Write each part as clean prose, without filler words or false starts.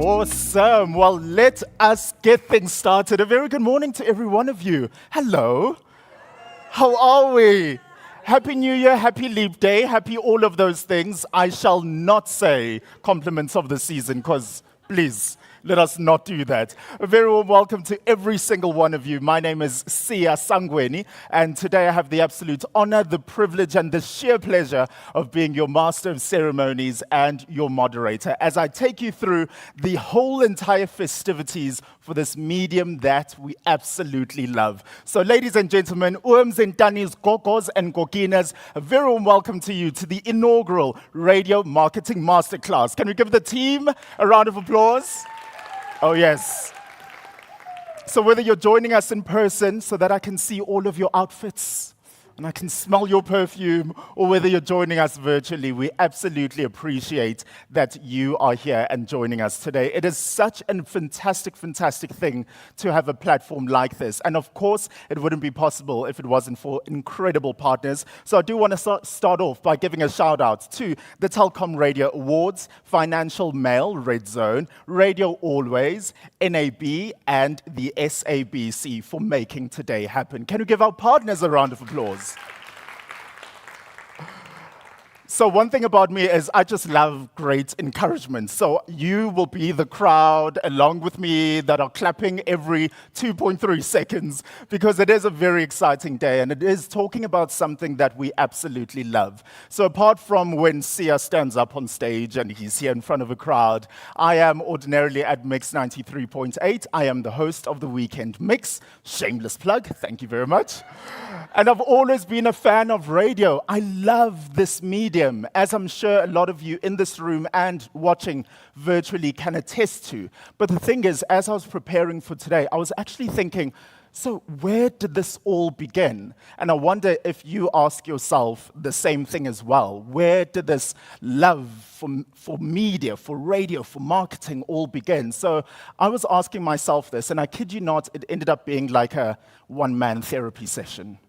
Awesome. Well, let us get things started. A very good morning to every one of you. Hello. How are we? Happy New Year, happy Leap Day, happy all of those things. I shall not say compliments of the season because, please, let us not do that. A very warm welcome to every single one of you. My name is Sangweni, and today I have the absolute honor, the privilege, and the sheer pleasure of being your master of ceremonies and your moderator as I take you through the whole entire festivities for this medium that we absolutely love. So, ladies and gentlemen, Ooms and Tannies, Gogos and Goginas, a very warm welcome to you to the inaugural Radio Marketing Masterclass. Can we give the team a round of applause? Oh, yes. So whether you're joining us in person so that I can see all of your outfits and I can smell your perfume, or whether you're joining us virtually, we absolutely appreciate that you are here and joining us today. It is such a fantastic, fantastic thing to have a platform like this. And of course, it wouldn't be possible if it wasn't for incredible partners. So I do want to start off by giving a shout out to the Telkom Radio Awards, Financial Mail Redzone, Radio Always, NAB and the SABC for making today happen. Can you give our partners a round of applause? So one thing about me is I just love great encouragement. So you will be the crowd along with me that are clapping every 2.3 seconds because it is a very exciting day and it is talking about something that we absolutely love. So apart from when Sia stands up on stage and he's here in front of a crowd, I am ordinarily at Mix 93.8. I am the host of the Weekend Mix. Shameless plug, thank you very much. And I've always been a fan of radio. I love this medium, as I'm sure a lot of you in this room and watching virtually can attest to. But the thing is, as I was preparing for today, I was actually thinking, so where did this all begin? And I wonder if you ask yourself the same thing as well. Where did this love for media, for radio, for marketing all begin? So I was asking myself this, and I kid you not, it ended up being like a one-man therapy session.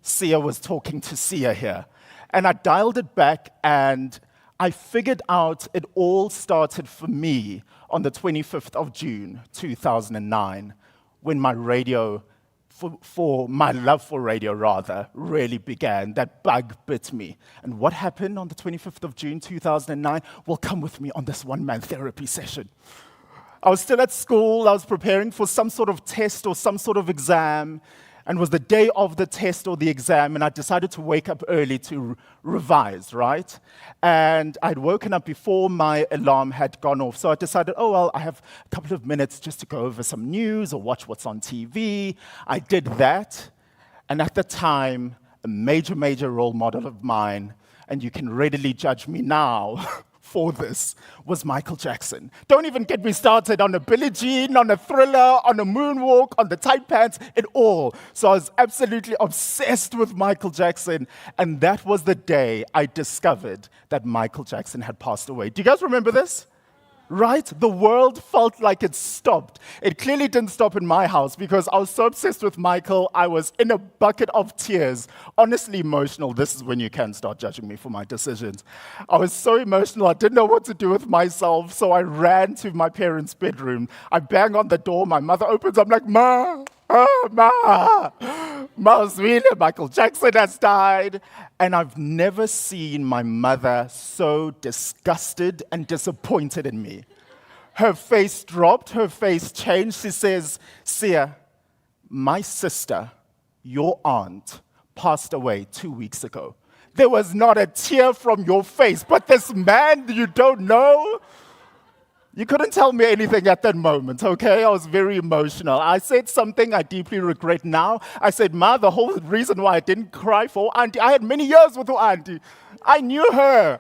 Sia was talking to Sia here. And I dialed it back and I figured out it all started for me on the 25th of June, 2009, when my radio, for my love for radio rather, really began. That bug bit me. And what happened on the 25th of June, 2009? Well, come with me on this one-man therapy session. I was still at school. I was preparing for some sort of test or some sort of exam. And it was the day of the test or the exam, and I decided to wake up early to revise, right? And I'd woken up before my alarm had gone off, so I decided, oh, well, I have a couple of minutes just to go over some news or watch what's on TV. I did that, and at the time, a major role model of mine, and you can readily judge me now, for this was Michael Jackson. Don't even get me started on a Billie Jean, on a Thriller, on a moonwalk, on the tight pants, it all. So I was absolutely obsessed with Michael Jackson, and that was the day I discovered that Michael Jackson had passed away. Do you guys remember this? Right? The world felt like it stopped. It clearly didn't stop in my house because I was so obsessed with Michael, I was in a bucket of tears. Honestly emotional. This is when you can start judging me for my decisions. I was so emotional, I didn't know what to do with myself, so I ran to my parents' bedroom. I bang on the door, my mother opens, I'm like, Ma! Oh, Ma, Michael Jackson has died. And I've never seen my mother so disgusted and disappointed in me. Her face dropped, her face changed. She says, Sia, my sister, your aunt, passed away 2 weeks ago. There was not a tear from your face, but this man you don't know? You couldn't tell me anything at that moment, okay? I was very emotional. I said something I deeply regret now. I said, Ma, the whole reason why I didn't cry for Auntie, I had many years with her Auntie. I knew her.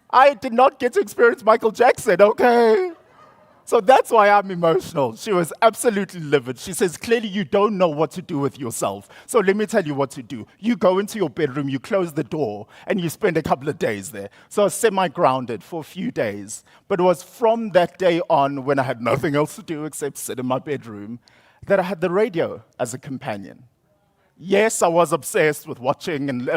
I did not get to experience Michael Jackson, okay? So that's why I'm emotional. She was absolutely livid. She says, clearly you don't know what to do with yourself. So let me tell you what to do. You go into your bedroom, you close the door, and you spend a couple of days there. So I was semi-grounded for a few days. But it was from that day on, when I had nothing else to do except sit in my bedroom, that I had the radio as a companion. Yes, I was obsessed with watching and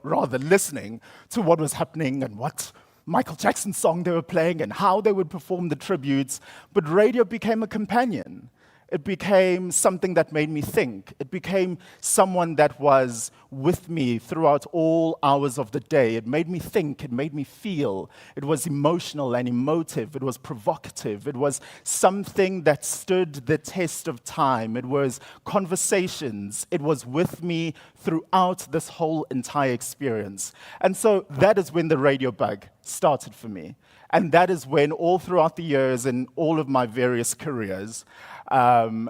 rather listening to what was happening and what Michael Jackson song they were playing and how they would perform the tributes, but radio became a companion. It became something that made me think. It became someone that was with me throughout all hours of the day. It made me think. It made me feel. It was emotional and emotive. It was provocative. It was something that stood the test of time. It was conversations. It was with me throughout this whole entire experience. And so that is when the radio bug started for me. And that is when, all throughout the years and all of my various careers,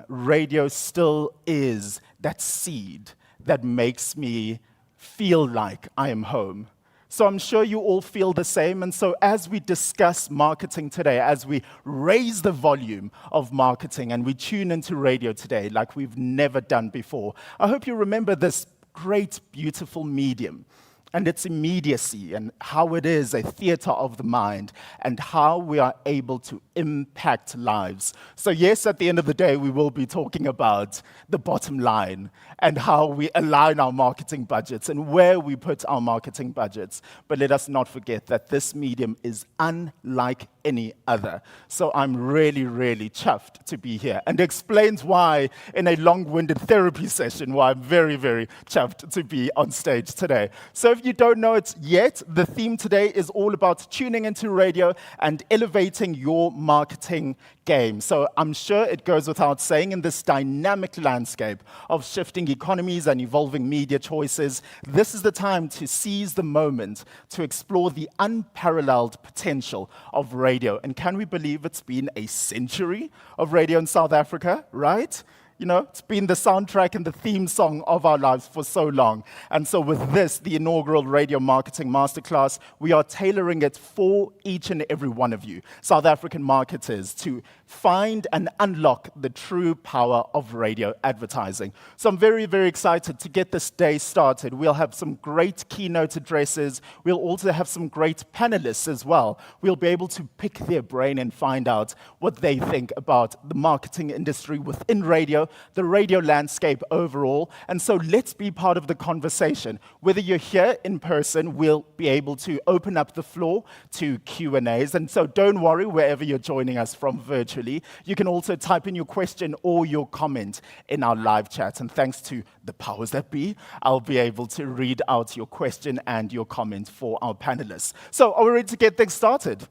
radio still is that seed that makes me feel like I am home. So I'm sure you all feel the same. And so as we discuss marketing today, as we raise the volume of marketing and we tune into radio today like we've never done before, I hope you remember this great, beautiful medium and its immediacy and how it is a theater of the mind and how we are able to impact lives. So yes, at the end of the day, we will be talking about the bottom line and how we align our marketing budgets and where we put our marketing budgets. But let us not forget that this medium is unlike any other. So I'm really, really chuffed to be here, and explains why in a long-winded therapy session, why I'm very, very chuffed to be on stage today. So if you don't know it yet, the theme today is all about tuning into radio and elevating your marketing game. So I'm sure it goes without saying, in this dynamic landscape of shifting economies and evolving media choices, this is the time to seize the moment to explore the unparalleled potential of radio. And can we believe it's been a century of radio in South Africa, right? You know, it's been the soundtrack and the theme song of our lives for so long. And so with this, the inaugural Radio Marketing Masterclass, we are tailoring it for each and every one of you, South African marketers, to find and unlock the true power of radio advertising. So I'm very, very excited to get this day started. We'll have some great keynote addresses. We'll also have some great panelists as well. We'll be able to pick their brain and find out what they think about the marketing industry within radio, the radio landscape overall. And so let's be part of the conversation. Whether you're here in person, we'll be able to open up the floor to Q&As. And so don't worry, wherever you're joining us from virtually, you can also type in your question or your comment in our live chat. And thanks to the powers that be, I'll be able to read out your question and your comment for our panelists. So are we ready to get things started?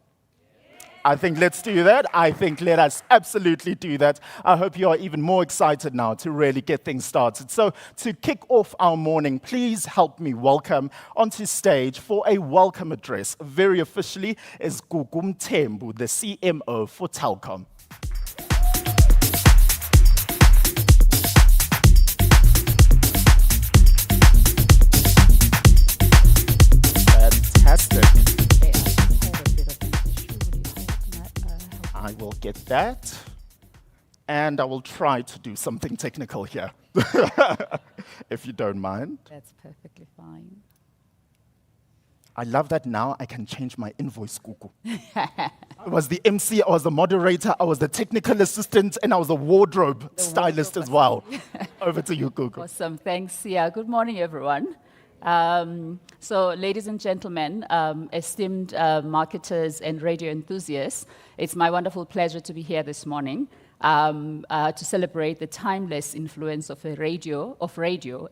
I think let's do that. I think let us absolutely do that. I hope you are even more excited now to really get things started. So to kick off our morning, please help me welcome onto stage for a welcome address, very officially, is Gugu Mthembu, the CMO for Telkom. Fantastic. I will get that, and I will try to do something technical here, if you don't mind. That's perfectly fine. I love that now I can change my invoice, Gugu. I was the MC, I was the moderator, I was the technical assistant, and I was the wardrobe stylist as well. Over to you, Gugu. Awesome, thanks. Yeah, good morning, everyone. So, ladies and gentlemen, esteemed marketers and radio enthusiasts, it's my wonderful pleasure to be here this morning to celebrate the timeless influence of radio,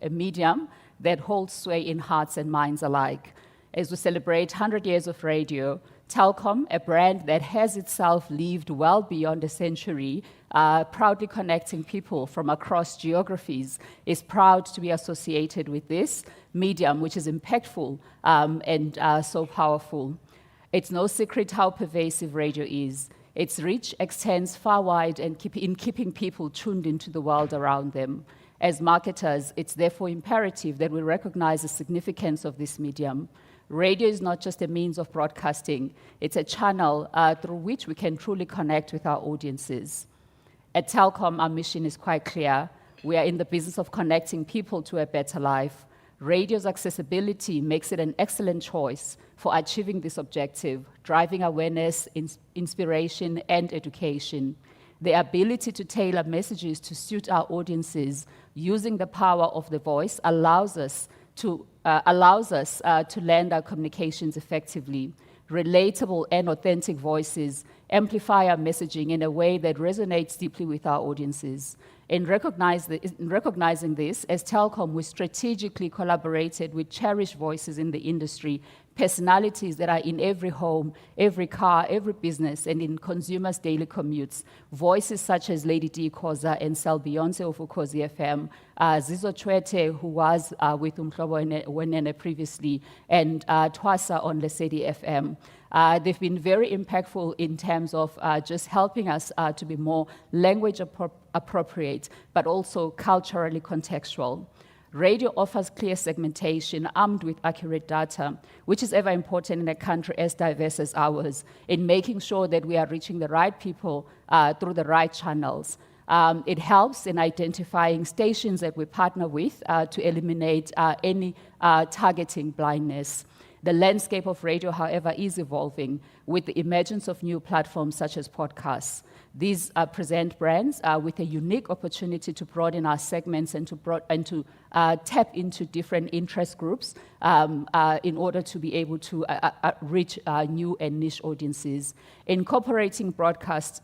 a medium that holds sway in hearts and minds alike. As we celebrate 100 years of radio, Telkom, a brand that has itself lived well beyond a century, proudly connecting people from across geographies, is proud to be associated with this medium, which is impactful and so powerful. It's no secret how pervasive radio is. Its reach extends far wide and in keeping people tuned into the world around them. As marketers, it's therefore imperative that we recognize the significance of this medium. Radio is not just a means of broadcasting, it's a channel through which we can truly connect with our audiences. At Telkom, our mission is quite clear. We are in the business of connecting people to a better life. Radio's accessibility makes it an excellent choice for achieving this objective, driving awareness, inspiration, and education. The ability to tailor messages to suit our audiences using the power of the voice allows us to land our communications effectively. relatable and authentic voices amplify our messaging in a way that resonates deeply with our audiences. In recognizing this, as Telkom, we strategically collaborated with cherished voices in the industry, personalities that are in every home, every car, every business, and in consumers' daily commutes. Voices such as Lady D. Koza and Sel Beyonce of Ukhozi FM, Zizo Chwete, who was with Umhlobo Wenene previously, and Twasa on Lesedi FM. They've been very impactful in terms of just helping us to be more language appropriate, but also culturally contextual. Radio offers clear segmentation armed with accurate data, which is ever important in a country as diverse as ours, in making sure that we are reaching the right people through the right channels. It helps in identifying stations that we partner with to eliminate any targeting blindness. The landscape of radio, however, is evolving with the emergence of new platforms such as podcasts. These present brands with a unique opportunity to broaden our segments and to tap into different interest groups in order to be able to reach new and niche audiences. Incorporating podcast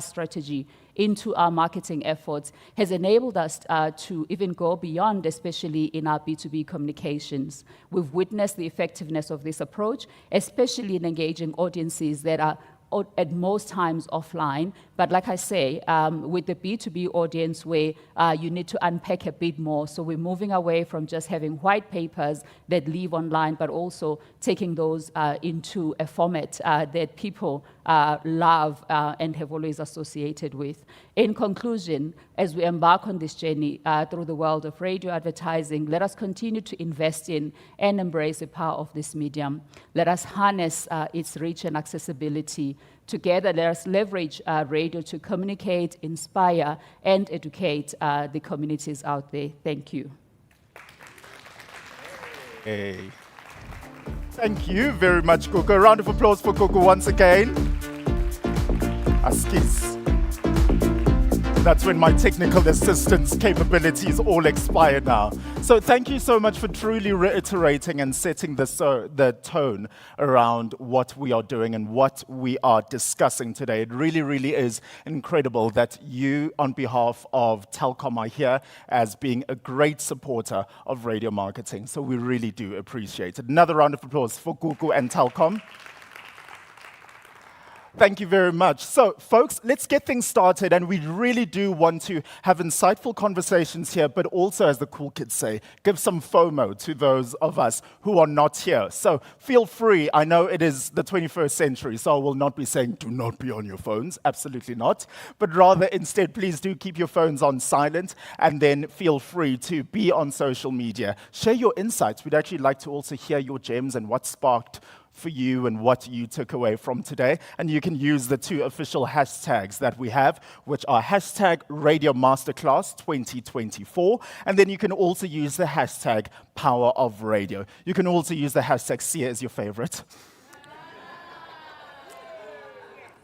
strategy into our marketing efforts has enabled us to even go beyond, especially in our B2B communications. We've witnessed the effectiveness of this approach, especially in engaging audiences that are at most times offline, but like I say, with the B2B audience where you need to unpack a bit more, so we're moving away from just having white papers that live online, but also taking those into a format that people love and have always associated with. In conclusion, as we embark on this journey through the world of radio advertising, let us continue to invest in and embrace the power of this medium. Let us harness its reach and accessibility. Together, let us leverage radio to communicate, inspire, and educate the communities out there. Thank you. Hey. Thank you very much, Gugu. A round of applause for Gugu once again. Askis. That's when my technical assistance capabilities all expire now. So thank you so much for truly reiterating and setting the tone around what we are doing and what we are discussing today. It really, really is incredible that you, on behalf of Telkom, are here as being a great supporter of radio marketing. So we really do appreciate it. Another round of applause for Gugu and Telkom. Thank you very much. So, folks, let's get things started, and we really do want to have insightful conversations here, but also, as the cool kids say, give some FOMO to those of us who are not here. So, feel free. I know it is the 21st century, so I will not be saying, do not be on your phones. Absolutely not. But rather, instead, please do keep your phones on silent, and then feel free to be on social media. Share your insights. We'd actually like to also hear your gems and what sparked for you and what you took away from today. And you can use the 2 official hashtags that we have, which are hashtag Radio Masterclass 2024. And then you can also use the hashtag Power of Radio. You can also use the hashtag Sia as your favorite.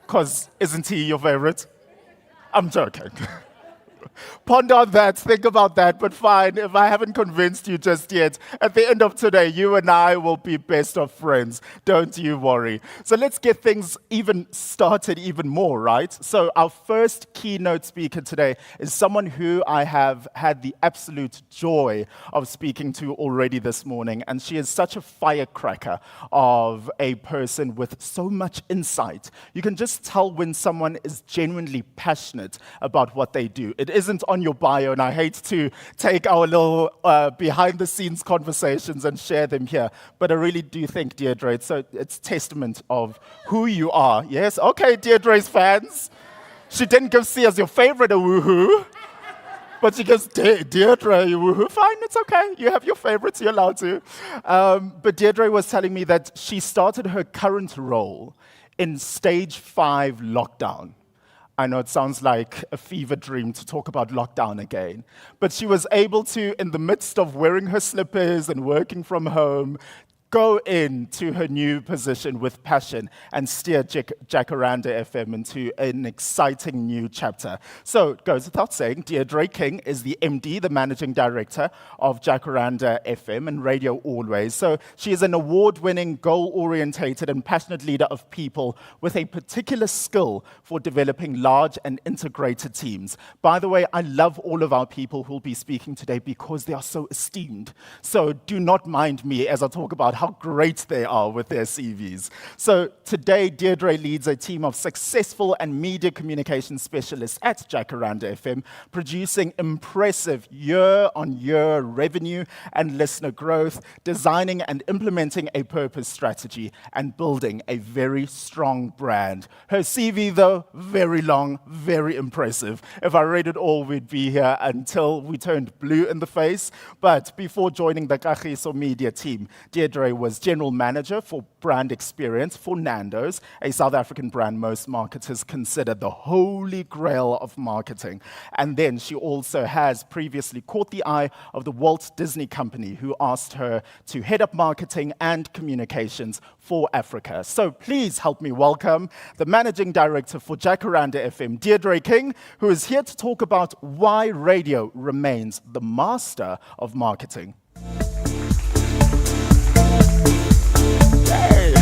Because isn't he your favorite? I'm joking. Ponder on that, think about that, but fine, if I haven't convinced you just yet, at the end of today, you and I will be best of friends. Don't you worry. So let's get things started even more, right? So our first keynote speaker today is someone who I have had the absolute joy of speaking to already this morning, and she is such a firecracker of a person with so much insight. You can just tell when someone is genuinely passionate about what they do. It isn't on your bio, and I hate to take our little behind-the-scenes conversations and share them here, but I really do think, Deirdre, it's testament of who you are. Yes? Okay, Deirdre's fans. She didn't give C as your favorite a woohoo, but she gives Deirdre a woohoo. Fine, it's okay. You have your favorites, you're allowed to. But Deirdre was telling me that she started her current role in stage 5 lockdown. I know it sounds like a fever dream to talk about lockdown again, but she was able to, in the midst of wearing her slippers and working from home, go into her new position with passion and steer Jacaranda FM into an exciting new chapter. So it goes without saying, Deirdre King is the MD, the Managing Director of Jacaranda FM and Radio Always. So she is an award-winning, goal-orientated and passionate leader of people with a particular skill for developing large and integrated teams. By the way, I love all of our people who will be speaking today because they are so esteemed. So do not mind me as I talk about how great they are with their CVs. So today, Deirdre leads a team of successful and media communication specialists at Jacaranda FM, producing impressive year-on-year revenue and listener growth, designing and implementing a purpose strategy, and building a very strong brand. Her CV, though, very long, very impressive. If I read it all, we'd be here until we turned blue in the face. But before joining the Kagiso Media team, Deirdre was General Manager for Brand Experience for Nando's, a South African brand most marketers consider the holy grail of marketing. And then she also has previously caught the eye of the Walt Disney Company, who asked her to head up marketing and communications for Africa. So please help me welcome the Managing Director for Jacaranda FM, Deirdre King, who is here to talk about why radio remains the master of marketing. Hey.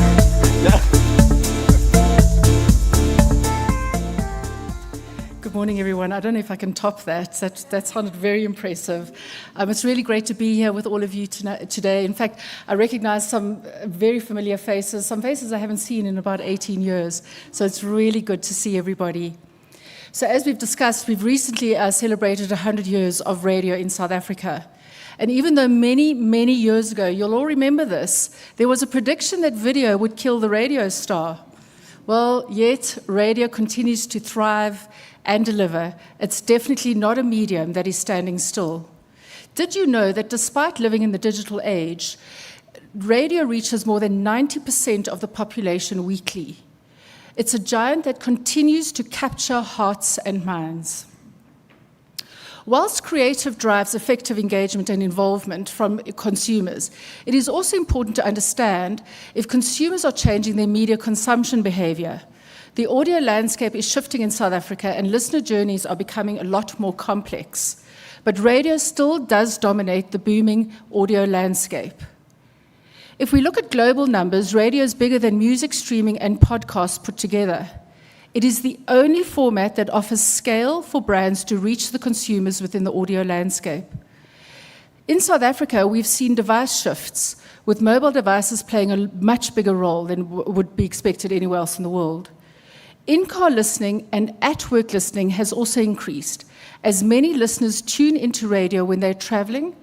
Good morning, everyone. I don't know if I can top that. That sounded very impressive. It's really great to be here with all of you today. In fact, I recognize some very familiar faces, some faces I haven't seen in about 18 years. So it's really good to see everybody. So as we've discussed, we've recently celebrated 100 years of radio in South Africa. And even though many, many years ago, you'll all remember this, there was a prediction that video would kill the radio star. Well, yet radio continues to thrive and deliver. It's definitely not a medium that is standing still. Did you know that despite living in the digital age, radio reaches more than 90% of the population weekly? It's a giant that continues to capture hearts and minds. Whilst creative drives effective engagement and involvement from consumers, it is also important to understand if consumers are changing their media consumption behavior. The audio landscape is shifting in South Africa and listener journeys are becoming a lot more complex. But radio still does dominate the booming audio landscape. If we look at global numbers, radio is bigger than music streaming and podcasts put together. It is the only format that offers scale for brands to reach the consumers within the audio landscape. In South Africa, we've seen device shifts, with mobile devices playing a much bigger role than would be expected anywhere else in the world. In-car listening and at-work listening has also increased, as many listeners tune into radio when they're traveling,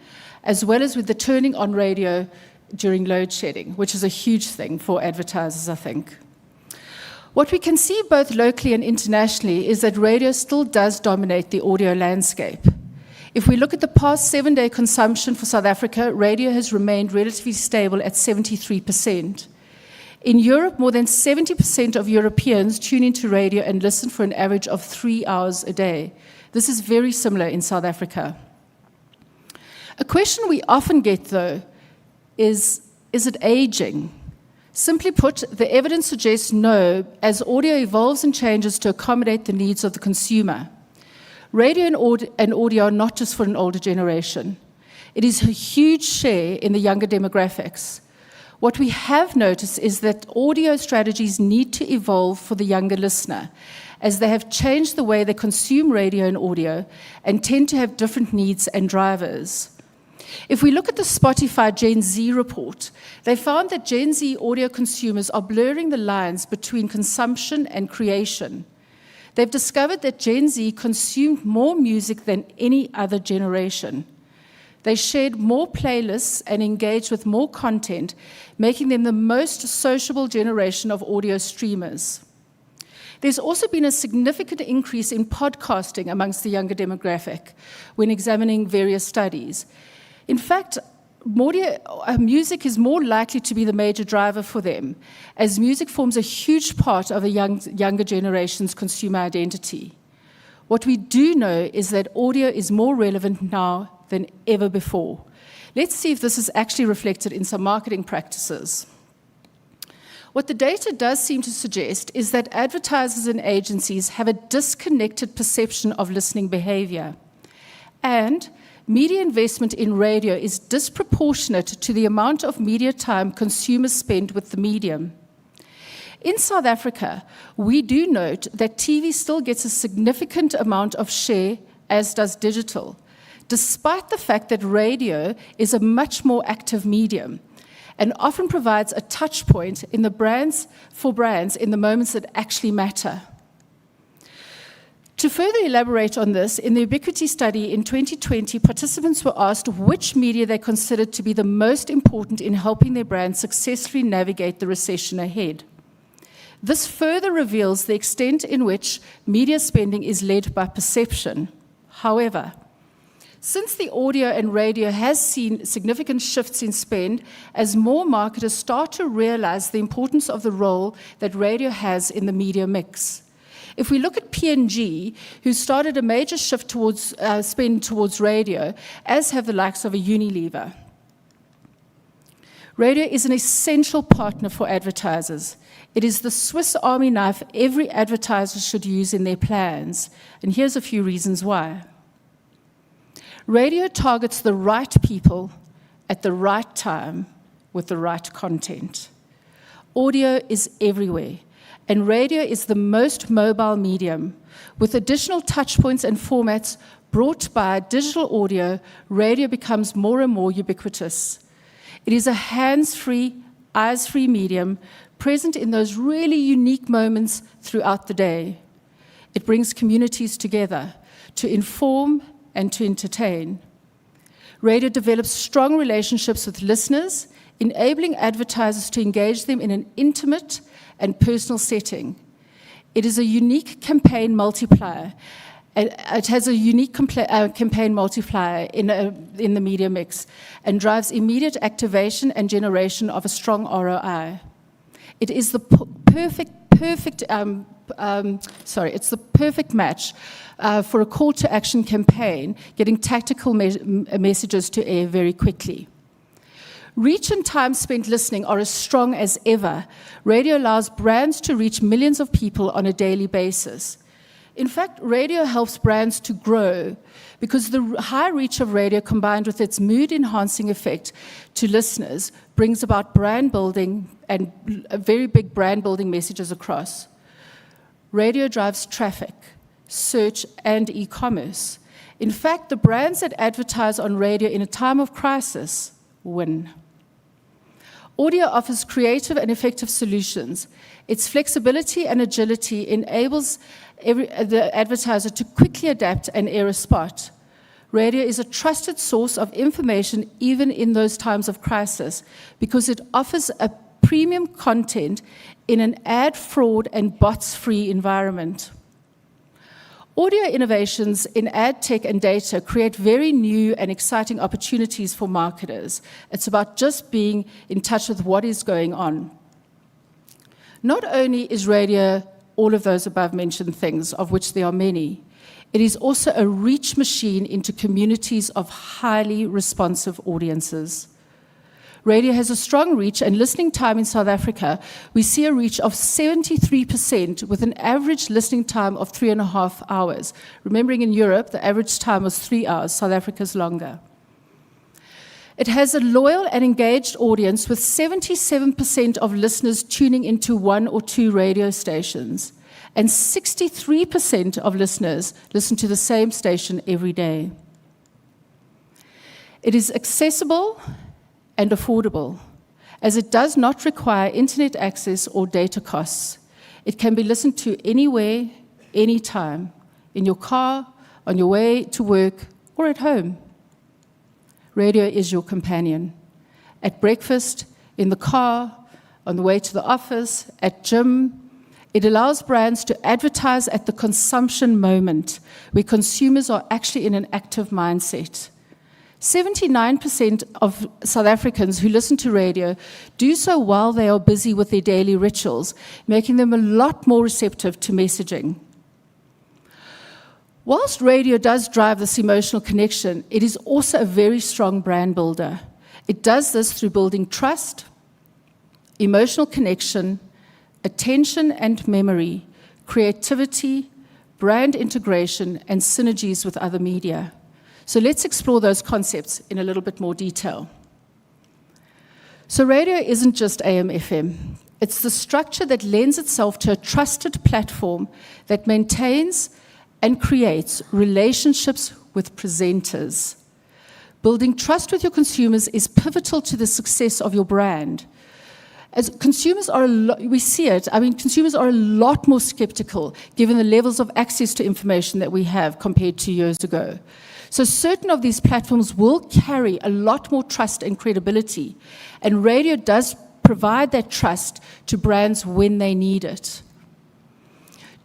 as well as with the turning on radio during load shedding, which is a huge thing for advertisers, I think. What we can see both locally and internationally is that radio still does dominate the audio landscape. If we look at the past 7-day consumption for South Africa, radio has remained relatively stable at 73%. In Europe, more than 70% of Europeans tune into radio and listen for an average of 3 hours a day. This is very similar in South Africa. A question we often get, though, is it aging? Simply put, the evidence suggests no, as audio evolves and changes to accommodate the needs of the consumer. Radio and audio are not just for an older generation. It is a huge share in the younger demographics. What we have noticed is that audio strategies need to evolve for the younger listener, as they have changed the way they consume radio and audio and tend to have different needs and drivers. If we look at the Spotify Gen Z report, they found that Gen Z audio consumers are blurring the lines between consumption and creation. They've discovered that Gen Z consumed more music than any other generation. They shared more playlists and engaged with more content, making them the most sociable generation of audio streamers. There's also been a significant increase in podcasting amongst the younger demographic when examining various studies. In fact, music is more likely to be the major driver for them, as music forms a huge part of a younger generation's consumer identity. What we do know is that audio is more relevant now than ever before. Let's see if this is actually reflected in some marketing practices. What the data does seem to suggest is that advertisers and agencies have a disconnected perception of listening behavior. And media investment in radio is disproportionate to the amount of media time consumers spend with the medium. In South Africa, we do note that TV still gets a significant amount of share, as does digital, despite the fact that radio is a much more active medium and often provides a touch point in for brands in the moments that actually matter. To further elaborate on this, in the Ubiquity study in 2020, participants were asked which media they considered to be the most important in helping their brands successfully navigate the recession ahead. This further reveals the extent in which media spending is led by perception. However, since the audio and radio has seen significant shifts in spend, as more marketers start to realize the importance of the role that radio has in the media mix. If we look at P&G, who started a major shift towards spend towards radio, as have the likes of a Unilever. Radio is an essential partner for advertisers. It is the Swiss Army knife every advertiser should use in their plans. And here's a few reasons why. Radio targets the right people at the right time with the right content. Audio is everywhere, and radio is the most mobile medium. With additional touchpoints and formats brought by digital audio, radio becomes more and more ubiquitous. It is a hands-free, eyes-free medium present in those really unique moments throughout the day. It brings communities together to inform and to entertain. Radio develops strong relationships with listeners, enabling advertisers to engage them in an intimate and personal setting. It is a unique campaign multiplier. It has a unique campaign multiplier in the media mix and drives immediate activation and generation of a strong ROI. It is the it's the perfect match for a call to action campaign, getting tactical messages to air very quickly. Reach and time spent listening are as strong as ever. Radio allows brands to reach millions of people on a daily basis. In fact, radio helps brands to grow because the high reach of radio combined with its mood-enhancing effect to listeners brings about brand building and very big brand building messages across. Radio drives traffic, search, and e-commerce. In fact, the brands that advertise on radio in a time of crisis win. Audio offers creative and effective solutions. Its flexibility and agility enables the advertiser to quickly adapt and air a spot. Radio is a trusted source of information even in those times of crisis because it offers a premium content in an ad fraud and bots-free environment. Audio innovations in ad tech and data create very new and exciting opportunities for marketers. It's about just being in touch with what is going on. Not only is radio all of those above-mentioned things, of which there are many, it is also a reach machine into communities of highly responsive audiences. Radio has a strong reach, and listening time in South Africa, we see a reach of 73% with an average listening time of 3.5 hours. Remembering in Europe, the average time was 3 hours, South Africa's longer. It has a loyal and engaged audience with 77% of listeners tuning into 1 or 2 radio stations, and 63% of listeners listen to the same station every day. It is accessible and affordable, as it does not require internet access or data costs. It can be listened to anywhere, anytime, in your car, on your way to work, or at home. Radio is your companion. At breakfast, in the car, on the way to the office, at gym. It allows brands to advertise at the consumption moment, where consumers are actually in an active mindset. 79% of South Africans who listen to radio do so while they are busy with their daily rituals, making them a lot more receptive to messaging. Whilst radio does drive this emotional connection, it is also a very strong brand builder. It does this through building trust, emotional connection, attention and memory, creativity, brand integration, and synergies with other media. So let's explore those concepts in a little bit more detail. So radio isn't just AM/FM. It's the structure that lends itself to a trusted platform that maintains and creates relationships with presenters. Building trust with your consumers is pivotal to the success of your brand. As consumers are, we see it, consumers are a lot more skeptical given the levels of access to information that we have compared to years ago. So certain of these platforms will carry a lot more trust and credibility, and radio does provide that trust to brands when they need it.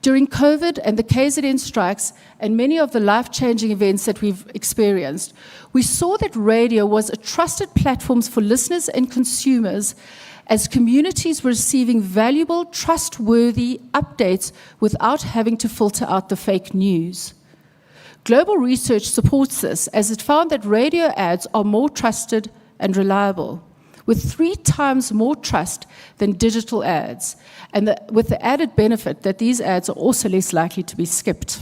During COVID and the KZN strikes and many of the life-changing events that we've experienced, we saw that radio was a trusted platform for listeners and consumers as communities were receiving valuable, trustworthy updates without having to filter out the fake news. Global research supports this, as it found that radio ads are more trusted and reliable, with 3 times more trust than digital ads, and with the added benefit that these ads are also less likely to be skipped.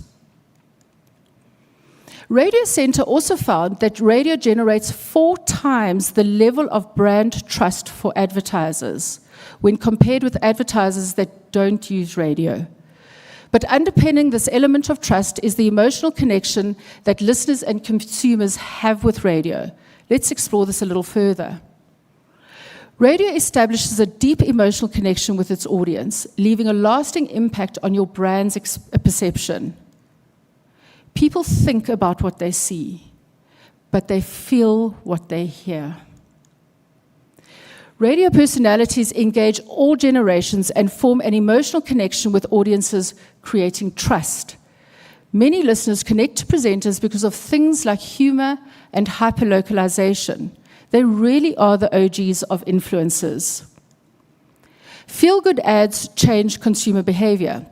Radio Center also found that radio generates 4 times the level of brand trust for advertisers when compared with advertisers that don't use radio. But underpinning this element of trust is the emotional connection that listeners and consumers have with radio. Let's explore this a little further. Radio establishes a deep emotional connection with its audience, leaving a lasting impact on your brand's perception. People think about what they see, but they feel what they hear. Radio personalities engage all generations and form an emotional connection with audiences, creating trust. Many listeners connect to presenters because of things like humor and hyperlocalization. They really are the OGs of influencers. Feel-good ads change consumer behavior.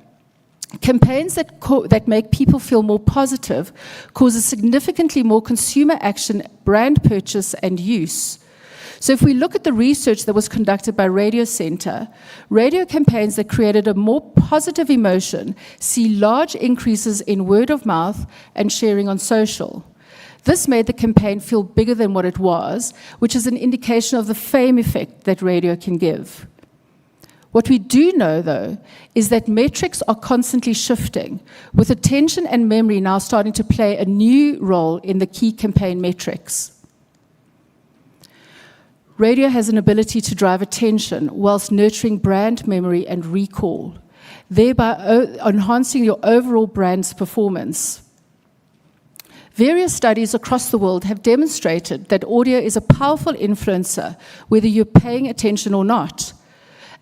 Campaigns that make people feel more positive causes significantly more consumer action, brand purchase, and use. So if we look at the research that was conducted by Radio Center, radio campaigns that created a more positive emotion see large increases in word of mouth and sharing on social. This made the campaign feel bigger than what it was, which is an indication of the fame effect that radio can give. What we do know, though, is that metrics are constantly shifting, with attention and memory now starting to play a new role in the key campaign metrics. Radio has an ability to drive attention whilst nurturing brand memory and recall, thereby enhancing your overall brand's performance. Various studies across the world have demonstrated that audio is a powerful influencer, whether you're paying attention or not.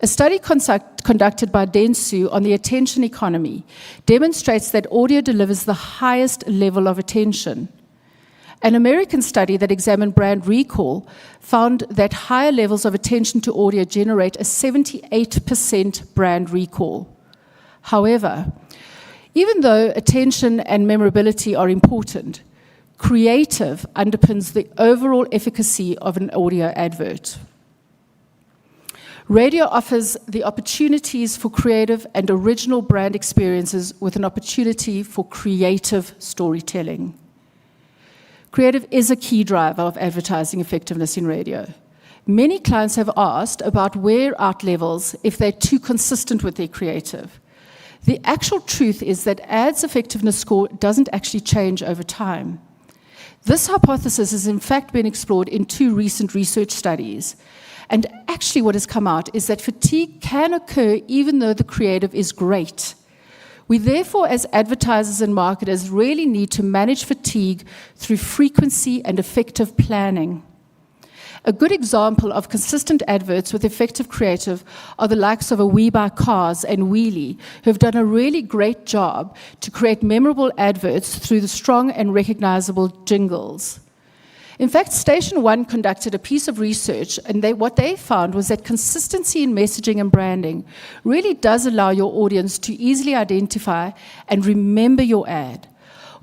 A study conducted by Deirdre on the attention economy demonstrates that audio delivers the highest level of attention. An American study that examined brand recall found that higher levels of attention to audio generate a 78% brand recall. However, even though attention and memorability are important, creative underpins the overall efficacy of an audio advert. Radio offers the opportunities for creative and original brand experiences with an opportunity for creative storytelling. Creative is a key driver of advertising effectiveness in radio. Many clients have asked about wear-out levels if they're too consistent with their creative. The actual truth is that ads' effectiveness score doesn't actually change over time. This hypothesis has in fact been explored in 2 recent research studies. And actually what has come out is that fatigue can occur even though the creative is great. We therefore, as advertisers and marketers, really need to manage fatigue through frequency and effective planning. A good example of consistent adverts with effective creative are the likes of a We Buy Cars and Wheelie, who have done a really great job to create memorable adverts through the strong and recognizable jingles. In fact, Station One conducted a piece of research, and what they found was that consistency in messaging and branding really does allow your audience to easily identify and remember your ad.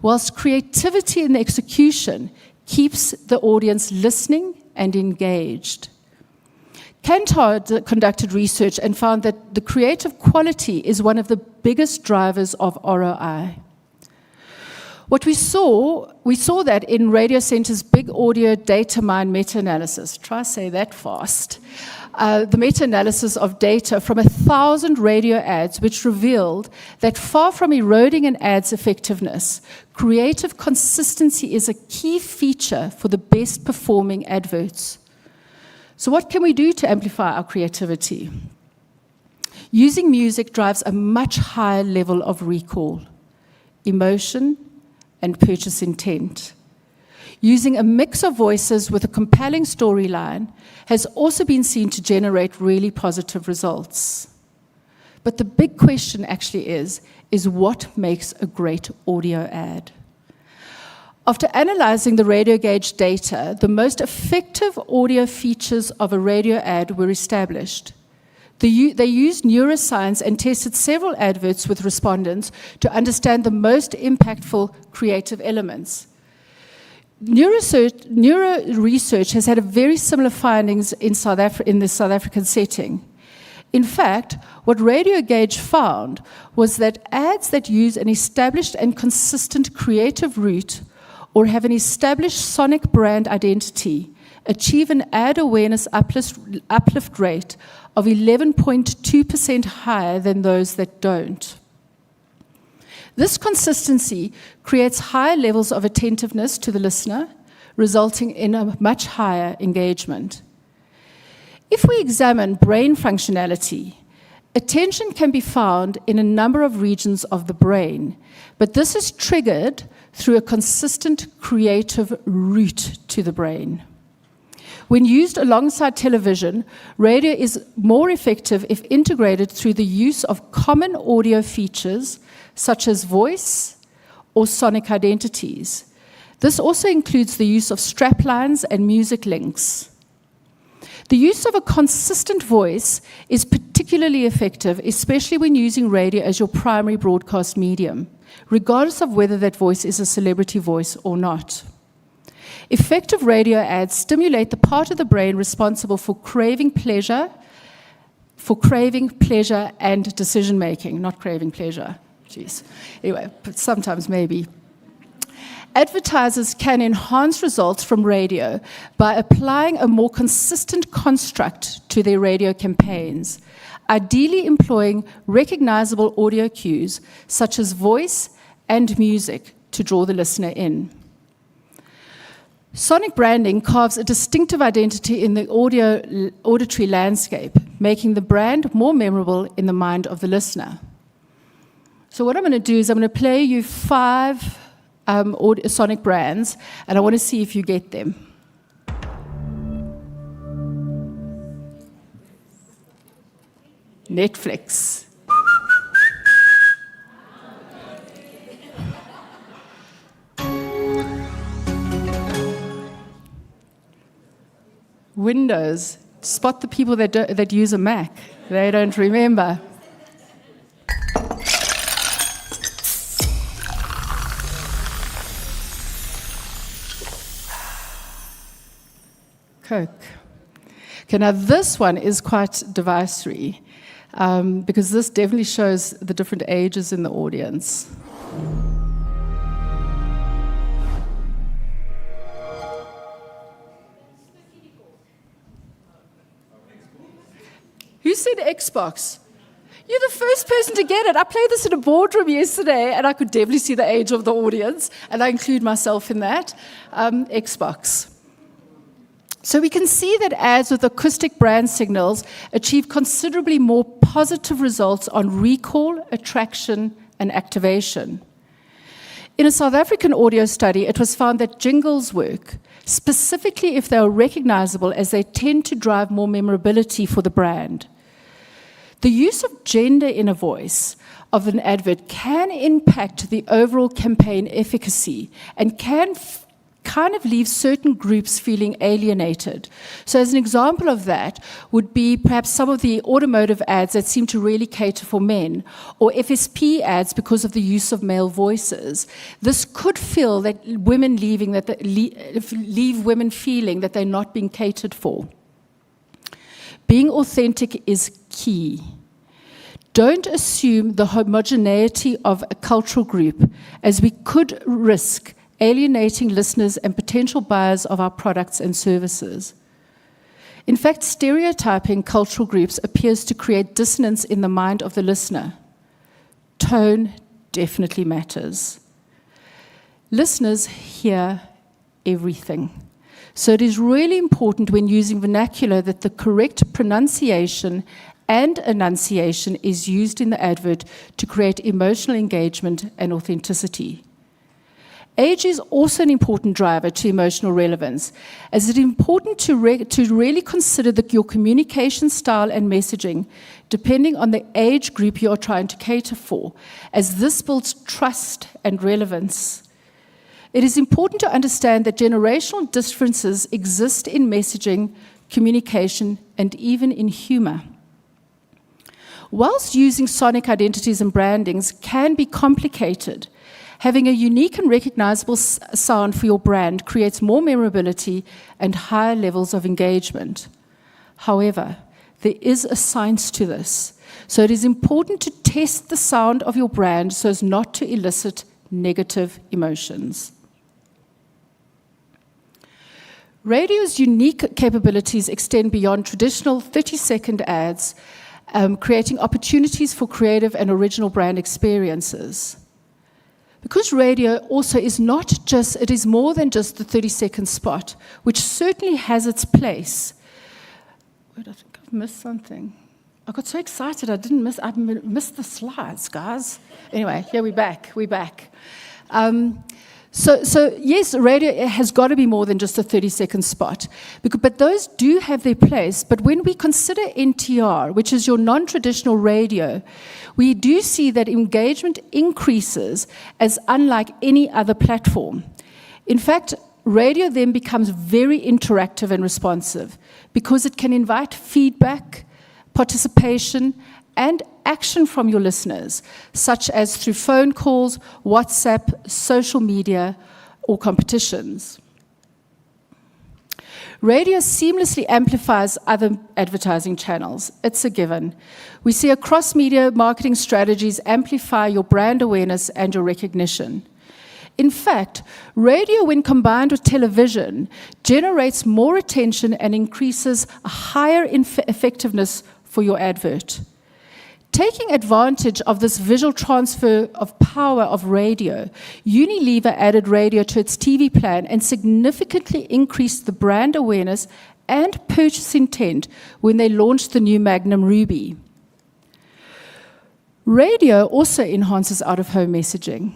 whilst creativity in the execution keeps the audience listening and engaged. Kantar conducted research and found that the creative quality is one of the biggest drivers of ROI. What we saw that in Radio Centre's big audio data mine meta-analysis. Try to say that fast. The meta-analysis of data from 1,000 radio ads, which revealed that far from eroding an ad's effectiveness, creative consistency is a key feature for the best performing adverts. So what can we do to amplify our creativity? Using music drives a much higher level of recall, emotion, and purchase intent. Using a mix of voices with a compelling storyline has also been seen to generate really positive results. But the big question actually is what makes a great audio ad? After analyzing the radio gauge data, the most effective audio features of a radio ad were established. They used neuroscience and tested several adverts with respondents to understand the most impactful creative elements. Neuro research has had a very similar findings in the South African setting. In fact, what Radio Gauge found was that ads that use an established and consistent creative route or have an established sonic brand identity achieve an ad awareness uplift rate of 11.2% higher than those that don't. This consistency creates higher levels of attentiveness to the listener, resulting in a much higher engagement. If we examine brain functionality, attention can be found in a number of regions of the brain, but this is triggered through a consistent creative route to the brain. When used alongside television, radio is more effective if integrated through the use of common audio features such as voice or sonic identities. This also includes the use of straplines and music links. The use of a consistent voice is particularly effective, especially when using radio as your primary broadcast medium, regardless of whether that voice is a celebrity voice or not. Effective radio ads stimulate the part of the brain responsible for craving pleasure and decision-making, not craving pleasure. Jeez. Anyway, but sometimes maybe. Advertisers can enhance results from radio by applying a more consistent construct to their radio campaigns, ideally employing recognizable audio cues such as voice and music to draw the listener in. Sonic branding carves a distinctive identity in the auditory landscape, making the brand more memorable in the mind of the listener. So what I'm going to do is I'm going to play you 5 sonic brands, and I want to see if you get them. Netflix. Windows. Spot the people that use a Mac. They don't remember. Coke. Okay, now this one is quite devicery because this definitely shows the different ages in the audience. Who said Xbox? You're the first person to get it. I played this in a boardroom yesterday, and I could definitely see the age of the audience, and I include myself in that. Xbox. So we can see that ads with acoustic brand signals achieve considerably more positive results on recall, attraction, and activation. In a South African audio study, it was found that jingles work, specifically if they are recognizable, as they tend to drive more memorability for the brand. The use of gender in a voice of an advert can impact the overall campaign efficacy and can kind of leaves certain groups feeling alienated. So as an example of that would be perhaps some of the automotive ads that seem to really cater for men, or FSP ads because of the use of male voices. This could feel that women leave women feeling that they're not being catered for. Being authentic is key. Don't assume the homogeneity of a cultural group, as we could risk alienating listeners and potential buyers of our products and services. In fact, stereotyping cultural groups appears to create dissonance in the mind of the listener. Tone definitely matters. Listeners hear everything. So it is really important when using vernacular that the correct pronunciation and enunciation is used in the advert to create emotional engagement and authenticity. Age is also an important driver to emotional relevance, as it is important to really consider your communication style and messaging, depending on the age group you are trying to cater for, as this builds trust and relevance. It is important to understand that generational differences exist in messaging, communication, and even in humor. Whilst using sonic identities and brandings can be complicated, having a unique and recognizable sound for your brand creates more memorability and higher levels of engagement. However, there is a science to this, so it is important to test the sound of your brand so as not to elicit negative emotions. Radio's unique capabilities extend beyond traditional 30-second ads, creating opportunities for creative and original brand experiences. Because radio also is it is more than just the 30-second spot, which certainly has its place. Wait, I think I've missed something. I got so excited I missed the slides, guys. Anyway, yeah, we're back. So yes, radio has got to be more than just a 30-second spot, but those do have their place. But when we consider NTR, which is your non-traditional radio, we do see that engagement increases as unlike any other platform. In fact, radio then becomes very interactive and responsive because it can invite feedback, participation, and action from your listeners, such as through phone calls, WhatsApp, social media, or competitions. Radio seamlessly amplifies other advertising channels. It's a given. We see across media marketing strategies amplify your brand awareness and your recognition. In fact, radio, when combined with television, generates more attention and increases a higher effectiveness for your advert. Taking advantage of this visual transfer of power of radio, Unilever added radio to its TV plan and significantly increased the brand awareness and purchase intent when they launched the new Magnum Ruby. Radio also enhances out-of-home messaging.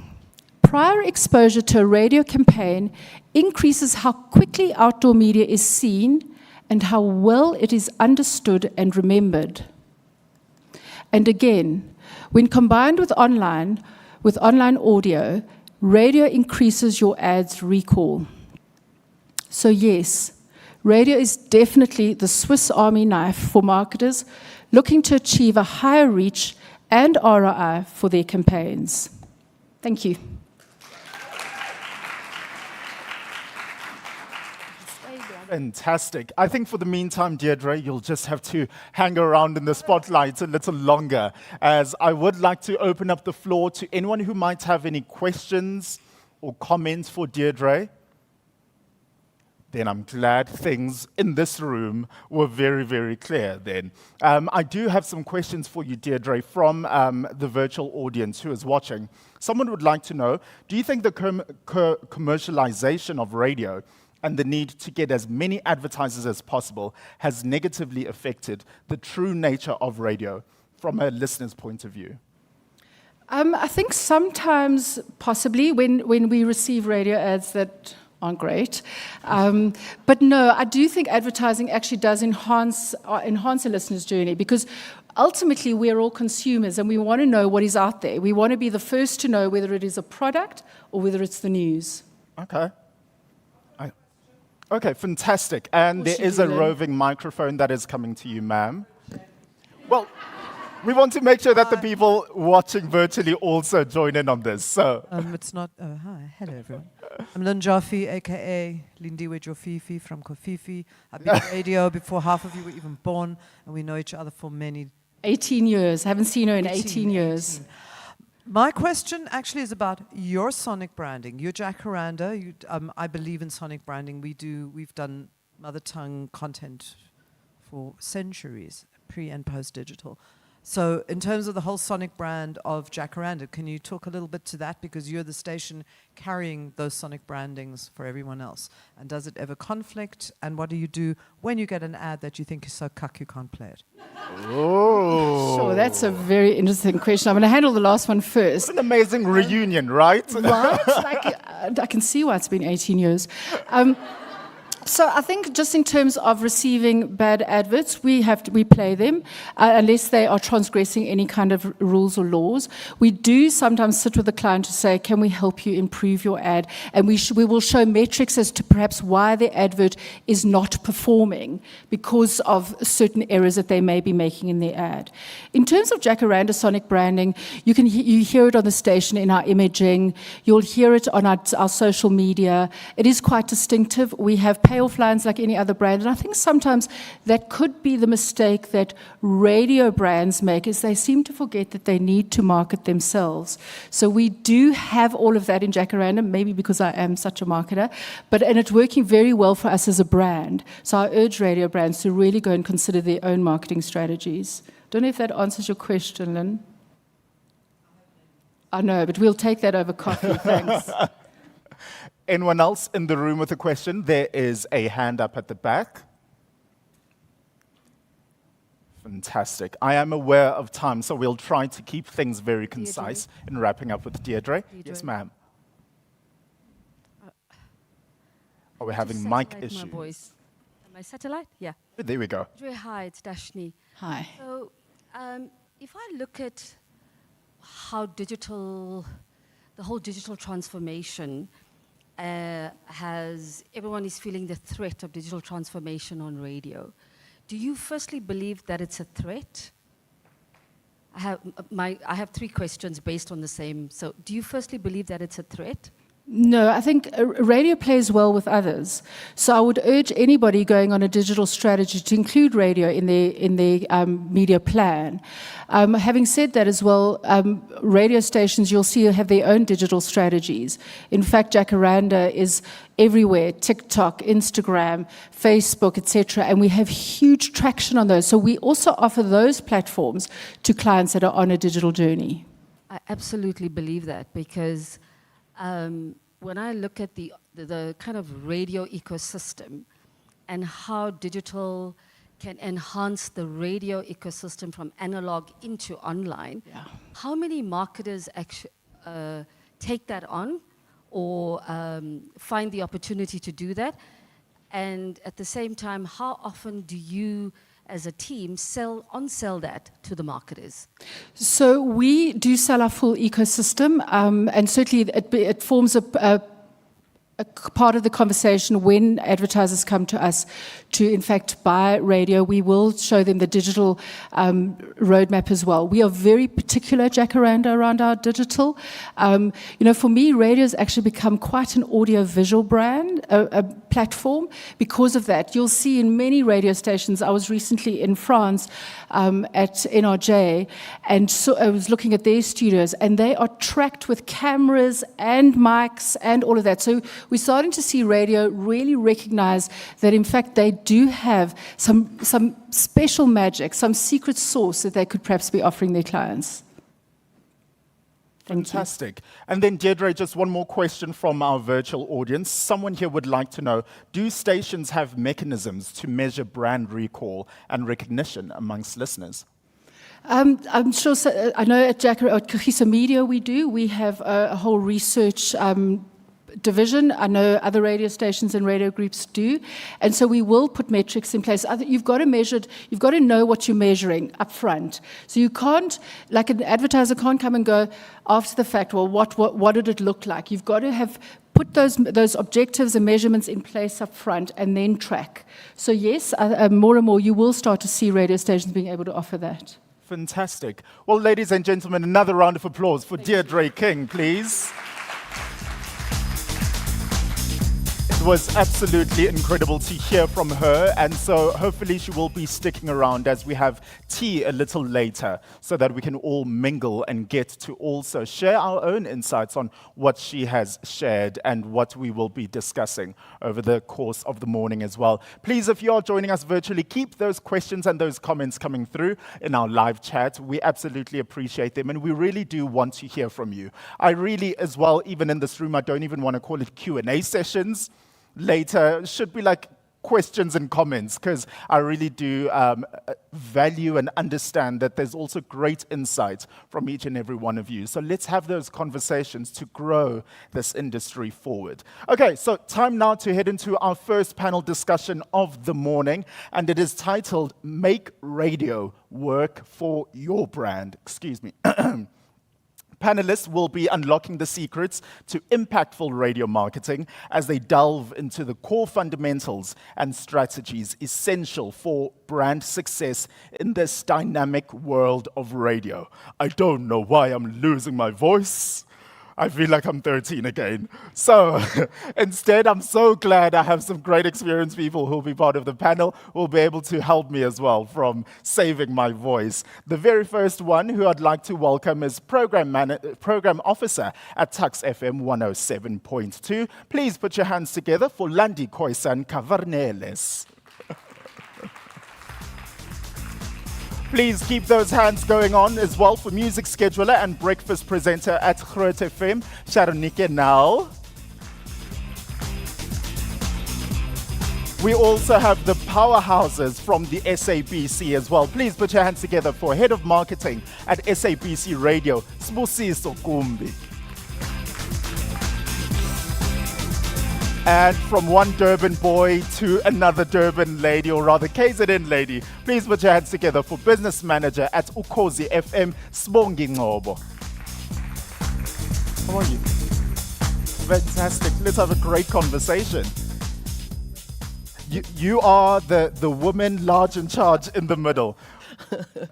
Prior exposure to a radio campaign increases how quickly outdoor media is seen and how well it is understood and remembered. And again, when combined with online audio, radio increases your ad's recall. So yes, radio is definitely the Swiss Army knife for marketers looking to achieve a higher reach and ROI for their campaigns. Thank you. Fantastic. I think for the meantime, Deirdre, you'll just have to hang around in the spotlight a little longer, as I would like to open up the floor to anyone who might have any questions or comments for Deirdre. Then I'm glad things in this room were very, very clear then. I do have some questions for you, Deirdre, from the virtual audience who is watching. Someone would like to know, do you think the commercialization of radio and the need to get as many advertisers as possible has negatively affected the true nature of radio from a listener's point of view? I think sometimes, possibly, when we receive radio ads that aren't great. But no, I do think advertising actually does enhance a listener's journey, because ultimately we're all consumers and we want to know what is out there. We want to be the first to know whether it is a product or whether it's the news. Okay. Okay, fantastic. And there should is we a learn? roving microphone that is coming to you, ma'am. Well, we want to make sure that the people watching virtually also join in on this. So, It's not. Oh, hi. Hello, everyone. I'm Lynn Joffe, aka Lindiwe Jofifi from Kofifi. I've been on radio before half of you were even born, and we know each other for many 18 years. Haven't seen her in 18 years. 18. My question actually is about your sonic branding. You're Jacaranda. I believe in sonic branding. We've done mother tongue content for centuries, pre and post digital. So in terms of the whole sonic brand of Jacaranda, can you talk a little bit to that? Because you're the station carrying those sonic brandings for everyone else. And does it ever conflict? And what do you do when you get an ad that you think is so cuck you can't play it? oh, Sure, that's a very interesting question. I'm going to handle the last one first. an amazing reunion, right? Right? I can see why it's been 18 years. So I think just in terms of receiving bad adverts, we play them unless they are transgressing any kind of rules or laws. We do sometimes sit with the client to say, can we help you improve your ad? And we will show metrics as to perhaps why the advert is not performing because of certain errors that they may be making in their ad. In terms of Jacaranda sonic branding, you hear it on the station in our imaging. You'll hear it on our social media. It is quite distinctive. We have payoff lines like any other brand. And I think sometimes that could be the mistake that radio brands make, is they seem to forget that they need to market themselves. So we do have all of that in Jacaranda, maybe because I am such a marketer, and it's working very well for us as a brand. So I urge radio brands to really go and consider their own marketing strategies. Don't know if that answers your question, Lynn. I know, but we'll take that over coffee. Thanks. Anyone else in the room with a question? There is a hand up at the back. Fantastic. I am aware of time, so we'll try to keep things very concise in wrapping up with Deirdre. Yes, ma'am. Are we having mic issues? My voice. My satellite? Yeah. There we go. Hi, it's Dashni. Hi. So, if I look at how the whole digital transformation everyone is feeling the threat of digital transformation on radio. Do you firstly believe that it's a threat? I have three questions based on the same. So, do you firstly believe that it's a threat? No, I think radio plays well with others. So I would urge anybody going on a digital strategy to include radio in their media plan. Having said that as well, radio stations you'll see have their own digital strategies. In fact, Jacaranda is everywhere: TikTok, Instagram, Facebook, etc. And we have huge traction on those. So we also offer those platforms to clients that are on a digital journey. I absolutely believe that, because when I look at the kind of radio ecosystem and how digital can enhance the radio ecosystem from analog into online, how many marketers actually take that on or find the opportunity to do that? And at the same time, how often do you as a team sell that to the marketers? So we do sell our full ecosystem, and certainly it forms a part of the conversation when advertisers come to us to, in fact, buy radio. We will show them the digital roadmap as well. We are very particular, Jacaranda, around our digital. For me, radio has actually become quite an audio-visual brand, a platform. Because of that, you'll see in many radio stations. I was recently in France at NRJ, and so I was looking at their studios, and they are tracked with cameras and mics and all of that. So we're starting to see radio really recognize that, in fact, they do have some special magic, some secret sauce that they could perhaps be offering their clients. Fantastic. And then, Deirdre, just one more question from our virtual audience. Someone here would like to know, do stations have mechanisms to measure brand recall and recognition amongst listeners? I'm sure, I know at Kagiso Media we do. We have a whole research division. I know other radio stations and radio groups do. And so we will put metrics in place. You've got to measure it. You've got to know what you're measuring up front. So you can't, like an advertiser can't come and go after the fact, well, what did it look like? You've got to have put those objectives and measurements in place up front and then track. So yes, more and more you will start to see radio stations being able to offer that. Fantastic. Well, ladies and gentlemen, another round of applause for Deirdre King, please. It was absolutely incredible to hear from her, and so hopefully she will be sticking around as we have tea a little later so that we can all mingle and get to also share our own insights on what she has shared and what we will be discussing over the course of the morning as well. Please, if you are joining us virtually, keep those questions and those comments coming through in our live chat. We absolutely appreciate them, and we really do want to hear from you. I really, as well, even in this room, I don't even want to call it Q&A sessions. Later should be like questions and comments, because I really do value and understand that there's also great insight from each and every one of you. So let's have those conversations to grow this industry forward. Okay, so time now to head into our first panel discussion of the morning, and it is titled Make Radio Work for Your Brand. Excuse me. Panelists will be unlocking the secrets to impactful radio marketing as they delve into the core fundamentals and strategies essential for brand success in this dynamic world of radio. I don't know why I'm losing my voice. I feel like I'm 13 again. So instead, I'm so glad I have some great experienced people who will be part of the panel, who will be able to help me as well from saving my voice. The very first one who I'd like to welcome is Program Officer at Tux FM 107.2. Please put your hands together for Landi Khoisan Cavarneles. Please keep those hands going on as well for music scheduler and breakfast presenter at Groot FM, Sharonike Nal. We also have the powerhouses from the SABC as well. Please put your hands together for Head of Marketing at SABC Radio, Sbusiso Kumbi. And from one Durban boy to another Durban lady, or rather KZN lady, please put your hands together for Business Manager at Ukhozi FM, Sibongi Ngobo. How are you? Fantastic. Let's have a great conversation. You are the woman large in charge in the middle.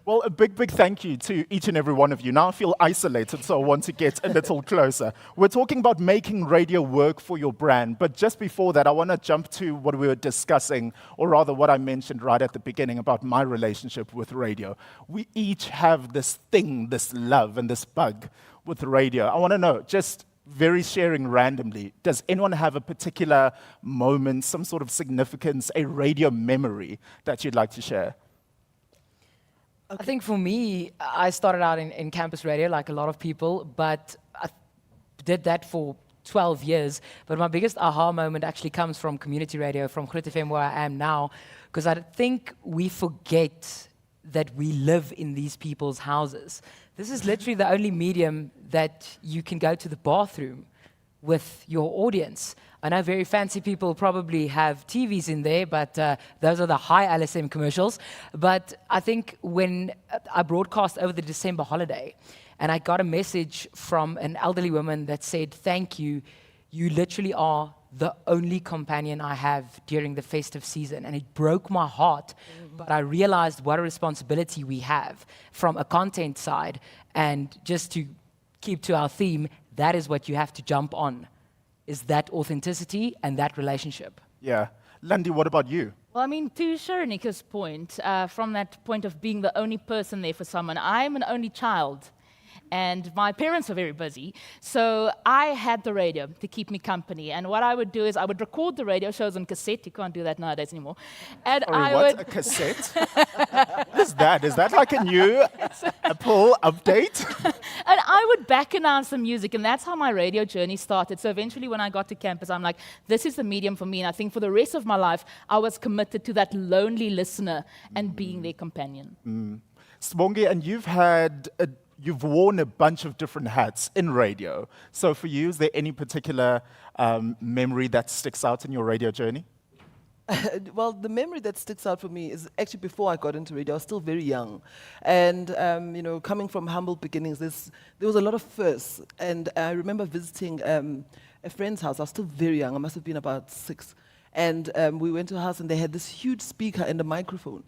Well, a big thank you to each and every one of you. Now I feel isolated, so I want to get a little closer. We're talking about making radio work for your brand, but just before that, I want to jump to what we were discussing, or rather what I mentioned right at the beginning about my relationship with radio. We each have this thing, this love and this bug with radio. I want to know, just very sharing randomly, does anyone have a particular moment, some sort of significance, a radio memory that you'd like to share? I think for me, I started out in campus radio like a lot of people, but I did that for 12 years. But my biggest aha moment actually comes from community radio, from Groot FM where I am now, because I think we forget that we live in these people's houses. This is literally the only medium that you can go to the bathroom with your audience. I know very fancy people probably have TVs in there, but those are the high LSM commercials. But I think when I broadcast over the December holiday, and I got a message from an elderly woman that said, "Thank you, you literally are the only companion I have during the festive season." And it broke my heart, but I realized what a responsibility we have from a content side. And just to keep to our theme, that is what you have to jump on, is that authenticity and that relationship. Yeah. Landi, what about you? Well, I mean, to Sharonika's point, from that point of being the only person there for someone, I'm an only child. And my parents were very busy, so I had the radio to keep me company. And what I would do is I would record the radio shows on cassette. You can't do that nowadays anymore. And Sorry, what? A cassette? What is that? Is that like a new Apple update? And I would back announce the music, and that's how my radio journey started. So eventually when I got to campus, I'm like, this is the medium for me. And I think for the rest of my life, I was committed to that lonely listener and being their companion. Sibongi, and you've worn a bunch of different hats in radio. So for you, is there any particular memory that sticks out in your radio journey? Well, the memory that sticks out for me is actually before I got into radio. I was still very young, and coming from humble beginnings, there was a lot of firsts. And I remember visiting a friend's house. I was still very young. I must have been about 6, and we went to a house, and they had this huge speaker and a microphone.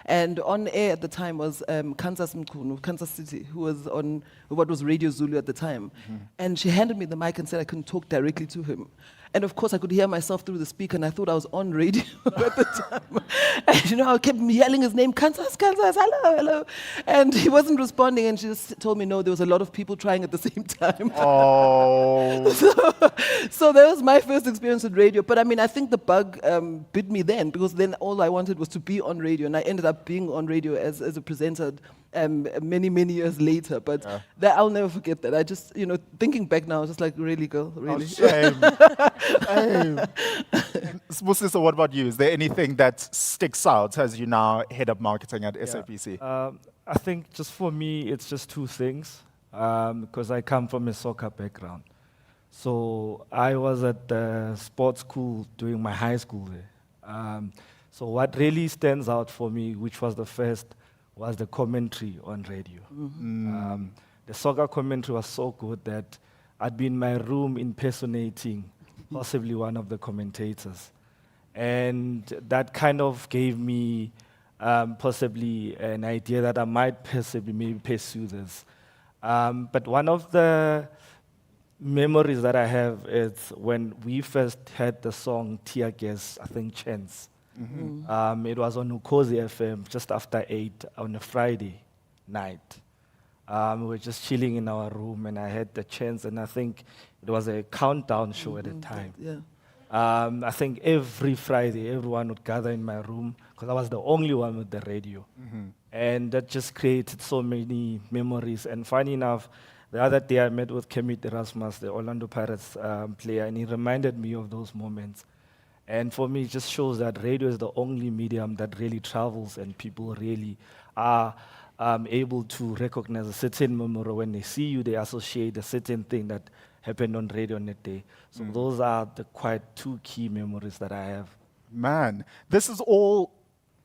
And on air at the time was Kansas Mkhunu, Kansas City, who was on what was Radio Zulu at the time. And she handed me the mic and said I couldn't talk directly to him. And of course, I could hear myself through the speaker, and I thought I was on radio at the time. And I kept yelling his name, Kansas, Kansas, hello, hello. And he wasn't responding, and she just told me, no, there was a lot of people trying at the same time. Oh. So that was my first experience with radio. But I mean, I think the bug bit me then, because then all I wanted was to be on radio, and I ended up being on radio as a presenter many, many years later. But that I'll never forget that. I just, thinking back now, I was just like, really, girl, really? Oh, shame. Shame. Sbusiso, what about you? Is there anything that sticks out as you now head up marketing at SABC? I think just for me, it's just two things, because I come from a soccer background. So I was at the sports school doing my high school there. So what really stands out for me, which was the first, was the commentary on radio. The soccer commentary was so good that I'd be in my room impersonating possibly one of the commentators. And that kind of gave me possibly an idea that I might possibly maybe pursue this. But one of the memories that I have is when we first heard the song Tear Gas, I think Chance. It was on Ukhozi FM just after 8 on a Friday night. We were just chilling in our room, and I had the chance, and I think it was a countdown show at the time. I think every Friday, everyone would gather in my room, because I was the only one with the radio. And that just created so many memories. And funny enough, the other day I met with Kemit Erasmus, the Orlando Pirates player, and he reminded me of those moments. And for me, it just shows that radio is the only medium that really travels, and people really are able to recognize a certain memory. When they see you, they associate a certain thing that happened on radio on that day. So those are the quite two key memories that I have. Man, this is all,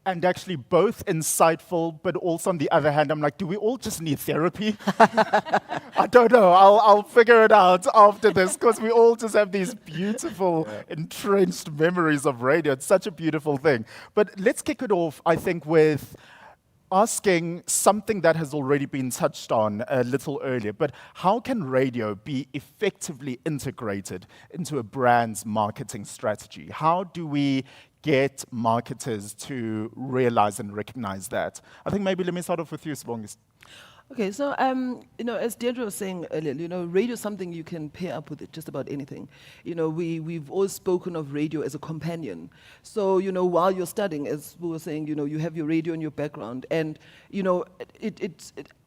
and actually both insightful, but also on the other hand, I'm like, do we all just need therapy? I don't know. I'll figure it out after this, because we all just have these beautiful, entrenched memories of radio. It's such a beautiful thing. But let's kick it off, I think, with asking something that has already been touched on a little earlier, but how can radio be effectively integrated into a brand's marketing strategy? How do we get marketers to realize and recognize that? I think maybe let me start off with you, Sibongis. Okay, so as Deirdre was saying earlier, radio is something you can pair up with just about anything. We've always spoken of radio as a companion. So while you're studying, as we were saying, you have your radio in your background, and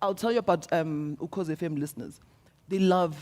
I'll tell you about Ukhozi FM listeners. They love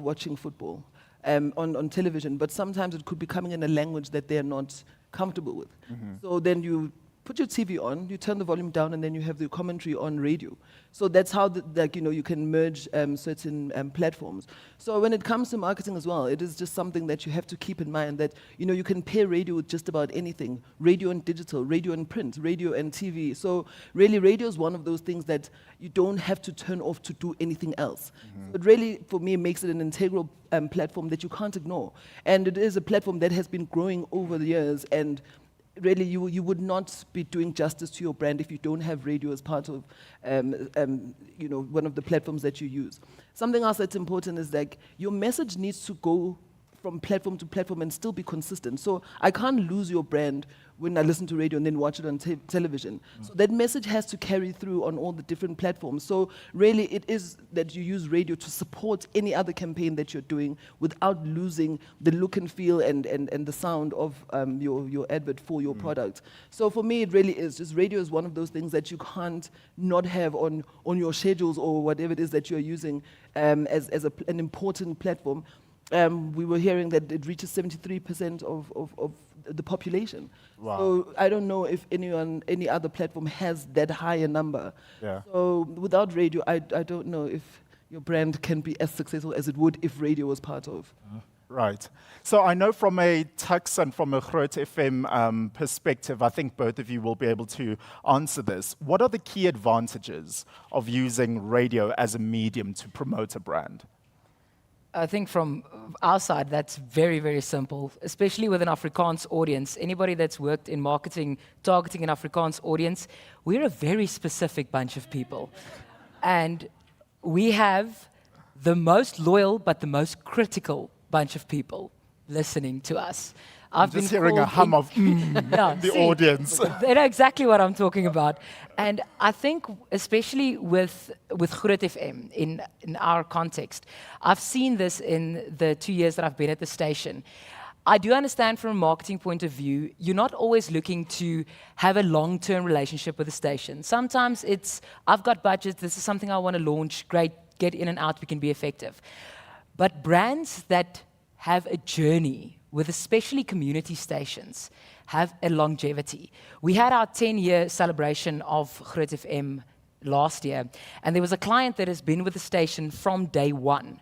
watching football on television, but sometimes it could be coming in a language that they're not comfortable with. So then you put your TV on, you turn the volume down, and then you have the commentary on radio. So that's how you can merge certain platforms. So when it comes to marketing as well, it is just something that you have to keep in mind, that you can pair radio with just about anything. Radio and digital, radio and print, radio and TV. So really, radio is one of those things that you don't have to turn off to do anything else. But really, for me, it makes it an integral platform that you can't ignore. And it is a platform that has been growing over the years, and really, you would not be doing justice to your brand if you don't have radio as part of, one of the platforms that you use. Something else that's important is that your message needs to go from platform to platform and still be consistent. So I can't lose your brand when I listen to radio and then watch it on television. So that message has to carry through on all the different platforms. So really, it is that you use radio to support any other campaign that you're doing without losing the look and feel and the sound of your advert for your product. So for me, it really is just radio is one of those things that you can't not have on your schedules or whatever it is that you're using as an important platform. We were hearing that it reaches 73% of the population. Wow. So I don't know if any other platform has that higher number. Yeah. So without radio, I don't know if your brand can be as successful as it would if radio was part of. Right. So I know from a Tux and from a Groot FM perspective, I think both of you will be able to answer this. What are the key advantages of using radio as a medium to promote a brand? I think from our side, that's very, very simple, especially with an Afrikaans audience. Anybody that's worked in marketing, targeting an Afrikaans audience, we're a very specific bunch of people. And we have the most loyal but the most critical bunch of people listening to us. I'm just hearing a hum of Yeah, the see, audience. They know exactly what I'm talking about. And I think, especially with Groot FM, in our context, I've seen this in the 2 years that I've been at the station. I do understand from a marketing point of view, you're not always looking to have a long-term relationship with the station. Sometimes it's, I've got budgets, this is something I want to launch, great, get in and out, we can be effective. But brands that have a journey with especially community stations have a longevity. We had our 10-year celebration of Groot FM last year, and there was a client that has been with the station from day one.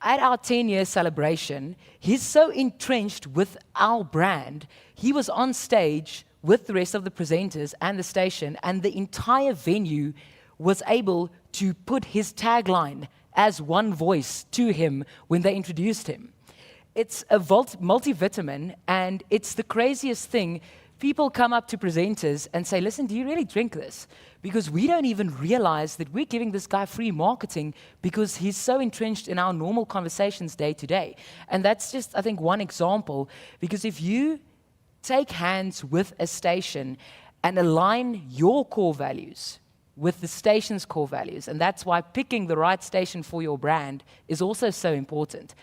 At our 10-year celebration, he's so entrenched with our brand, he was on stage with the rest of the presenters and the station, and the entire venue was able to put his tagline as one voice to him when they introduced him. It's a multivitamin, and it's the craziest thing. People come up to presenters and say, listen, do you really drink this? Because we don't even realize that we're giving this guy free marketing because he's so entrenched in our normal conversations day to day. And that's just, I think, one example. Because if you take hands with a station and align your core values with the station's core values, and that's why picking the right station for your brand is also so important.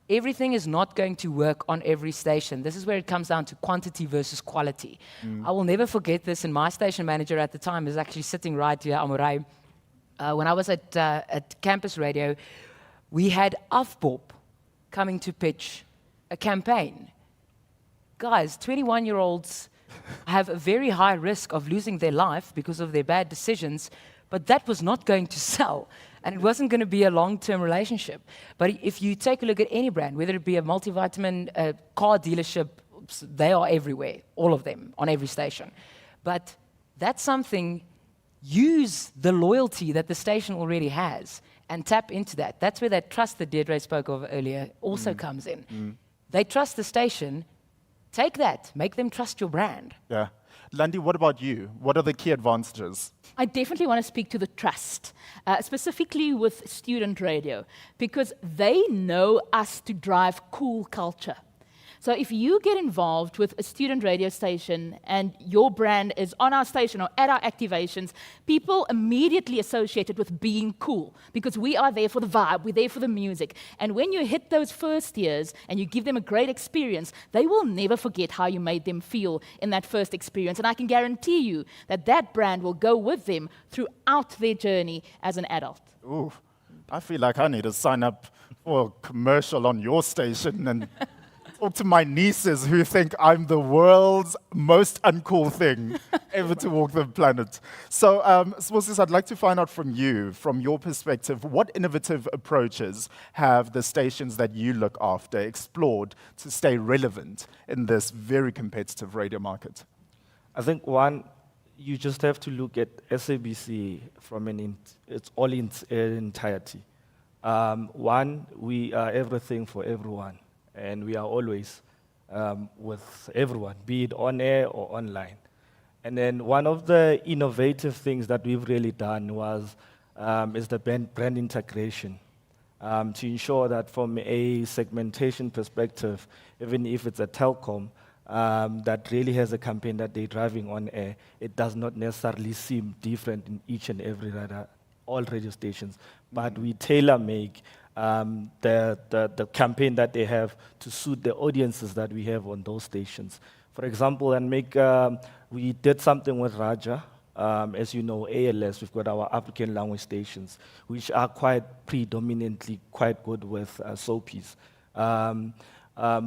Everything is not going to work on every station. This is where it comes down to quantity versus quality. I will never forget this, and my station manager at the time is actually sitting right here, Amorai. When I was at Campus Radio, we had Afbop coming to pitch a campaign. Guys, 21-year-olds have a very high risk of losing their life because of their bad decisions, but that was not going to sell. And it wasn't going to be a long-term relationship. But if you take a look at any brand, whether it be a multivitamin, a car dealership, they are everywhere, all of them, on every station. But that's something, use the loyalty that the station already has and tap into that. That's where that trust that Deirdre spoke of earlier also comes in. They trust the station, take that, make them trust your brand. Yeah. Landi, what about you? What are the key advantages? I definitely want to speak to the trust, specifically with student radio, because they know us to drive cool culture. So if you get involved with a student radio station and your brand is on our station or at our activations, people immediately associate it with being cool because we are there for the vibe, we're there for the music. And when you hit those first years and you give them a great experience, they will never forget how you made them feel in that first experience. And I can guarantee you that that brand will go with them throughout their journey as an adult. Ooh, I feel like I need to sign up for a commercial on your station and talk to my nieces who think I'm the world's most uncool thing ever to walk the planet. So, Smosis, I'd like to find out from you, from your perspective, what innovative approaches have the stations that you look after explored to stay relevant in this very competitive radio market? I think one, you just have to look at SABC from its entirety. One, we are everything for everyone. And we are always with everyone, be it on air or online. And then one of the innovative things that we've really done is the brand integration to ensure that from a segmentation perspective, even if it's a Telkom that really has a campaign that they're driving on air, it does not necessarily seem different in each and every all radio stations, but we tailor-make the campaign that they have to suit the audiences that we have on those stations. For example, we did something with Raja. As you know, ALS, we've got our African language stations, which are quite predominantly quite good with soapies.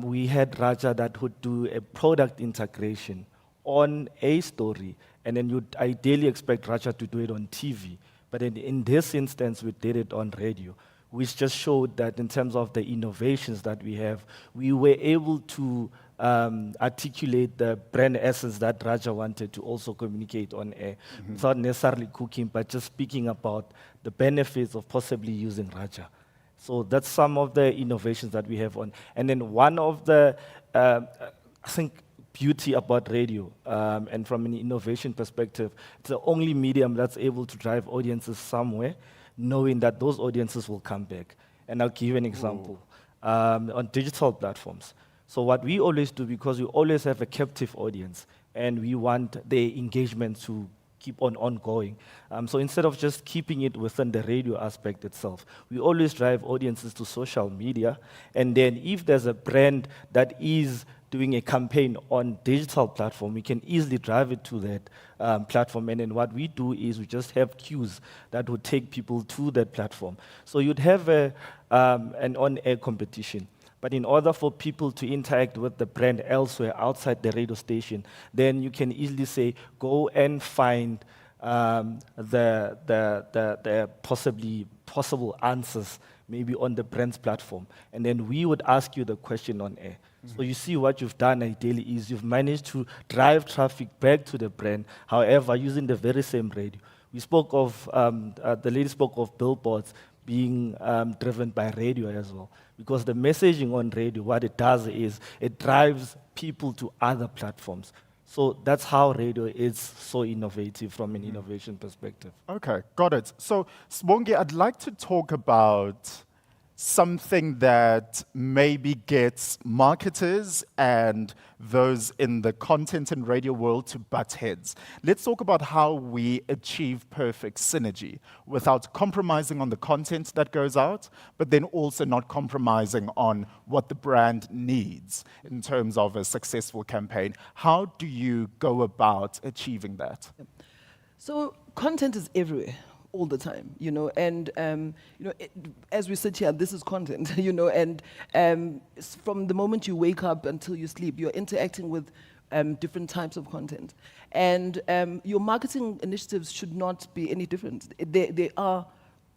We had Raja that would do a product integration on a story, and then you'd ideally expect Raja to do it on TV. But in this instance, we did it on radio, which just showed that in terms of the innovations that we have, we were able to articulate the brand essence that Raja wanted to also communicate on air, without necessarily cooking, but just speaking about the benefits of possibly using Raja. So that's some of the innovations that we have on. And then one of the, I think, beauty about radio, and from an innovation perspective, it's the only medium that's able to drive audiences somewhere, knowing that those audiences will come back. And I'll give you an example. On digital platforms. So what we always do, because we always have a captive audience, and we want the engagement to keep on ongoing. So instead of just keeping it within the radio aspect itself, we always drive audiences to social media. And then if there's a brand that is doing a campaign on digital platform, we can easily drive it to that platform. And then what we do is we just have cues that would take people to that platform. So you'd have an on-air competition. But in order for people to interact with the brand elsewhere outside the radio station, then you can easily say, go and find the possible answers maybe on the brand's platform. And then we would ask you the question on air. So you see what you've done ideally is you've managed to drive traffic back to the brand, however, using the very same radio. We spoke of, the lady spoke of billboards being driven by radio as well. Because the messaging on radio, what it does is it drives people to other platforms. So that's how radio is so innovative from an innovation perspective. Okay, got it. So, Sibongi, I'd like to talk about something that maybe gets marketers and those in the content and radio world to butt heads. Let's talk about how we achieve perfect synergy without compromising on the content that goes out, but then also not compromising on what the brand needs in terms of a successful campaign. How do you go about achieving that? So content is everywhere all the time, and as we sit here, this is content, and from the moment you wake up until you sleep, you're interacting with different types of content, and your marketing initiatives should not be any different. They are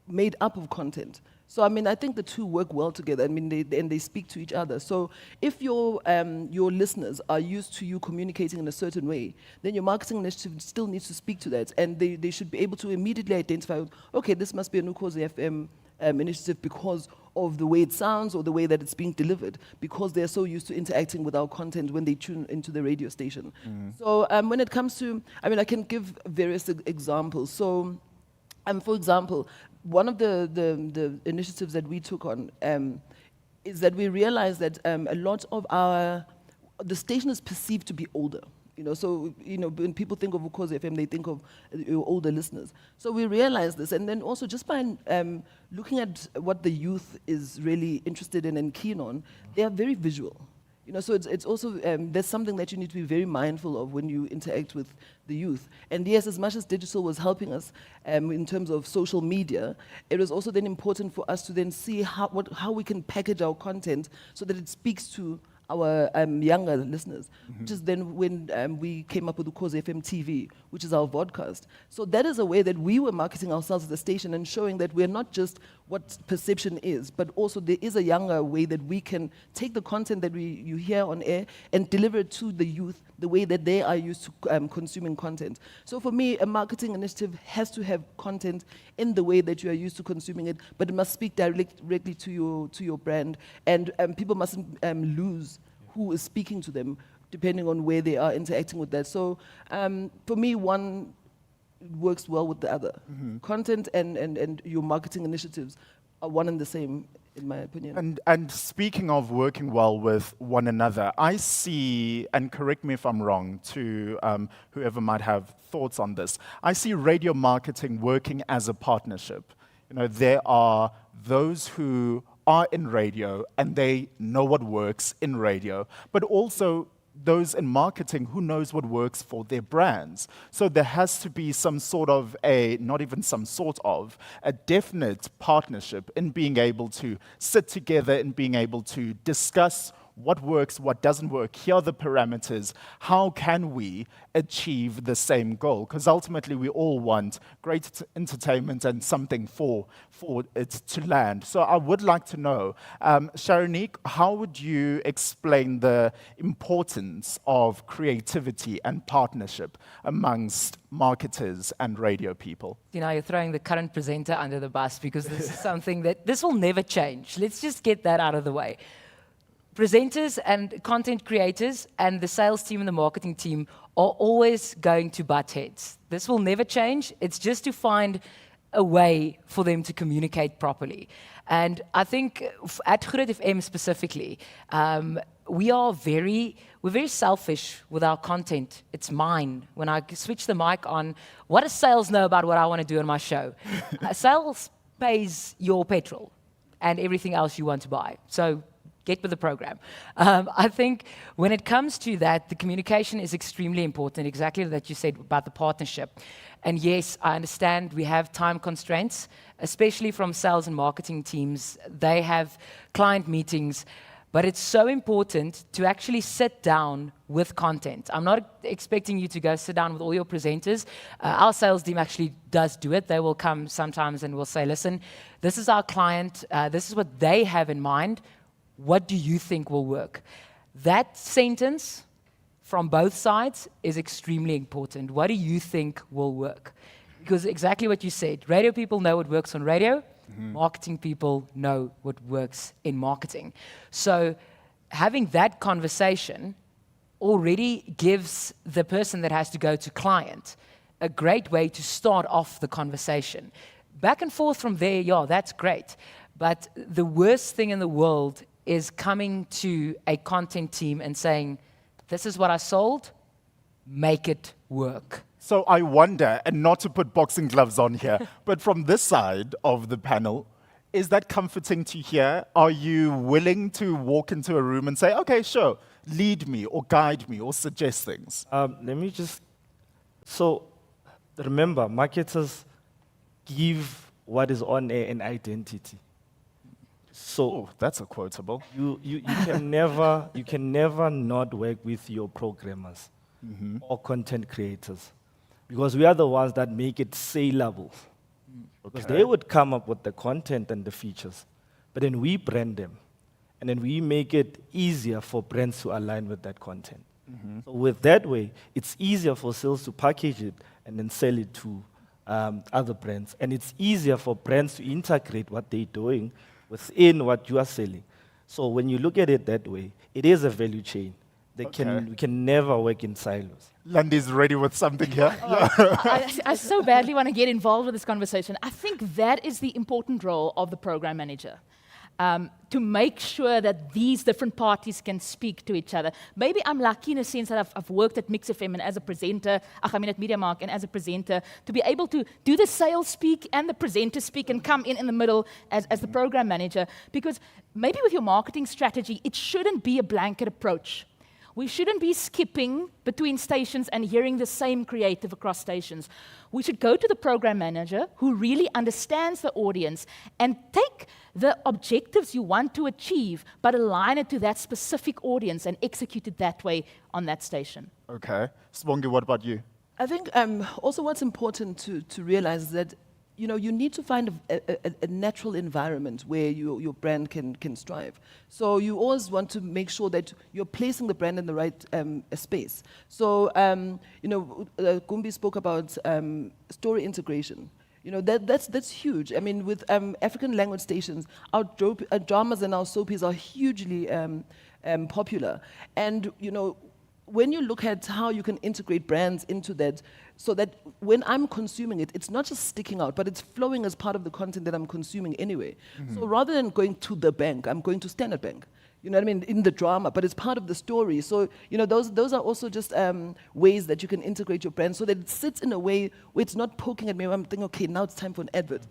made up of content. So, I think the two work well together. They speak to each other. So, if your listeners are used to you communicating in a certain way, then your marketing initiative still needs to speak to that, and they should be able to immediately identify, okay, this must be a Ukhozi FM initiative because of the way it sounds or the way that it's being delivered, because they're so used to interacting with our content when they tune into the radio station. So, when it comes to, I can give various examples. So, for example, one of the initiatives that we took on is that we realized that a lot of the station is perceived to be older. So when people think of Ukhozi FM, they think of your older listeners. So we realized this, and then also just by looking at what the youth is really interested in and keen on, they are very visual. So it's also, there's something that you need to be very mindful of when you interact with the youth. And yes, as much as digital was helping us in terms of social media, it was also then important for us to then see how we can package our content so that it speaks to our younger listeners, which is then when we came up with Ukhozi FM TV, which is our vodcast. So that is a way that we were marketing ourselves as a station and showing that we're not just what perception is, but also there is a younger way that we can take the content that you hear on air and deliver it to the youth the way that they are used to consuming content. So for me, a marketing initiative has to have content in the way that you are used to consuming it, but it must speak directly to your brand, and people mustn't lose who is speaking to them depending on where they are interacting with that. So for me, one works well with the other. Content and your marketing initiatives are one and the same, in my opinion. And speaking of working well with one another, I see, and correct me if I'm wrong, to whoever might have thoughts on this, I see radio marketing working as a partnership. There are those who are in radio and they know what works in radio, but also those in marketing who knows what works for their brands. So there has to be some sort of a definite partnership in being able to sit together and being able to discuss what works, what doesn't work, here are the parameters, how can we achieve the same goal? Because ultimately we all want great entertainment and something for it to land. So I would like to know, Sharonique, how would you explain the importance of creativity and partnership amongst marketers and radio people? You know, you're throwing the current presenter under the bus because this is something that this will never change. Let's just get that out of the way. Presenters and content creators and the sales team and the marketing team are always going to butt heads. This will never change. It's just to find a way for them to communicate properly. And I think at Groot FM specifically, we're very selfish with our content. It's mine. When I switch the mic on, what does sales know about what I want to do on my show? Sales pays your petrol and everything else you want to buy. So get with the program. I think when it comes to that, the communication is extremely important, exactly that you said about the partnership. And yes, I understand we have time constraints, especially from sales and marketing teams. They have client meetings, but it's so important to actually sit down with content. I'm not expecting you to go sit down with all your presenters. Our sales team actually does do it. They will come sometimes and will say, listen, this is our client. This is what they have in mind. What do you think will work? That sentence from both sides is extremely important. What do you think will work? Because exactly what you said, radio people know what works on radio, marketing people know what works in marketing. So having that conversation already gives the person that has to go to client a great way to start off the conversation. Back and forth from there, yeah, that's great. But the worst thing in the world is coming to a content team and saying, this is what I sold, make it work. So I wonder, and not to put boxing gloves on here, but from this side of the panel, is that comforting to hear? Are you willing to walk into a room and say, okay, sure, lead me or guide me or suggest things? So remember, marketers give what is on air an identity. So that's a quotable. you can never not work with your programmers or content creators, because we are the ones that make it saleable. Because they would come up with the content and the features, but then we brand them, and then we make it easier for brands to align with that content. So with that way, it's easier for sales to package it and then sell it to other brands, and it's easier for brands to integrate what they're doing within what you are selling. So when you look at it that way, it is a value chain. We can never work in silos. Landy's ready with something here. I so badly want to get involved with this conversation. I think that is the important role of the program manager. To make sure that these different parties can speak to each other. Maybe I'm lucky in a sense that I've worked at Mix FM and as a presenter, at Media Mark and as a presenter, to be able to do the sales speak and the presenter speak and come in the middle as the program manager. Because maybe with your marketing strategy, it shouldn't be a blanket approach. We shouldn't be skipping between stations and hearing the same creative across stations. We should go to the program manager who really understands the audience and take the objectives you want to achieve, but align it to that specific audience and execute it that way on that station. Okay. Sibongi, what about you? I think also what's important to realize is that you need to find a natural environment where your brand can strive. So you always want to make sure that you're placing the brand in the right space. So, Gumbi spoke about story integration. That's huge. I mean, with African language stations, our dramas and our soapies are hugely popular. And, when you look at how you can integrate brands into that, so that when I'm consuming it, it's not just sticking out, but it's flowing as part of the content that I'm consuming anyway. So rather than going to the bank, I'm going to Standard Bank. You know what I mean? In the drama, but it's part of the story. So, those are also just ways that you can integrate your brand so that it sits in a way where it's not poking at me. I'm thinking, okay, now it's time for an advert,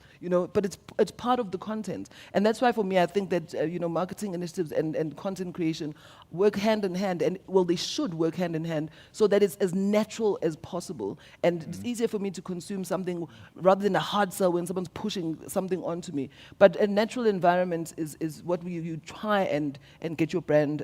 but it's part of the content. And that's why for me, I think that, marketing initiatives and content creation work hand in hand, and they should work hand in hand so that it's as natural as possible. And it's easier for me to consume something rather than a hard sell when someone's pushing something onto me. But a natural environment is what you try and get your brand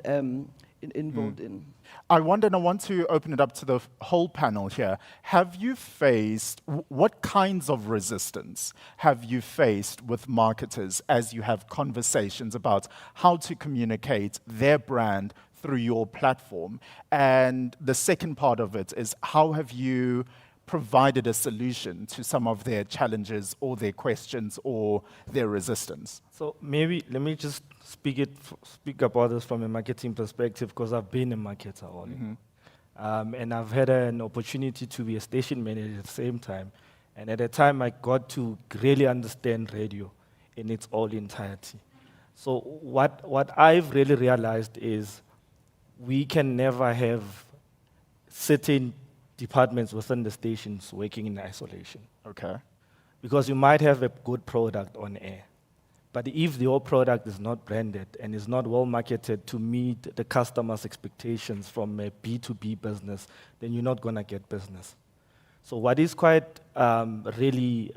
involved in. I wonder, and I want to open it up to the whole panel here. Have you faced, what kinds of resistance have you faced with marketers as you have conversations about how to communicate their brand through your platform? And the second part of it is, how have you provided a solution to some of their challenges or their questions or their resistance? So maybe let me just speak about this from a marketing perspective, because I've been a marketer all and I've had an opportunity to be a station manager at the same time. And at the time, I got to really understand radio in its all entirety. So what I've really realized is we can never have certain departments within the stations working in isolation. Okay. Because you might have a good product on air, but if your product is not branded and is not well marketed to meet the customer's expectations from a B2B business, then you're not going to get business. So what is quite really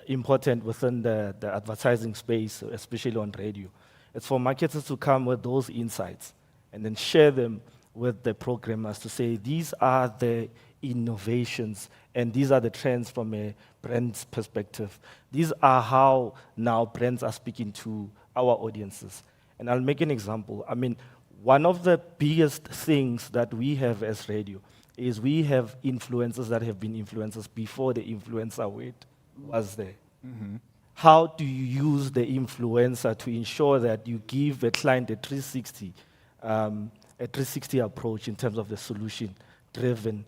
important within the advertising space, especially on radio, is for marketers to come with those insights and then share them with the programmers to say, these are the innovations and these are the trends from a brand's perspective. These are how now brands are speaking to our audiences. And I'll make an example. I mean, one of the biggest things that we have as radio is we have influencers that have been influencers before the influencer word was there. How do you use the influencer to ensure that you give a client a 360 approach in terms of the solution-driven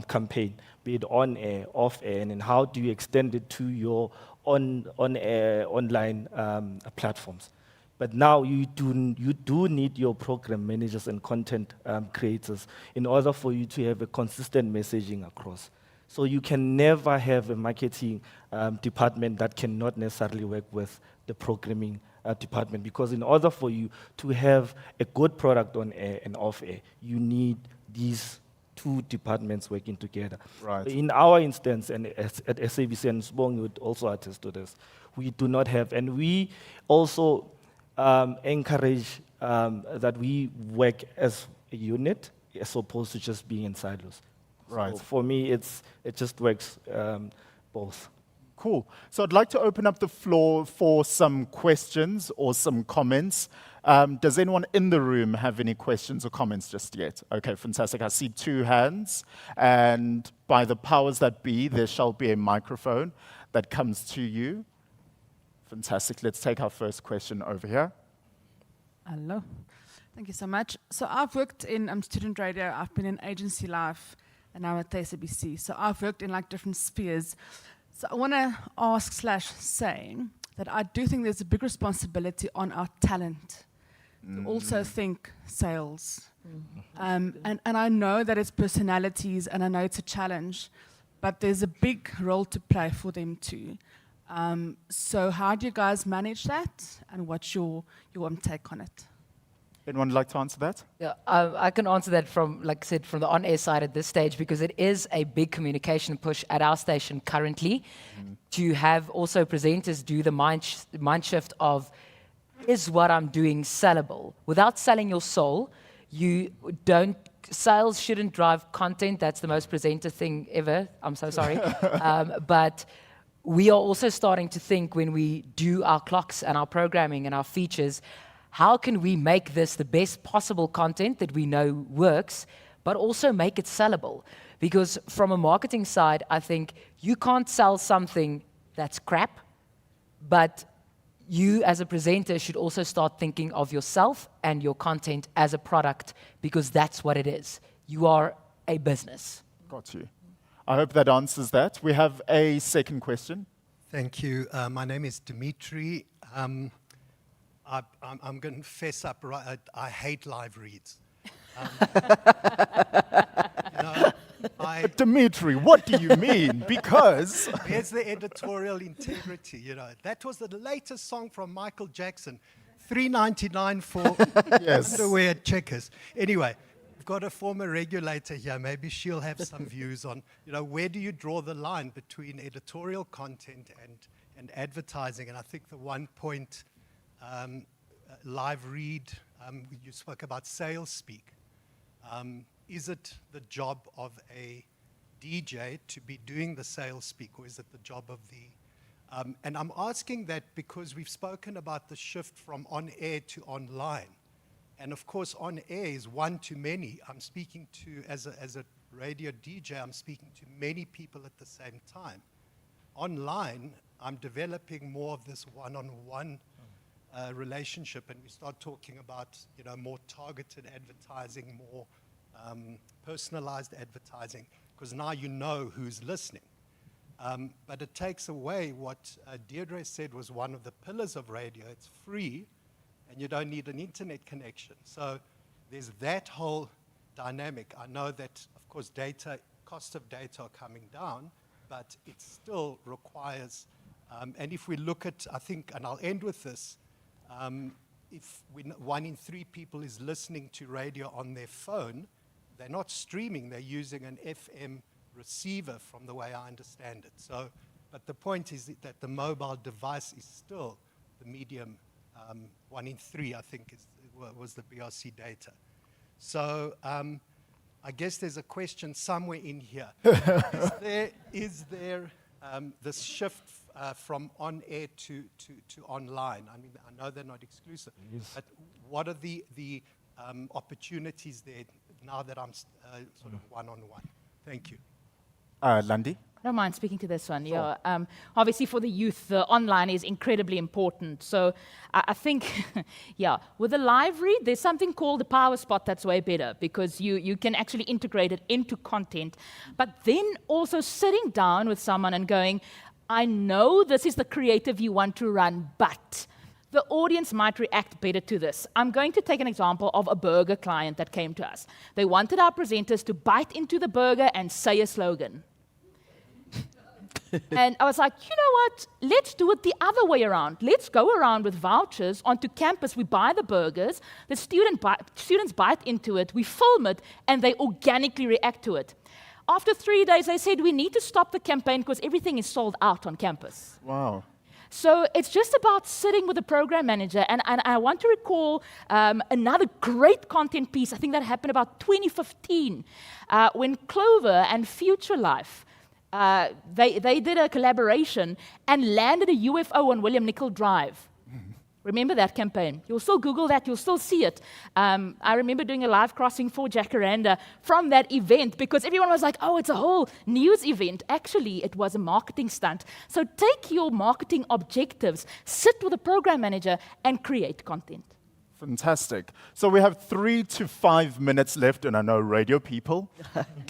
campaign, be it on air, off air, and then how do you extend it to your on-air, online platforms? But now you do need your program managers and content creators in order for you to have a consistent messaging across. So you can never have a marketing department that cannot necessarily work with the programming department, because in order for you to have a good product on air and off air, you need these two departments working together. Right. In our instance, and at SABC, and Sbong would also attest to this, we do not have, and we also encourage that we work as a unit as opposed to just being in silos. Right. So for me, it just works both. Cool. So I'd like to open up the floor for some questions or some comments. Does anyone in the room have any questions or comments just yet? Okay, fantastic. I see 2 hands. And by the powers that be, there shall be a microphone that comes to you. Fantastic. Let's take our first question over here. Hello. Thank you so much. So I've worked in student radio. I've been in agency life, and now at SABC. So I've worked in like different spheres. So I want to ask/say that I do think there's a big responsibility on our talent to also think sales. And I know that it's personalities, and I know it's a challenge, but there's a big role to play for them too. So how do you guys manage that, and what's your take on it? Anyone like to answer that? Yeah, I can answer that from, like I said, from the on-air side at this stage, because it is a big communication push at our station currently to have also presenters do the mind shift of, is what I'm doing sellable? Without selling your soul, sales shouldn't drive content. That's the most presenter thing ever. I'm so sorry. But we are also starting to think, when we do our clocks and our programming and our features, how can we make this the best possible content that we know works, but also make it sellable? Because from a marketing side, I think you can't sell something that's crap, but you as a presenter should also start thinking of yourself and your content as a product, because that's what it is. You are a business. Got you. I hope that answers that. We have a second question. Thank you. My name is Dimitri. I'm going to fess up. Right, I hate live reads. Dimitri, what do you mean? Because here's the editorial integrity. That was the latest song from Michael Jackson, $3.99 for yes. underwear at Checkers. Anyway, we've got a former regulator here. Maybe she'll have some views on, where do you draw the line between editorial content and advertising? And I think the 1 point live read, you spoke about sales speak. Is it the job of a DJ to be doing the sales speak, or is it the job of the... and I'm asking that because we've spoken about the shift from on-air to online. And of course, on-air is one to many. I'm speaking to, as a radio DJ, I'm speaking to many people at the same time. Online, I'm developing more of this one-on-one relationship, and we start talking about, more targeted advertising, more personalized advertising, because now you know who's listening. But it takes away what Deirdre said was one of the pillars of radio. It's free, and you don't need an internet connection. So there's that whole dynamic. I know that, of course, cost of data are coming down, but it still requires, and if we look at, I think, and I'll end with this, if 1 in 3 people is listening to radio on their phone, they're not streaming, they're using an FM receiver from the way I understand it. So, but the point is that the mobile device is still the medium. 1 in 3, I think, was the BRC data. So I guess there's a question somewhere in here. Is there this shift from on-air to online? I mean, I know they're not exclusive, but what are the opportunities there now that I'm sort of one-on-one? Thank you. Landi? I don't mind speaking to this one. Sure. Yeah. Obviously, for the youth, the online is incredibly important. So I think, with the live read, there's something called the power spot that's way better, because you can actually integrate it into content. But then also sitting down with someone and going, I know this is the creative you want to run, but the audience might react better to this. I'm going to take an example of a burger client that came to us. They wanted our presenters to bite into the burger and say a slogan. And I was like, you know what? Let's do it the other way around. Let's go around with vouchers onto campus. We buy the burgers, the students bite into it, we film it, and they organically react to it. After 3 days, they said, we need to stop the campaign because everything is sold out on campus. Wow. So it's just about sitting with the program manager. And I want to recall another great content piece, I think that happened about 2015, when Clover and Future Life, they did a collaboration and landed a UFO on William Nicol Drive. Remember that campaign? You'll still Google that, you'll still see it. I remember doing a live crossing for Jacaranda from that event, because everyone was like, oh, it's a whole news event. Actually, it was a marketing stunt. So take your marketing objectives, sit with a program manager, and create content. Fantastic. So we have 3 to 5 minutes left, and I know radio people,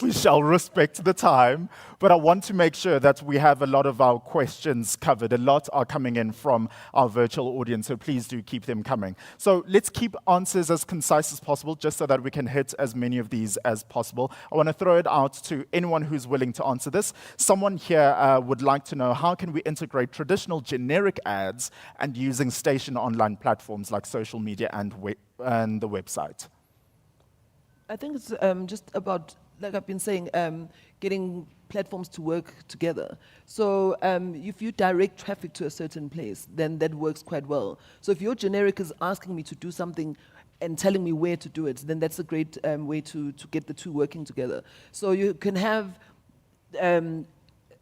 we shall respect the time, but I want to make sure that we have a lot of our questions covered. A lot are coming in from our virtual audience, so please do keep them coming. So let's keep answers as concise as possible, just so that we can hit as many of these as possible. I want to throw it out to anyone who's willing to answer this. Someone here would like to know, how can we integrate traditional generic ads and using station online platforms like social media and the website? I think it's just about, like I've been saying, getting platforms to work together. So if you direct traffic to a certain place, then that works quite well. So if your generic is asking me to do something and telling me where to do it, then that's a great way to get the two working together. So you can have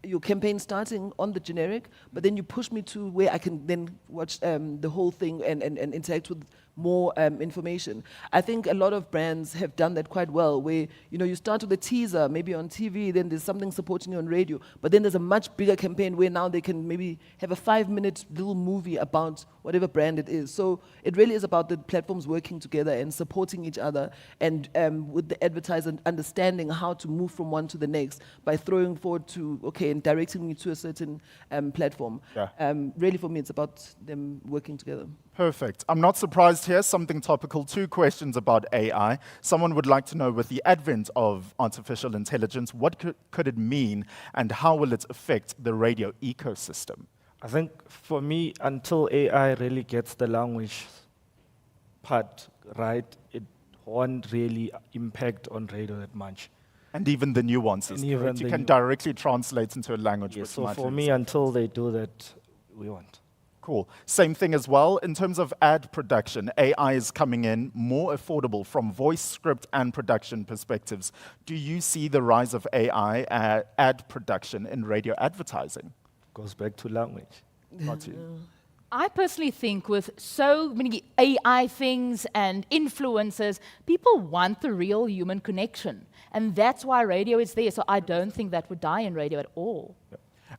your campaign starting on the generic, but then you push me to where I can then watch the whole thing and interact with more information. I think a lot of brands have done that quite well, where you start with a teaser, maybe on TV, then there's something supporting you on radio, but then there's a much bigger campaign where now they can maybe have a 5-minute little movie about whatever brand it is. So it really is about the platforms working together and supporting each other, and with the advertiser understanding how to move from one to the next by throwing forward to, and directing me to a certain platform. Yeah. Really, for me, it's about them working together. Perfect. I'm not surprised here. Something topical. 2 questions about AI. Someone would like to know, with the advent of artificial intelligence, what could it mean, and how will it affect the radio ecosystem? I think for me, until AI really gets the language part right, it won't really impact on radio that much. And even the nuances, And even correct? You the can nu- directly translate into a language. Yes, which so might for be me, until they do that, we won't. Cool. Same thing as well. In terms of ad production, AI is coming in more affordable from voice, script, and production perspectives. Do you see the rise of AI ad production in radio advertising? Goes back to language. Not you. I personally think with so many AI things and influencers, people want the real human connection. And that's why radio is there. So I don't think that would die in radio at all.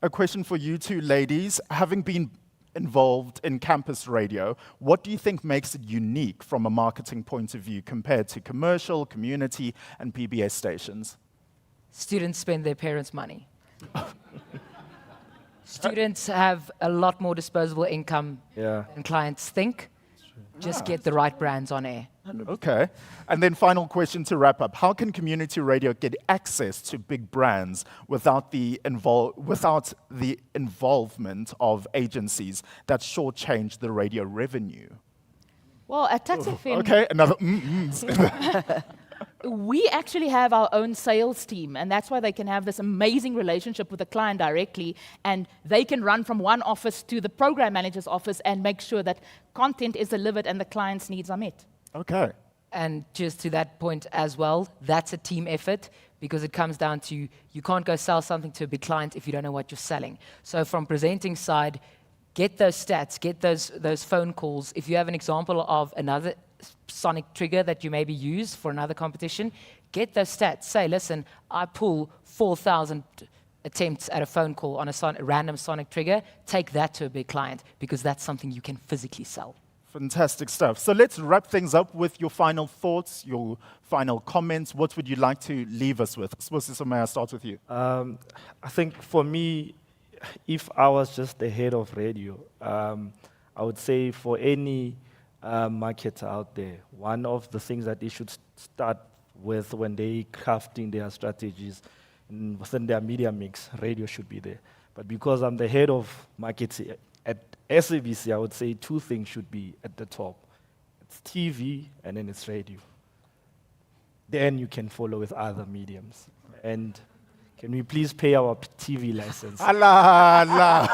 A question for you two ladies. Having been involved in campus radio, what do you think makes it unique from a marketing point of view compared to commercial, community, and PBS stations? Students spend their parents' money. Students have a lot more disposable income Yeah. than clients think. Just get the right brands on air. Okay. And then final question to wrap up. How can community radio get access to big brands without the involvement of agencies that shortchange the radio revenue? Well, at Tax FM, Okay, another we actually have our own sales team, and that's why they can have this amazing relationship with the client directly, and they can run from one office to the program manager's office and make sure that content is delivered and the client's needs are met. Okay. And just to that point as well, that's a team effort because it comes down to you can't go sell something to a big client if you don't know what you're selling. So from presenting side, get those stats, get those phone calls. If you have an example of another sonic trigger that you maybe use for another competition, get those stats. Say, listen, I pull 4,000 attempts at a phone call on a random sonic trigger. Take that to a big client because that's something you can physically sell. Fantastic stuff. So let's wrap things up with your final thoughts, your final comments. What would you like to leave us with? So may I start with you? I think for me, if I was just the head of radio, I would say for any marketer out there, one of the things that they should start with when they crafting their strategies within their media mix, radio should be there. But because I'm the head of marketing at SABC, I would say two things should be at the top. It's TV and then it's radio. Then you can follow with other mediums. And can we please pay our TV license? Allah.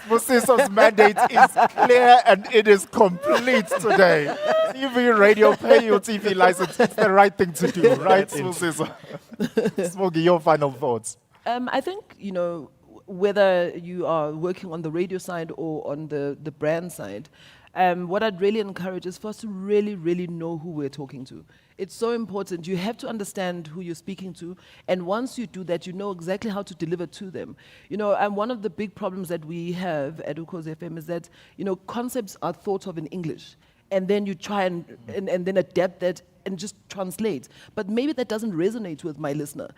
Musiso's mandate is clear and it is complete today. TV, radio, pay your TV license. It's the right thing to do, right, Musiso? Smokey, your final thoughts. I think, whether you are working on the radio side or on the brand side, what I'd really encourage is for us to really, really know who we're talking to. It's so important. You have to understand who you're speaking to, and once you do that, you know exactly how to deliver to them. One of the big problems that we have at Ukhozi FM is that, concepts are thought of in English, and then you try and then adapt that and just translate. But maybe that doesn't resonate with my listener.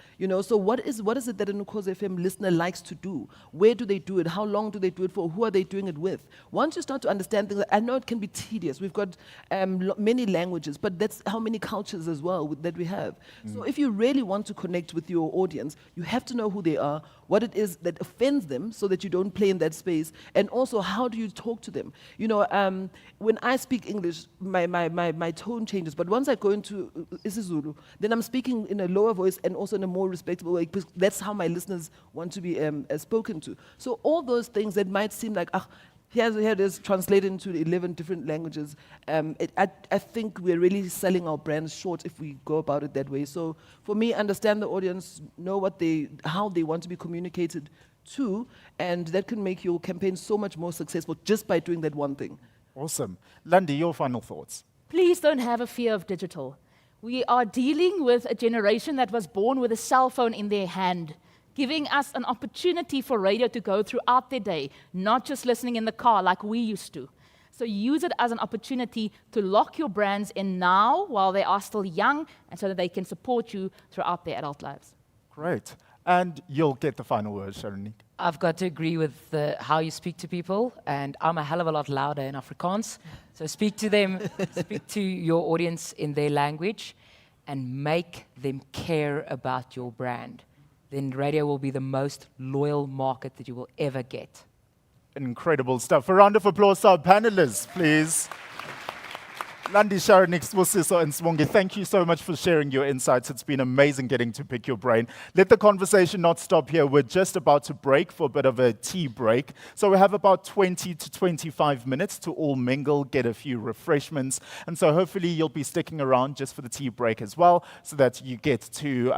So what is it that an Ukhozi FM listener likes to do? Where do they do it? How long do they do it for? Who are they doing it with? Once you start to understand things, I know it can be tedious. We've got many languages, but that's how many cultures as well that we have. So if you really want to connect with your audience, you have to know who they are, what it is that offends them so that you don't play in that space, and also how do you talk to them? When I speak English, my tone changes, but once I go into isiZulu, then I'm speaking in a lower voice and also in a more respectable way, because that's how my listeners want to be spoken to. So all those things that might seem like, here it is translated into 11 different languages, I think we're really selling our brands short if we go about it that way. So for me, understand the audience, know how they want to be communicated to, and that can make your campaign so much more successful just by doing that one thing. Awesome. Landi, your final thoughts. Please don't have a fear of digital. We are dealing with a generation that was born with a cell phone in their hand, giving us an opportunity for radio to go throughout their day, not just listening in the car like we used to. So use it as an opportunity to lock your brands in now while they are still young, and so that they can support you throughout their adult lives. Great. And you'll get the final word, Sharonique. I've got to agree with how you speak to people, and I'm a hell of a lot louder in Afrikaans. So speak to them, speak to your audience in their language, and make them care about your brand. Then radio will be the most loyal market that you will ever get. Incredible stuff. A round of applause to our panelists, please. Landi, Sharon, Exposiso, and Swongi, thank you so much for sharing your insights. It's been amazing getting to pick your brain. Let the conversation not stop here. We're just about to break for a bit of a tea break. So we have about 20 to 25 minutes to all mingle, get a few refreshments. And so hopefully you'll be sticking around just for the tea break as well, so that you get to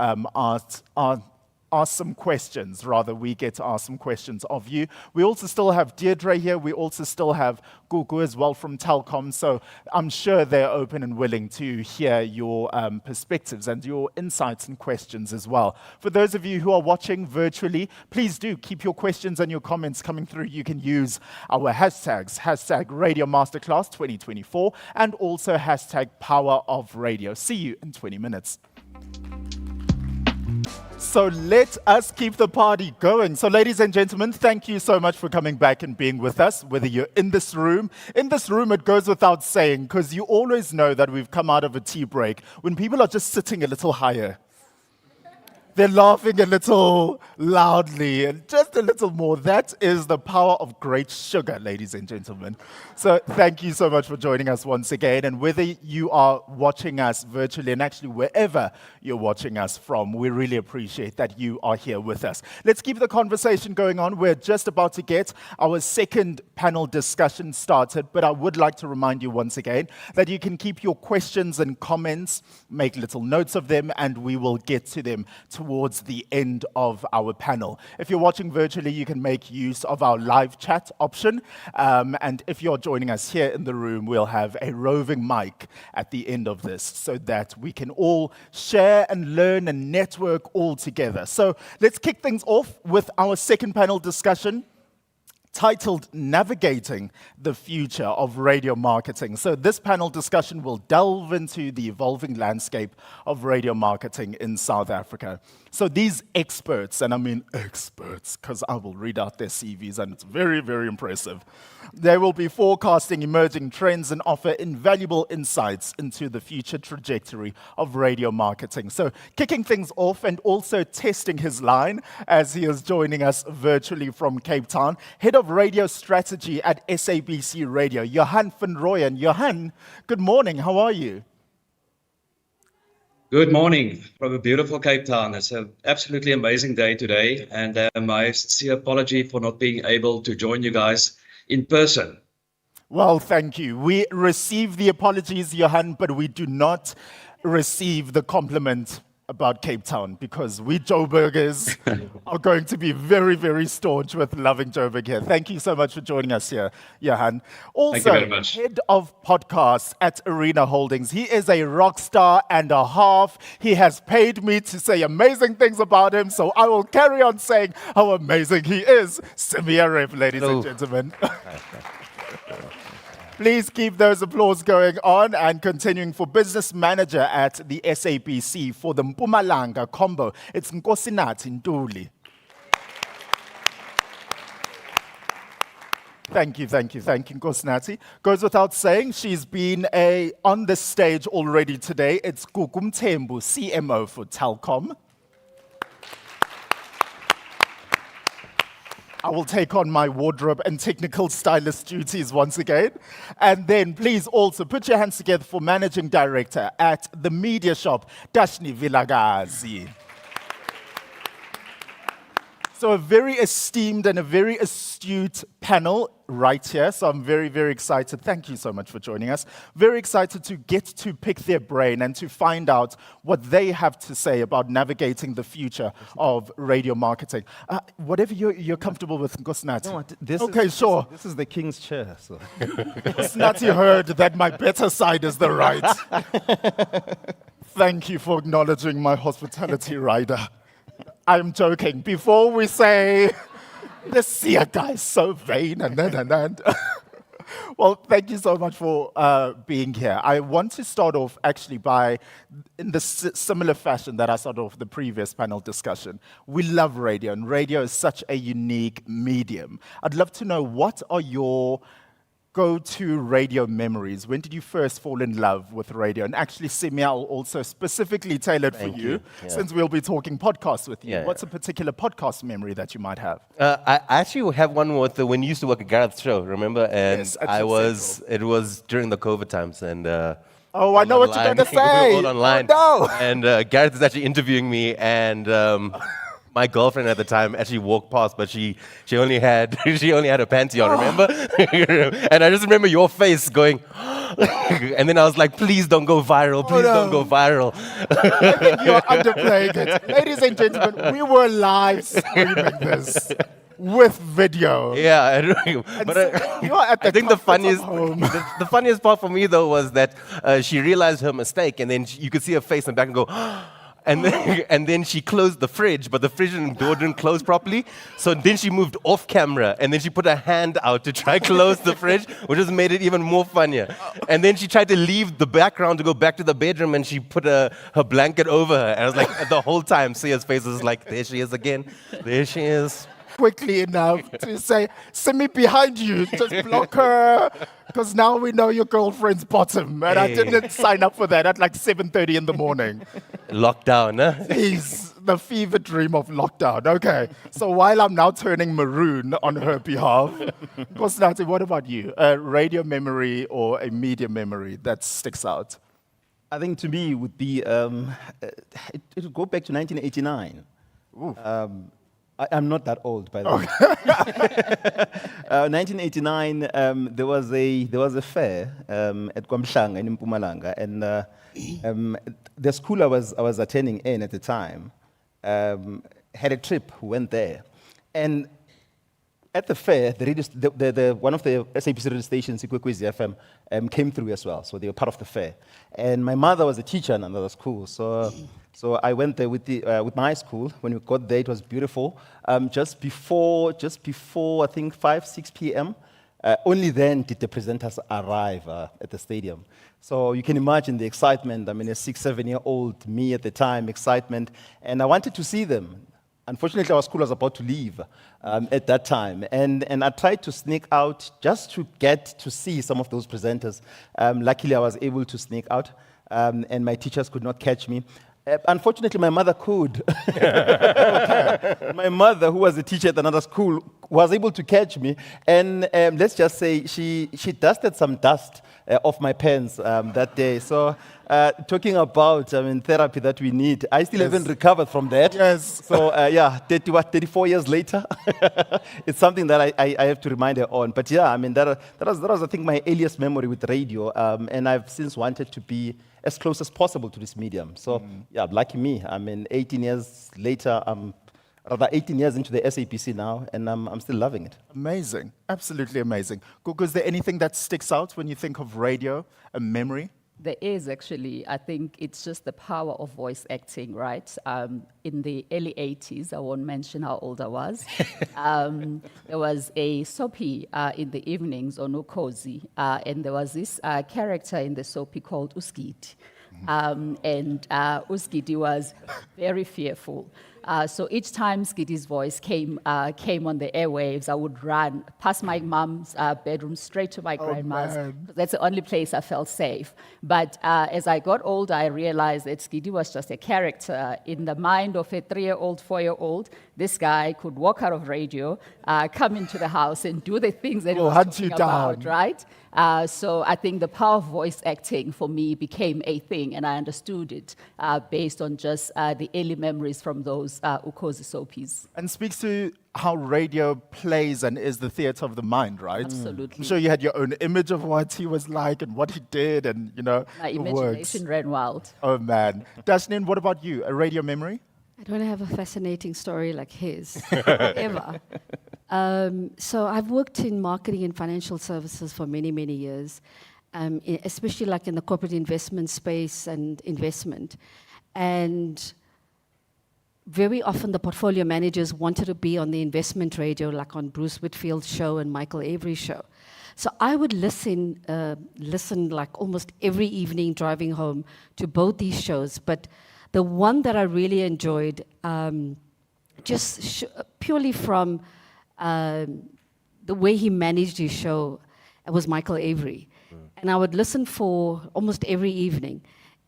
ask some questions. Rather, we get to ask some questions of you. We also still have Deirdre here. We also still have Gugu as well from Telkom. So I'm sure they're open and willing to hear your perspectives and your insights and questions as well. For those of you who are watching virtually, please do keep your questions and your comments coming through. You can use our hashtags, hashtag Radio Masterclass 2024, and also hashtag Power of Radio. See you in 20 minutes. So let us keep the party going. So ladies and gentlemen, thank you so much for coming back and being with us, whether you're in this room. In this room, it goes without saying, because you always know that we've come out of a tea break when people are just sitting a little higher. They're laughing a little loudly and just a little more. That is the power of great sugar, ladies and gentlemen. So thank you so much for joining us once again. And whether you are watching us virtually and actually wherever you're watching us from, we really appreciate that you are here with us. Let's keep the conversation going on. We're just about to get our second panel discussion started, but I would like to remind you once again that you can keep your questions and comments, make little notes of them, and we will get to them towards the end of our panel. If you're watching virtually, you can make use of our live chat option. And if you're joining us here in the room, we'll have a roving mic at the end of this so that we can all share and learn and network all together. So let's kick things off with our second panel discussion, titled Navigating the Future of Radio Marketing. So this panel discussion will delve into the evolving landscape of radio marketing in South Africa. So these experts, and I mean experts, because I will read out their CVs and it's very, very impressive. They will be forecasting emerging trends and offer invaluable insights into the future trajectory of radio marketing. So kicking things off and also testing his line as he is joining us virtually from Cape Town, Head of Radio Strategy at SABC Radio, Johan van Rooyen. Johan, good morning. How are you? Good morning from a beautiful Cape Town. It's an absolutely amazing day today, and my sincere apology for not being able to join you guys in person. Well, thank you. We receive the apologies, Johan, but we do not receive the compliment about Cape Town, because we Joburgers are going to be very, very staunch with loving Joburg here. Thank you so much for joining us here, Johan. Also, Thank you very much. Head of Podcasts at Arena Holdings. He is a rock star and a half. He has paid me to say amazing things about him, so I will carry on saying how amazing he is. Simia Rev, ladies and gentlemen. Please keep those applause going on. And continuing for business manager at the SABC for the Mpumalanga combo, it's Nkosinathi Ntuli. Thank you, Nkosinathi. Goes without saying, she's been on the stage already today. It's Gugu Mthembu, CMO for Telkom. I will take on my wardrobe and technical stylist duties once again. And then please also put your hands together for Managing Director at the Media Shop, Dashni Vilagazi. So a very esteemed and a very astute panel right here. So I'm very, very excited. Thank you so much for joining us. Very excited to get to pick their brain and to find out what they have to say about navigating the future of radio marketing. Whatever you're comfortable with, Nkosinathi. No, sure. This is the king's chair. So. Nkosinathi heard that my better side is the right. Thank you for acknowledging my hospitality rider. I'm joking. Before we say, this Sia guy is so vain and. Well, thank you so much for being here. I want to start off actually by, in the similar fashion that I started off the previous panel discussion. We love radio, and radio is such a unique medium. I'd love to know, what are your go to radio memories. When did you first fall in love with radio? And actually, Simi, I'll also specifically tailored for you, since we'll be talking podcasts with you. What's a particular podcast memory that you might have? I actually have one with when you used to work at Gareth's show, remember? And Yes, it was during the COVID times, and Oh, I know what you're going to say. We were all online. Oh, no. And Gareth is actually interviewing me, and my girlfriend at the time actually walked past, but she only had her panty on, remember? And I just remember your face going, and then I was like, please don't go viral, please don't go viral. I think you're underplaying it. Ladies and gentlemen, we were live streaming this with video. Yeah, but You are at the I think the comfort of funniest, home. the funniest part for me though was that she realized her mistake, and then you could see her face in the back and go, and then she closed the fridge, but the fridge and door didn't close properly. So then she moved off camera, and then she put her hand out to try close the fridge, which just made it even more funnier. And then she tried to leave the background to go back to the bedroom, and she put her blanket over her. And I was like, the whole time, Sia's face was like, there she is again, there she is. Quickly enough to say, send me behind you, just block her, because now we know your girlfriend's bottom. And I didn't sign up for that at like 7:30 in the morning. Lockdown, huh? He's the fever dream of lockdown. Okay, so while I'm now turning maroon on her behalf, Kosnati, what about you? A radio memory or a media memory that sticks out? I think to me would be, it would go back to 1989. I'm not that old, by the way. 1989, there was a fair at Kwamhlanga in Mpumalanga, and the school I was attending in at the time had a trip. We went there, and at the fair, one of the SABC radio stations, Ikwekwezi FM, came through as well. So they were part of the fair. And my mother was a teacher in another school. So I went there with my school. When we got there, it was beautiful. Just before I think 5, 6 p.m., only then did the presenters arrive at the stadium. So you can imagine the excitement. I mean, a 6, 7-year-old me at the time, excitement. And I wanted to see them. Unfortunately, our school was about to leave at that time. And I tried to sneak out just to get to see some of those presenters. Luckily, I was able to sneak out, and my teachers could not catch me. Unfortunately, my mother could. My mother, who was a teacher at another school, was able to catch me. And let's just say she dusted some dust off my pants that day. So talking about therapy that we need, I still haven't recovered from that. Yes. So 34 years later, it's something that I have to remind her on. But yeah, I mean, that was I think my earliest memory with radio. And I've since wanted to be as close as possible to this medium. So yeah, lucky me. I mean, 18 years later, rather 18 years into the SABC now, and I'm still loving it. Amazing. Absolutely amazing. Gugu, is there anything that sticks out when you think of radio, a memory? There is actually. I think it's just the power of voice acting, right? In the early 80s, I won't mention how old I was, there was a soapy in the evenings on Ukhozi, and there was this character in the soapy called Uskiti. And Uskiti was very fearful. So each time Skitty's voice came on the airwaves, I would run past my mom's bedroom straight to my grandma's. Man. That's the only place I felt safe. But as I got older, I realized that Skitty was just a character. In the mind of a 3-year-old, 4-year-old, this guy could walk out of radio, come into the house and do the things that he was hunt you talking about, down. right? So I think the power of voice acting for me became a thing, and I understood it based on just the early memories from those Ukhozi soapies. And speaks to how radio plays and is the theater of the mind, right? Absolutely. I'm sure you had your own image of what he was like and what he did and, My the imagination words. ran wild. Oh, man. Dashneen, what about you? A radio memory? I don't have a fascinating story like his, ever. So I've worked in marketing and financial services for many, many years, especially like in the corporate investment space and investment. And very often the portfolio managers wanted to be on the investment radio, like on Bruce Whitfield's show and Michael Avery's show. So I would listen like almost every evening driving home to both these shows. But the one that I really enjoyed, purely from the way he managed his show It was Michael Avery. And I would listen for almost every evening.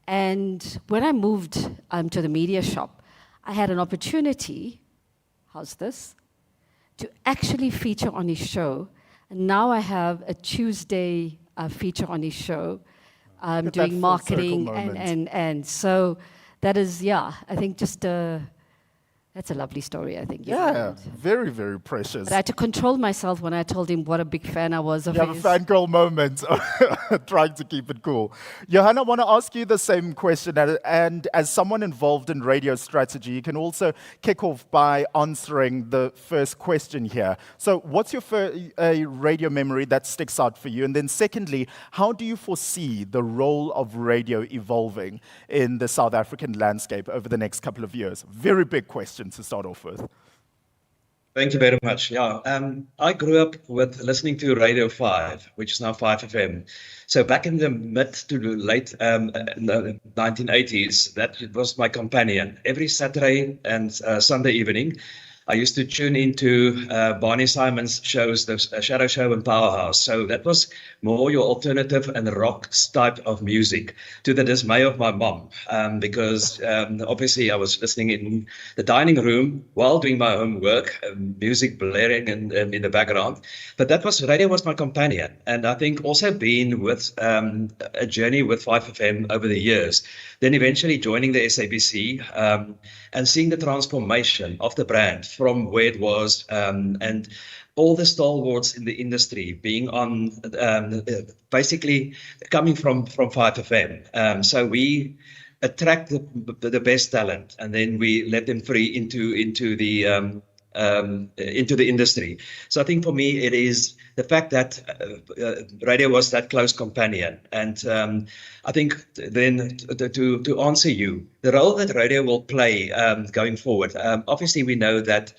And when I moved to the media shop, I had an opportunity, how's this, to actually feature on his show. And now I have a Tuesday feature on his show, doing marketing. And so that is, yeah, I think just that's a lovely story, I think. Yeah, very, very precious. But I had to control myself when I told him what a big fan I was of his. You have a fangirl moment, trying to keep it cool. Johanna, I want to ask you the same question. And as someone involved in radio strategy, you can also kick off by answering the first question here. So what's your radio memory that sticks out for you? And then secondly, how do you foresee the role of radio evolving in the South African landscape over the next couple of years? Very big question to start off with. Thank you very much. Yeah, I grew up with listening to Radio 5, which is now 5FM. So back in the mid to late 1980s, that was my companion. Every Saturday and Sunday evening, I used to tune into Barney Simon's shows, the Shadow Show and Powerhouse. So that was more your alternative and rock type of music, to the dismay of my mom, because obviously I was listening in the dining room while doing my homework, music blaring in the background. But radio was my companion. And I think also being with a journey with 5FM over the years, then eventually joining the SABC and seeing the transformation of the brand from where it was, and all the stalwarts in the industry being on, basically coming from 5FM. So we attract the best talent, and then we let them free into the industry. So I think for me, it is the fact that radio was that close companion. And I think then to answer you, the role that radio will play going forward, obviously we know that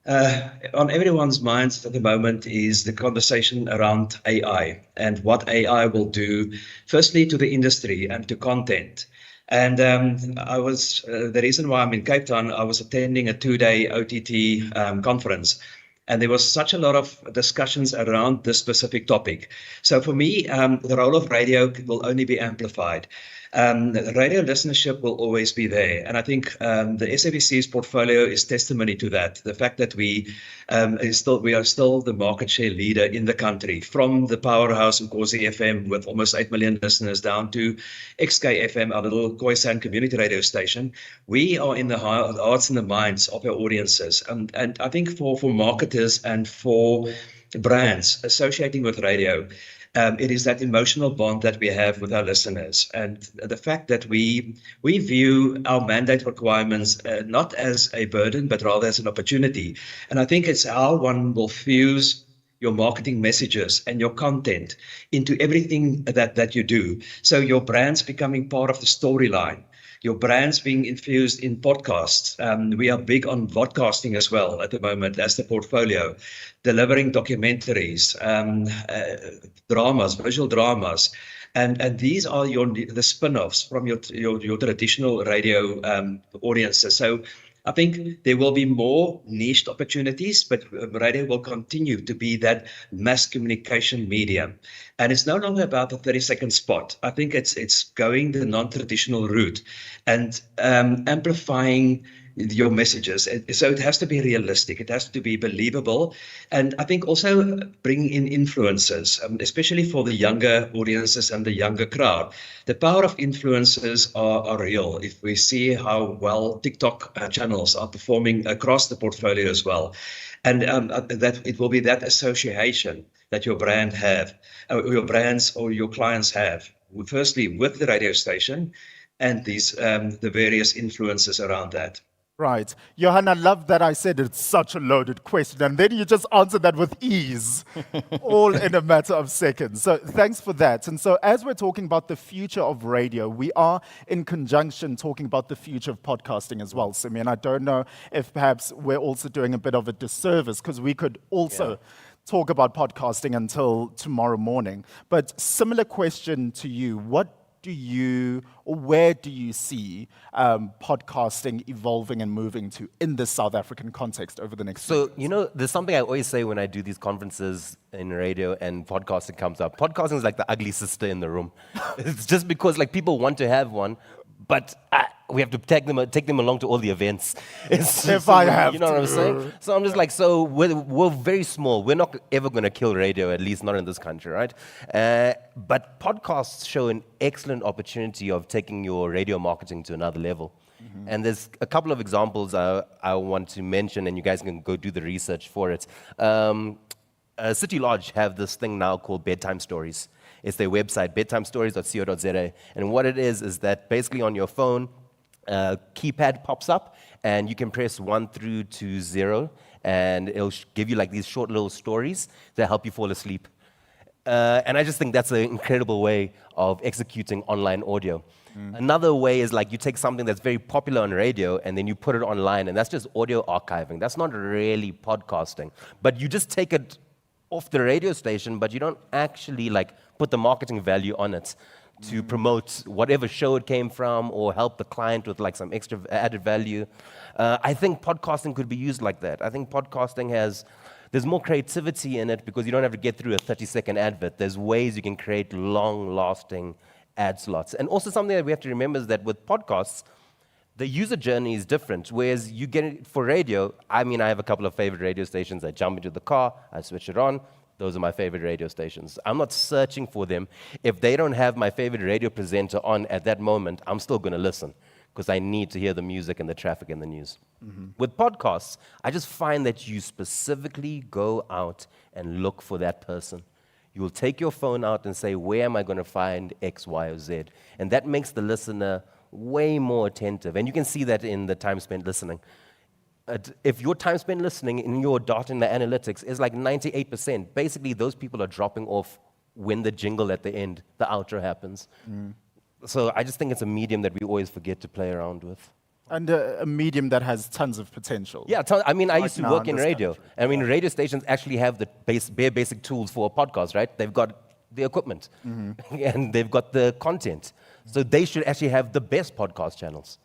on everyone's minds at the moment is the conversation around AI and what AI will do, firstly to the industry and to content. And the reason why I'm in Cape Town, I was attending a 2-day OTT conference. And there was such a lot of discussions around this specific topic. So for me, the role of radio will only be amplified. Radio listenership will always be there. And I think the SABC's portfolio is testimony to that. The fact that we are still the market share leader in the country, from the powerhouse of Nkosi FM with almost 8 million listeners down to XK FM, our little Khoisan community radio station. We are in the hearts and the minds of our audiences. And I think for marketers and for brands associating with radio, it is that emotional bond that we have with our listeners, and the fact that we view our mandate requirements not as a burden, but rather as an opportunity. And I think it's how one will fuse your marketing messages and your content into everything that you do. So your brand's becoming part of the storyline. Your brand's being infused in podcasts. We are big on podcasting as well at the moment as the portfolio, delivering documentaries, dramas, visual dramas. And these are the spin-offs from your traditional radio audiences. So I think there will be more niched opportunities, but radio will continue to be that mass communication medium. And it's no longer about the 30-second spot. I think it's going the non-traditional route and amplifying your messages. So it has to be realistic. It has to be believable. And I think also bring in influencers, especially for the younger audiences and the younger crowd. The power of influencers are real. If we see how well TikTok channels are performing across the portfolio as well. And that it will be that association that your brand have, or your brands or your clients have, firstly with the radio station and these the various influences around that. Right. Johanna, I love that I said it's such a loaded question, and then you just answered that with ease, all in a matter of seconds. So thanks for that. And so as we're talking about the future of radio, we are in conjunction talking about the future of podcasting as well, Simi. And I don't know if perhaps we're also doing a bit of a disservice, because we could also talk about podcasting until tomorrow morning. But similar question to you, what do you, or where do you see podcasting evolving and moving to in the South African context over the next few years? So, you know, there's something I always say when I do these conferences in radio and podcasting comes up. Podcasting is like the ugly sister in the room. It's just because like people want to have one, but we have to take them along to all the events. If I have you know to. what I'm saying? So I'm just like, so we're very small. We're not ever going to kill radio, at least not in this country, right? But podcasts show an excellent opportunity of taking your radio marketing to another level. And there's a couple of examples I want to mention, and you guys can go do the research for it. City Lodge have this thing now called Bedtime Stories. It's their website, bedtimestories.co.za. And what it is that basically on your phone, keypad pops up, and you can press 1 through to 0, and it'll give you like these short little stories that help you fall asleep. And I just think that's an incredible way of executing online audio. Another way is like you take something that's very popular on radio and then you put it online, and that's just audio archiving. That's not really podcasting. But you just take it off the radio station, but you don't actually like put the marketing value on it to promote whatever show it came from or help the client with like some extra added value. I think podcasting could be used like that. I think podcasting there's more creativity in it because you don't have to get through a 30-second advert. There's ways you can create long-lasting ad slots. And also something that we have to remember is that with podcasts, the user journey is different. Whereas you get it for radio, I mean, I have a couple of favorite radio stations. I jump into the car, I switch it on. Those are my favorite radio stations. I'm not searching for them. If they don't have my favorite radio presenter on at that moment, I'm still going to listen because I need to hear the music and the traffic and the news. With podcasts, I just find that you specifically go out and look for that person. You will take your phone out and say, where am I going to find X, Y, or Z? And that makes the listener way more attentive. And you can see that in the time spent listening. If your time spent listening in your data and the analytics is like 98%, basically those people are dropping off when the jingle at the end, the outro happens. So I just think it's a medium that we always forget to play around with. And a medium that has tons of potential. Yeah, I mean, I used to now work in in this radio. country. I mean, radio stations actually have the bare basic tools for a podcast, right? They've got the equipment and they've got the content. So they should actually have the best podcast channels.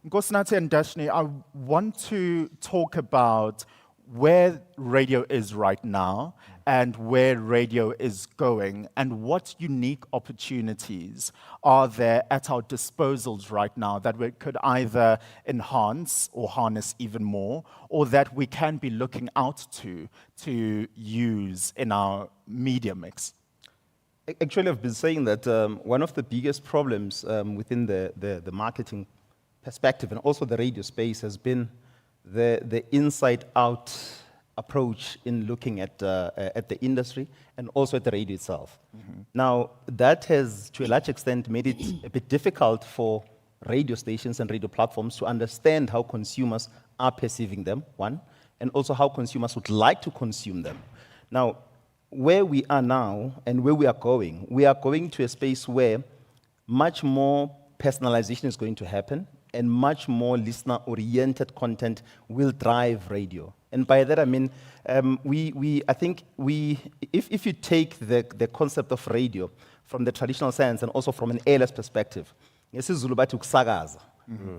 Nkosinathi and Dashni, I want to talk about where radio is right now and where radio is going and what unique opportunities are there at our disposals right now that we could either enhance or harness even more, or that we can be looking out to use in our media mix. Actually, I've been saying that one of the biggest problems within the marketing perspective and also the radio space has been the inside-out approach in looking at the industry and also at the radio itself. Now, that has, to a large extent, made it a bit difficult for radio stations and radio platforms to understand how consumers are perceiving them, one, and also how consumers would like to consume them. Now, where we are now and where we are going to a space where much more personalization is going to happen and much more listener-oriented content will drive radio. And by that I mean, I think if you take the concept of radio from the traditional sense and also from an ALS perspective, isiZulu bathi ukusakaza.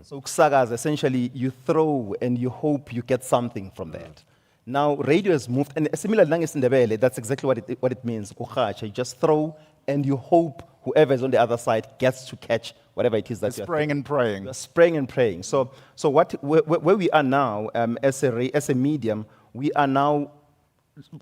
So ukusakaza, essentially you throw and you hope you get something from that. Now radio has moved, and similar to Ndebele, that's exactly what it means. You just throw and you hope whoever is on the other side gets to catch whatever it is that you're spraying and praying. You're spraying and praying. So where we are now as a medium, we are now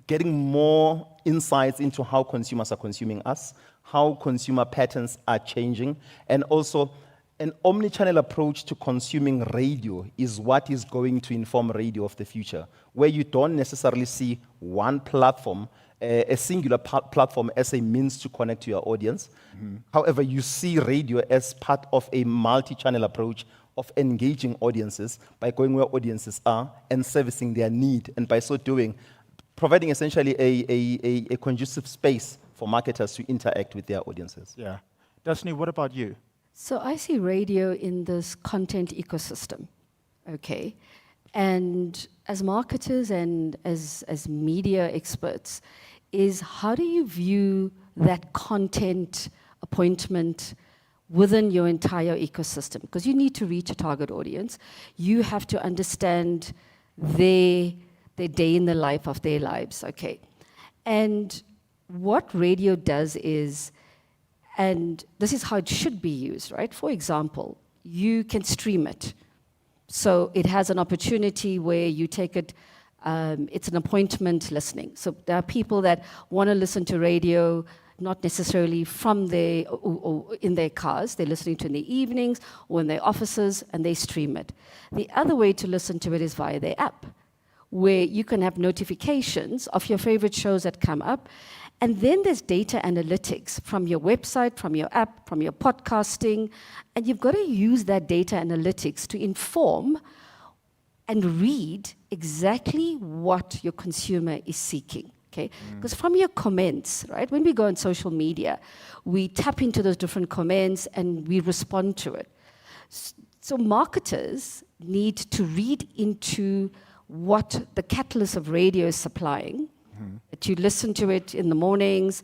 getting more insights into how consumers are consuming us, how consumer patterns are changing, and also an omnichannel approach to consuming radio is what is going to inform radio of the future, where you don't necessarily see one platform, a singular platform as a means to connect to your audience. However, you see radio as part of a multi-channel approach of engaging audiences by going where audiences are and servicing their need, and by so doing, providing essentially a conducive space for marketers to interact with their audiences. Yeah. Dashni, what about you? So I see radio in this content ecosystem, okay? And as marketers and as media experts, is how do you view that content appointment within your entire ecosystem, because you need to reach a target audience. You have to understand their day in the life of their lives, okay? And what radio does is, and this is how it should be used, right? For example, you can stream it. So it has an opportunity where you take it, it's an appointment listening. So there are people that want to listen to radio, not necessarily from their, or in their cars. They're listening to it in the evenings or in their offices, and they stream it. The other way to listen to it is via their app, where you can have notifications of your favorite shows that come up. And then there's data analytics from your website, from your app, from your podcasting. And you've got to use that data analytics to inform and read exactly what your consumer is seeking. Okay, because from your comments, right, when we go on social media, we tap into those different comments and we respond to it. So marketers need to read into what the catalyst of radio is supplying. That you listen to it in the mornings,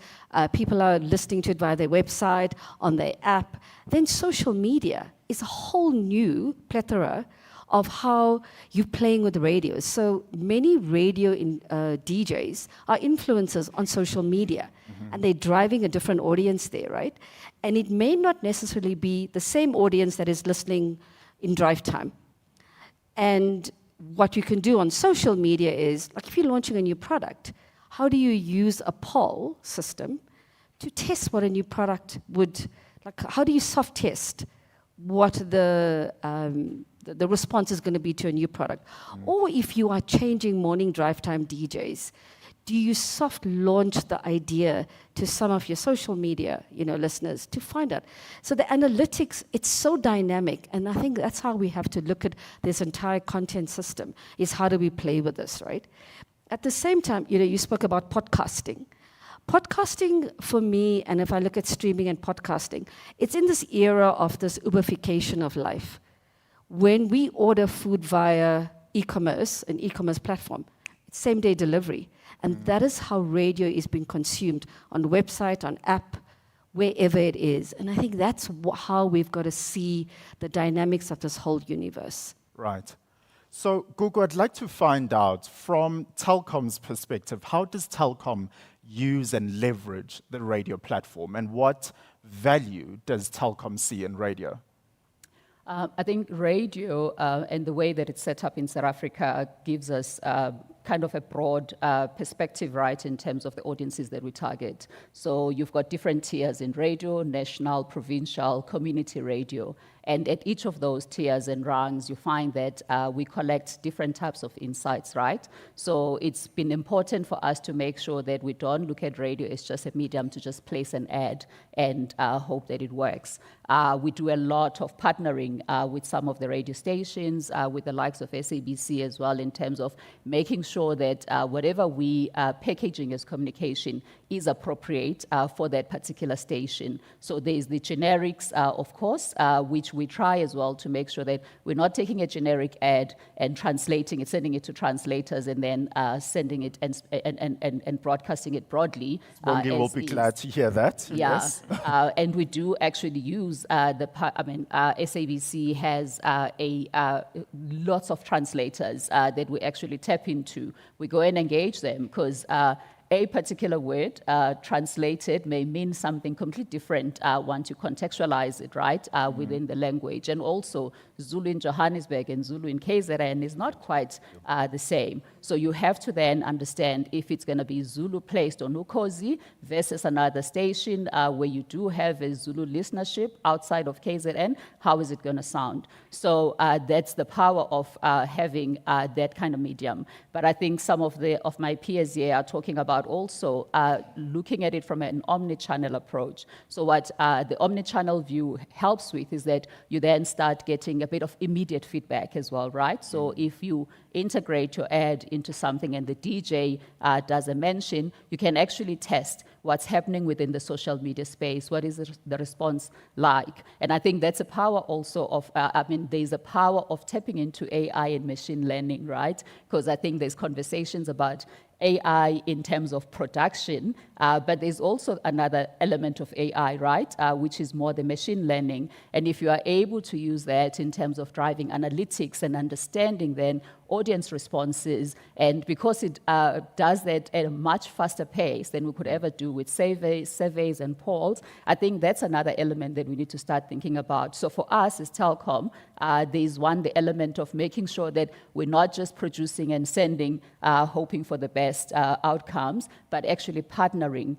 people are listening to it via their website, on their app. Then social media is a whole new plethora of how you're playing with radio. So many radio DJs are influencers on social media, and they're driving a different audience there, right? And it may not necessarily be the same audience that is listening in drive time. And what you can do on social media is, like if you're launching a new product, how do you use a poll system to test what a new product would, like how do you soft test what the response is going to be to a new product? Or if you are changing morning drive time DJs, do you soft launch the idea to some of your social media, listeners to find out? So the analytics, it's so dynamic, and I think that's how we have to look at this entire content system, is how do we play with this, right? At the same time, you spoke about podcasting. Podcasting for me, and if I look at streaming and podcasting, it's in this era of this Uberification of life. When we order food via e-commerce, an e-commerce platform, it's same-day delivery. And that is how radio is being consumed, on the website, on app, wherever it is. And I think that's how we've got to see the dynamics of this whole universe. Right. So, Gugu, I'd like to find out, from Telkom's perspective, how does Telkom use and leverage the radio platform, and what value does Telkom see in radio? I think radio and the way that it's set up in South Africa gives us kind of a broad perspective, right, in terms of the audiences that we target. So you've got different tiers in radio: national, provincial, community radio. And at each of those tiers and rungs, you find that we collect different types of insights, right? So it's been important for us to make sure that we don't look at radio as just a medium to just place an ad and hope that it works. We do a lot of partnering with some of the radio stations, with the likes of SABC as well, in terms of making sure that whatever we are packaging as communication is appropriate for that particular station. So there's the generics, of course, which we try as well to make sure that we're not taking a generic ad and translating it, sending it to translators, and then sending it and broadcasting it broadly. We will be glad to hear that. Yeah, yes. And we do actually use SABC has lots of translators that we actually tap into. We go and engage them because a particular word translated may mean something completely different once you contextualize it, right, within the language. And also, Zulu in Johannesburg and Zulu in KZN is not quite the same. So you have to then understand if it's going to be Zulu placed on Ukozi versus another station where you do have a Zulu listenership outside of KZN, how is it going to sound? So that's the power of having that kind of medium. But I think some of my peers here are talking about also looking at it from an omni-channel approach. So what the omni-channel view helps with is that you then start getting a bit of immediate feedback as well, right? So if you integrate your ad into something and the DJ does a mention, you can actually test what's happening within the social media space, what is the response like. And I think that's a power also of, there's a power of tapping into AI and machine learning, right? Because I think there's conversations about AI in terms of production, but there's also another element of AI, right, which is more the machine learning. And if you are able to use that in terms of driving analytics and understanding then audience responses, and because it does that at a much faster pace than we could ever do with surveys and polls, I think that's another element that we need to start thinking about. So for us as Telkom, there's the element of making sure that we're not just producing and sending, hoping for the best outcomes, but actually partnering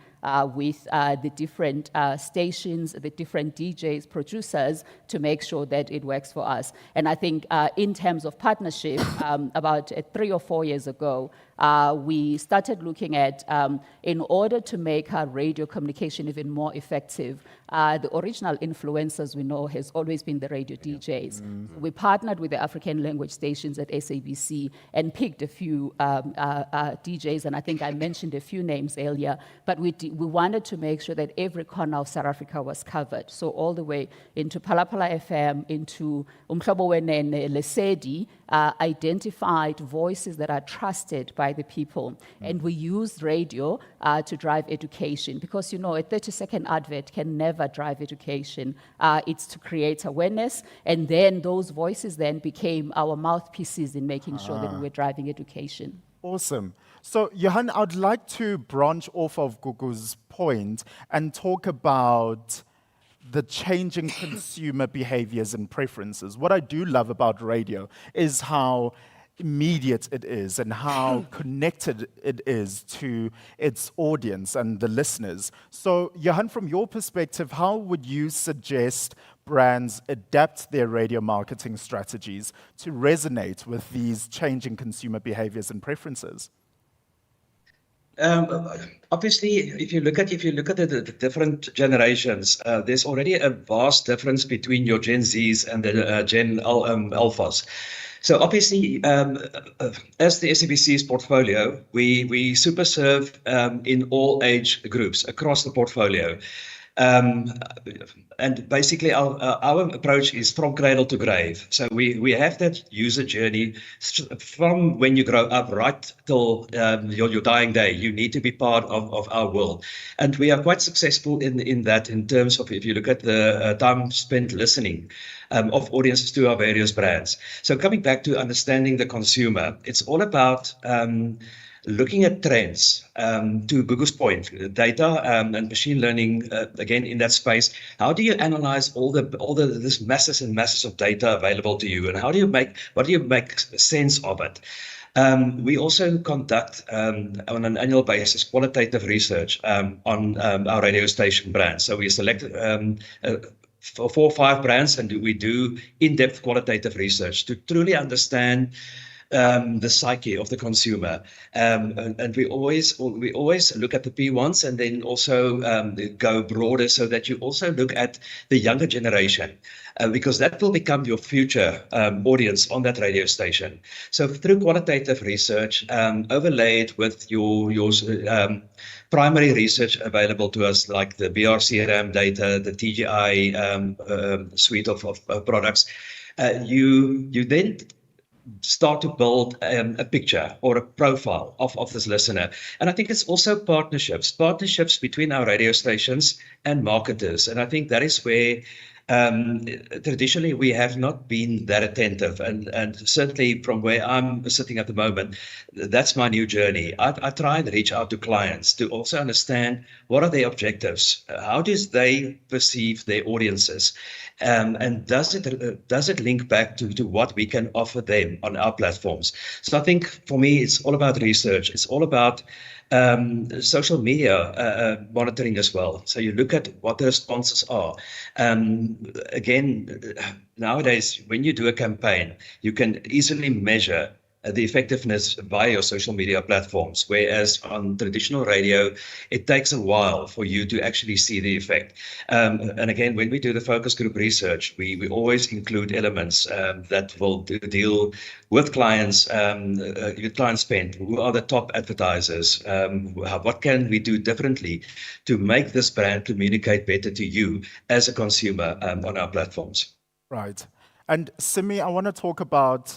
with the different stations, the different DJs, producers, to make sure that it works for us. And I think in terms of partnership, about 3 or 4 years ago, we started looking at, in order to make our radio communication even more effective, the original influencers we know has always been the radio DJs. We partnered with the African language stations at SABC and picked a few DJs, and I think I mentioned a few names earlier, but we wanted to make sure that every corner of South Africa was covered. So all the way into Palapala FM, into Umhlobo Wenene, Lesedi, identified voices that are trusted by the people. And we used radio to drive education, because, you know, a 30-second advert can never drive education. It's to create awareness, and then those voices then became our mouthpieces in making sure that we were driving education. Awesome. So, Johan, I'd like to branch off of Gugu's point and talk about the changing consumer behaviors and preferences. What I do love about radio is how immediate it is and how connected it is to its audience and the listeners. So, Johan, from your perspective, how would you suggest brands adapt their radio marketing strategies to resonate with these changing consumer behaviors and preferences? Obviously, if you look at the different generations, there's already a vast difference between your Gen Zs and the Gen Alphas. So obviously, as the SABC's portfolio, we super serve in all age groups across the portfolio. And basically, our approach is from cradle to grave. So we have that user journey from when you grow up right till your dying day. You need to be part of our world. And we are quite successful in that, in terms of, if you look at the time spent listening of audiences to our various brands. So coming back to understanding the consumer, it's all about looking at trends. To Gugu's point, data and machine learning, again in that space. How do you analyze all this masses and masses of data available to you, and what do you make sense of it? We also conduct on an annual basis qualitative research on our radio station brands. So we select 4 or 5 brands, and we do in-depth qualitative research to truly understand the psyche of the consumer, and we always look at the P1s, and then also go broader, so that you also look at the younger generation, because that will become your future audience on that radio station. So through qualitative research, overlaid with your primary research available to us, like the BRCRM data, the TGI suite of products, you then start to build a picture or a profile of this listener. And I think it's also partnerships between our radio stations and marketers. And I think that is where traditionally we have not been that attentive, and certainly from where I'm sitting at the moment, that's my new journey. I try and reach out to clients to also understand what are their objectives, how do they perceive their audiences, and does it link back to what we can offer them on our platforms. So I think for me it's all about research, it's all about social media monitoring as well. So you look at what the responses are. Again, nowadays, when you do a campaign, you can easily measure the effectiveness via your social media platforms, whereas on traditional radio, it takes a while for you to actually see the effect. And again, when we do the focus group research, we always include elements that will deal with clients, with client spend. Who are the top advertisers? What can we do differently to make this brand communicate better to you as a consumer on our platforms? Right. And Simi, I want to talk about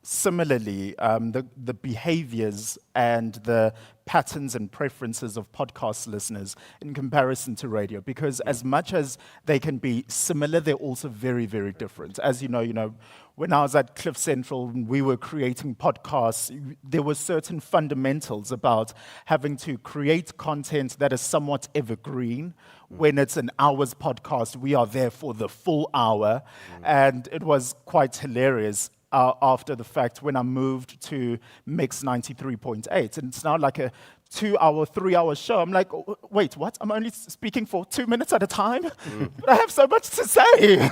similarly the behaviors and the patterns and preferences of podcast listeners in comparison to radio? Because as much as they can be similar, they're also very, very different. As you know, when I was at Cliff Central, when we were creating podcasts, there were certain fundamentals about having to create content that is somewhat evergreen. When it's an hour's podcast, we are there for the full hour. And it was quite hilarious after the fact when I moved to Mix 93.8. And it's now like a 2-hour, 3-hour show. I'm like, wait, what? I'm only speaking for 2 minutes at a time? But I have so much to say.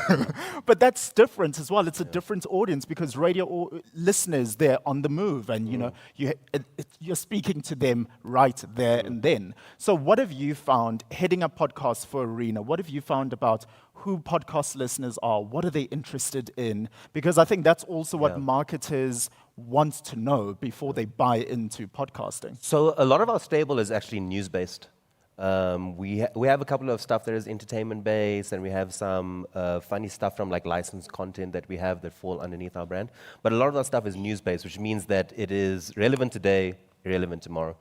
But that's different as well. It's a different audience because radio listeners, they're on the move and, you're speaking to them right there and then. So what have you found heading up podcasts for Arena? What have you found about who podcast listeners are? What are they interested in? Because I think that's also what marketers want to know before they buy into podcasting. So a lot of our stable is actually news-based. We have a couple of stuff that is entertainment-based, and we have some funny stuff from like licensed content that we have that fall underneath our brand. But a lot of our stuff is news-based, which means that it is relevant today, irrelevant tomorrow.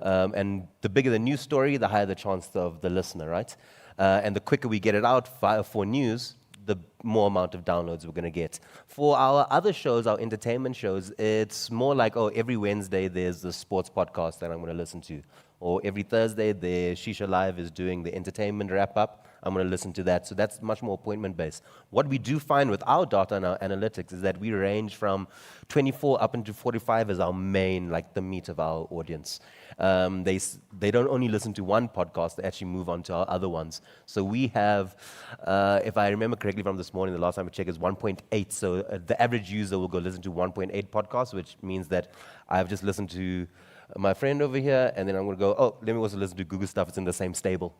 And the bigger the news story, the higher the chance of the listener, right? And the quicker we get it out for news, the more amount of downloads we're going to get. For our other shows, our entertainment shows, it's more like, every Wednesday there's the sports podcast that I'm going to listen to. Or every Thursday, the Shisha Live is doing the entertainment wrap-up. I'm going to listen to that. So that's much more appointment-based. What we do find with our data and our analytics is that we range from 24 up into 45 as our main, like the meat of our audience. They don't only listen to one podcast, they actually move on to our other ones. So we have, if I remember correctly from this morning, the last time I checked is 1.8. So the average user will go listen to 1.8 podcasts, which means that I've just listened to my friend over here, and then I'm going to go, let me also listen to Gugu stuff. It's in the same stable,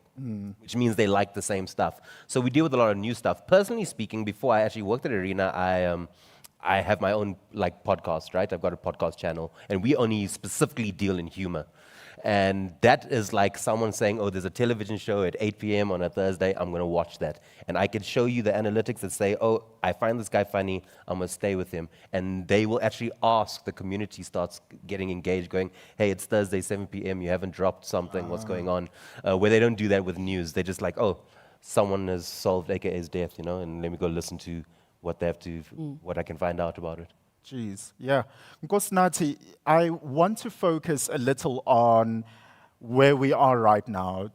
which means they like the same stuff. So we deal with a lot of new stuff. Personally speaking, before I actually worked at Arena, I have my own podcast, right? I've got a podcast channel, and we only specifically deal in humor. And that is like someone saying, there's a television show at 8 p.m. on a Thursday, I'm going to watch that. And I can show you the analytics that say, I find this guy funny, I'm going to stay with him. And they will actually ask, the community starts getting engaged, going, hey, it's Thursday, 7 p.m., you haven't dropped something, what's going on? Where they don't do that with news. They're just like, someone has solved AKA's death, and let me go listen to what they have to, what I can find out about it. Jeez, yeah. Nkosinathi, I want to focus a little on where we are right now.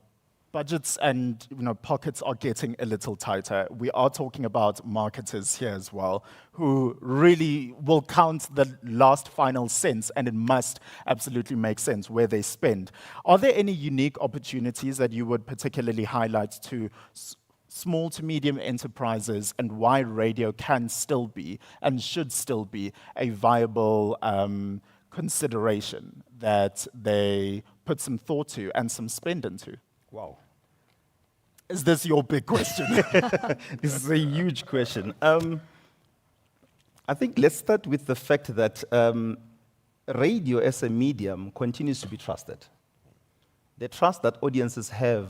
Budgets and pockets are getting a little tighter. We are talking about marketers here as well, who really will count the last final cents, and it must absolutely make sense where they spend. Are there any unique opportunities that you would particularly highlight to small to medium enterprises, and why radio can still be and should still be a viable consideration that they put some thought to and some spend into? Wow. Is this your big question? This is a huge question. I think let's start with the fact that radio as a medium continues to be trusted. The trust that audiences have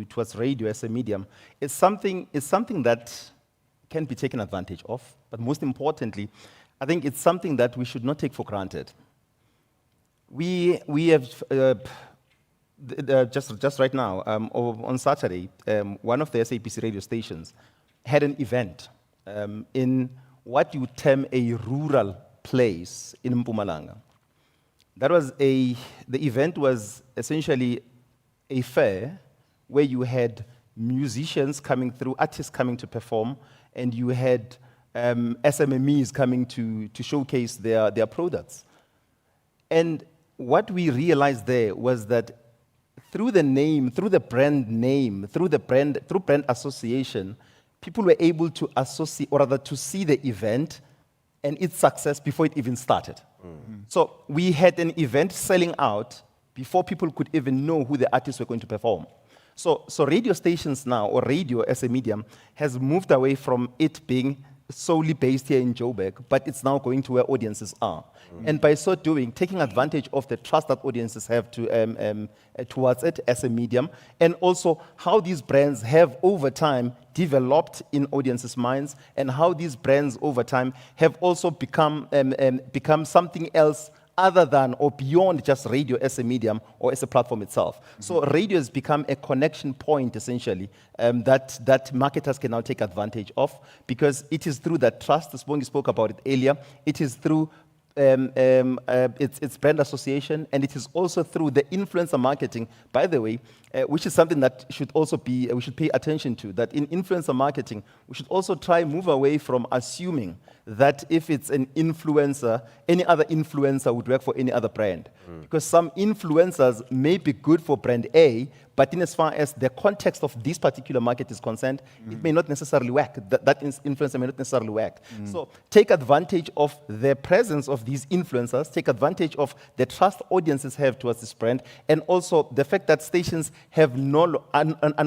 towards radio as a medium is something that can be taken advantage of. But most importantly, I think it's something that we should not take for granted. We have just right now on Saturday, one of the SABC radio stations had an event in what you would term a rural place in Mpumalanga. The event was essentially a fair where you had musicians coming through, artists coming to perform, and you had SMMEs coming to showcase their products. And what we realized there was that through the name, through brand association, people were able to associate, or rather to see the event and its success before it even started. So we had an event selling out before people could even know who the artists were going to perform. So radio stations now, or radio as a medium, has moved away from it being solely based here in Joburg, but it's now going to where audiences are. And by so doing, taking advantage of the trust that audiences have towards it as a medium, and also how these brands have over time developed in audiences' minds, and how these brands over time have also become something else other than or beyond just radio as a medium or as a platform itself. So radio has become a connection point, essentially, that marketers can now take advantage of, because it is through that trust, as Bongi spoke about it earlier, it is through its brand association, and it is also through the influencer marketing, by the way, which is something that should also be, we should pay attention to, that in influencer marketing, we should also try and move away from assuming that if it's an influencer, any other influencer would work for any other brand. Because some influencers may be good for brand A, but in as far as the context of this particular market is concerned, it may not necessarily work. That influencer may not necessarily work. So take advantage of the presence of these influencers, take advantage of the trust audiences have towards this brand, and also the fact that stations are no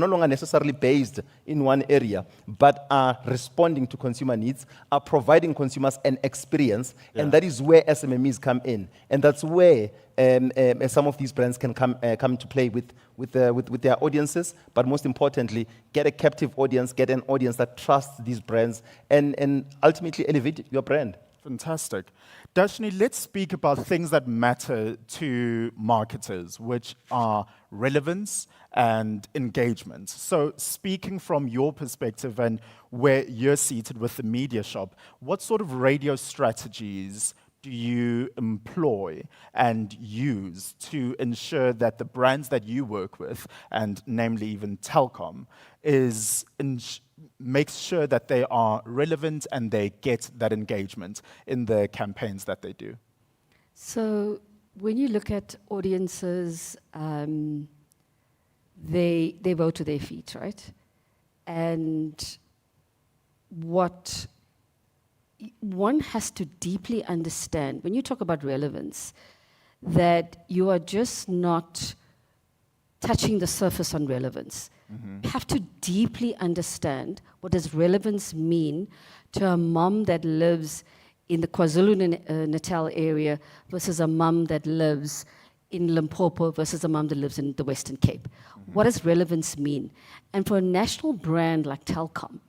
longer necessarily based in one area, but are responding to consumer needs, are providing consumers an experience, and that is where SMMEs come in. And that's where some of these brands can come to play with their audiences, but most importantly, get a captive audience, get an audience that trusts these brands, and ultimately elevate your brand. Fantastic. Darshini, let's speak about things that matter to marketers, which are relevance and engagement. So speaking from your perspective and where you're seated with the media shop, what sort of radio strategies do you employ and use to ensure that the brands that you work with, and namely even Telkom, makes sure that they are relevant and they get that engagement in the campaigns that they do? So when you look at audiences, they vote to their feet, right? And what one has to deeply understand, when you talk about relevance, that you are just not touching the surface on relevance. You have to deeply understand what does relevance mean to a mom that lives in the KwaZulu-Natal area versus a mom that lives in Limpopo versus a mom that lives in the Western Cape. What does relevance mean? And for a national brand like Telkom,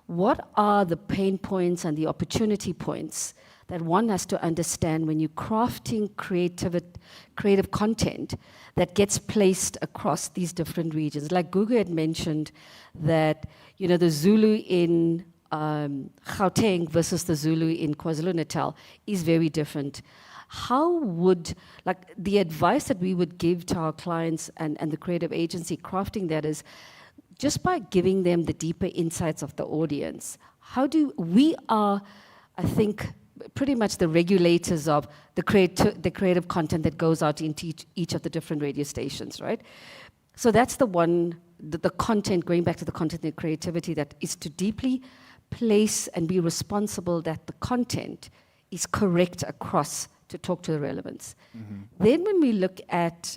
what are the pain points and the opportunity points that one has to understand when you're crafting creative content that gets placed across these different regions? Like Gugu had mentioned that, you know, the Zulu in Gauteng versus the Zulu in KwaZulu-Natal is very different. How would, like, the advice that we would give to our clients and the creative agency crafting that is, just by giving them the deeper insights of the audience, we are, I think, pretty much the regulators of the creative content that goes out into each of the different radio stations, right? So that's the one, the content, going back to the content and creativity, that is to deeply place and be responsible that the content is correct across to talk to the relevance. Then when we look at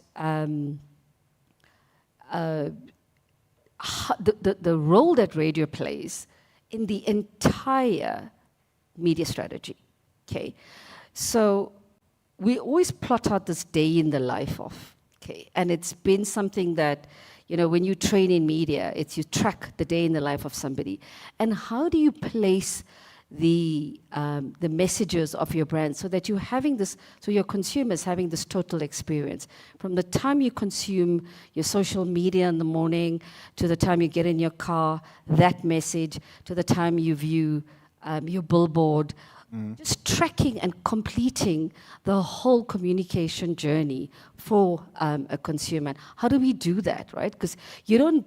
the role that radio plays in the entire media strategy, okay? So we always plot out this day in the life of, okay? And it's been something that, you know, when you train in media, you track the day in the life of somebody. And how do you place the messages of your brand so that you're having this, so your consumers having this total experience from the time you consume your social media in the morning to the time you get in your car, that message, to the time you view your billboard, just tracking and completing the whole communication journey for a consumer. How do we do that, right? Because you don't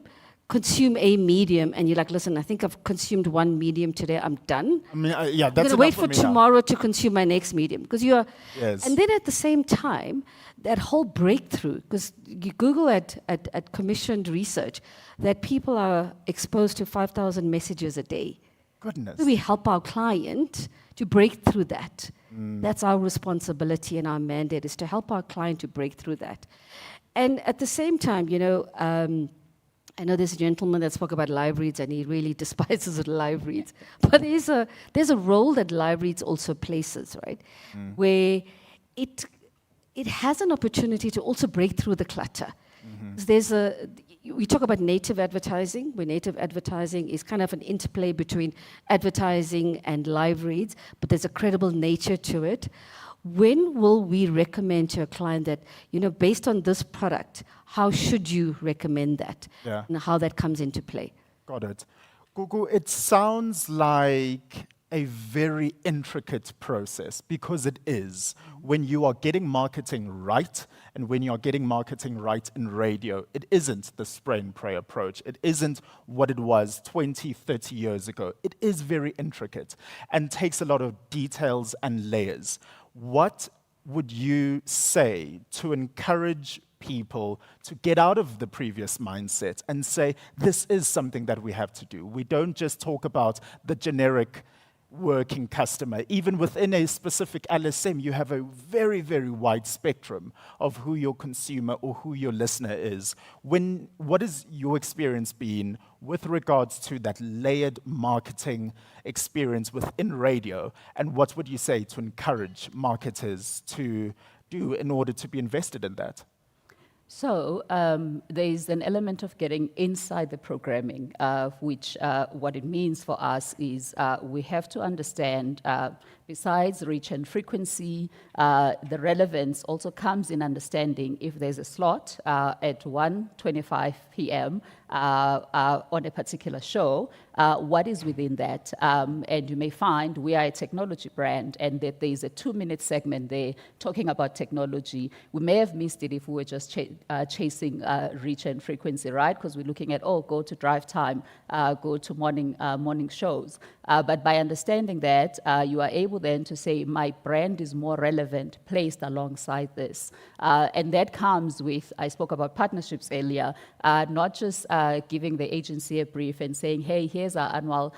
consume a medium and you're like, listen, I think I've consumed one medium today, I'm done. I mean, yeah, I'm that's going to wait for enough me now. tomorrow to consume my next medium. Because you are, Yes. and then at the same time, that whole breakthrough, because Google had commissioned research that people are exposed to 5,000 messages a day. Goodness. So we help our client to break through that. That's our responsibility and our mandate, is to help our client to break through that. And at the same time, you know, I know there's a gentleman that spoke about live reads, and he really despises live reads. But there's a role that live reads also places, right? Where it has an opportunity to also break through the clutter. We talk about native advertising, where native advertising is kind of an interplay between advertising and live reads, but there's a credible nature to it. When will we recommend to a client that, based on this product, how should you recommend that? Yeah. And how that comes into play? Got it. Gugu, it sounds like a very intricate process, because it is. When you are getting marketing right, and when you are getting marketing right in radio, it isn't the spray and pray approach. It isn't what it was 20, 30 years ago. It is very intricate and takes a lot of details and layers. What would you say to encourage people to get out of the previous mindset and say, this is something that we have to do? We don't just talk about the generic working customer. Even within a specific LSM, you have a very, very wide spectrum of who your consumer or who your listener is. What has your experience been with regards to that layered marketing experience within radio, and what would you say to encourage marketers to do in order to be invested in that? So there's an element of getting inside the programming, which what it means for us is we have to understand, besides reach and frequency, the relevance also comes in understanding if there's a slot at 1:25 p.m. On a particular show, what is within that. And you may find we are a technology brand, and that there's a 2-minute segment there talking about technology. We may have missed it if we were just chasing reach and frequency, right? Because we're looking at, go to drive time, go to morning shows. But by understanding that, you are able then to say, my brand is more relevant placed alongside this. And that comes with, I spoke about partnerships earlier, not just giving the agency a brief and saying, hey, here's our annual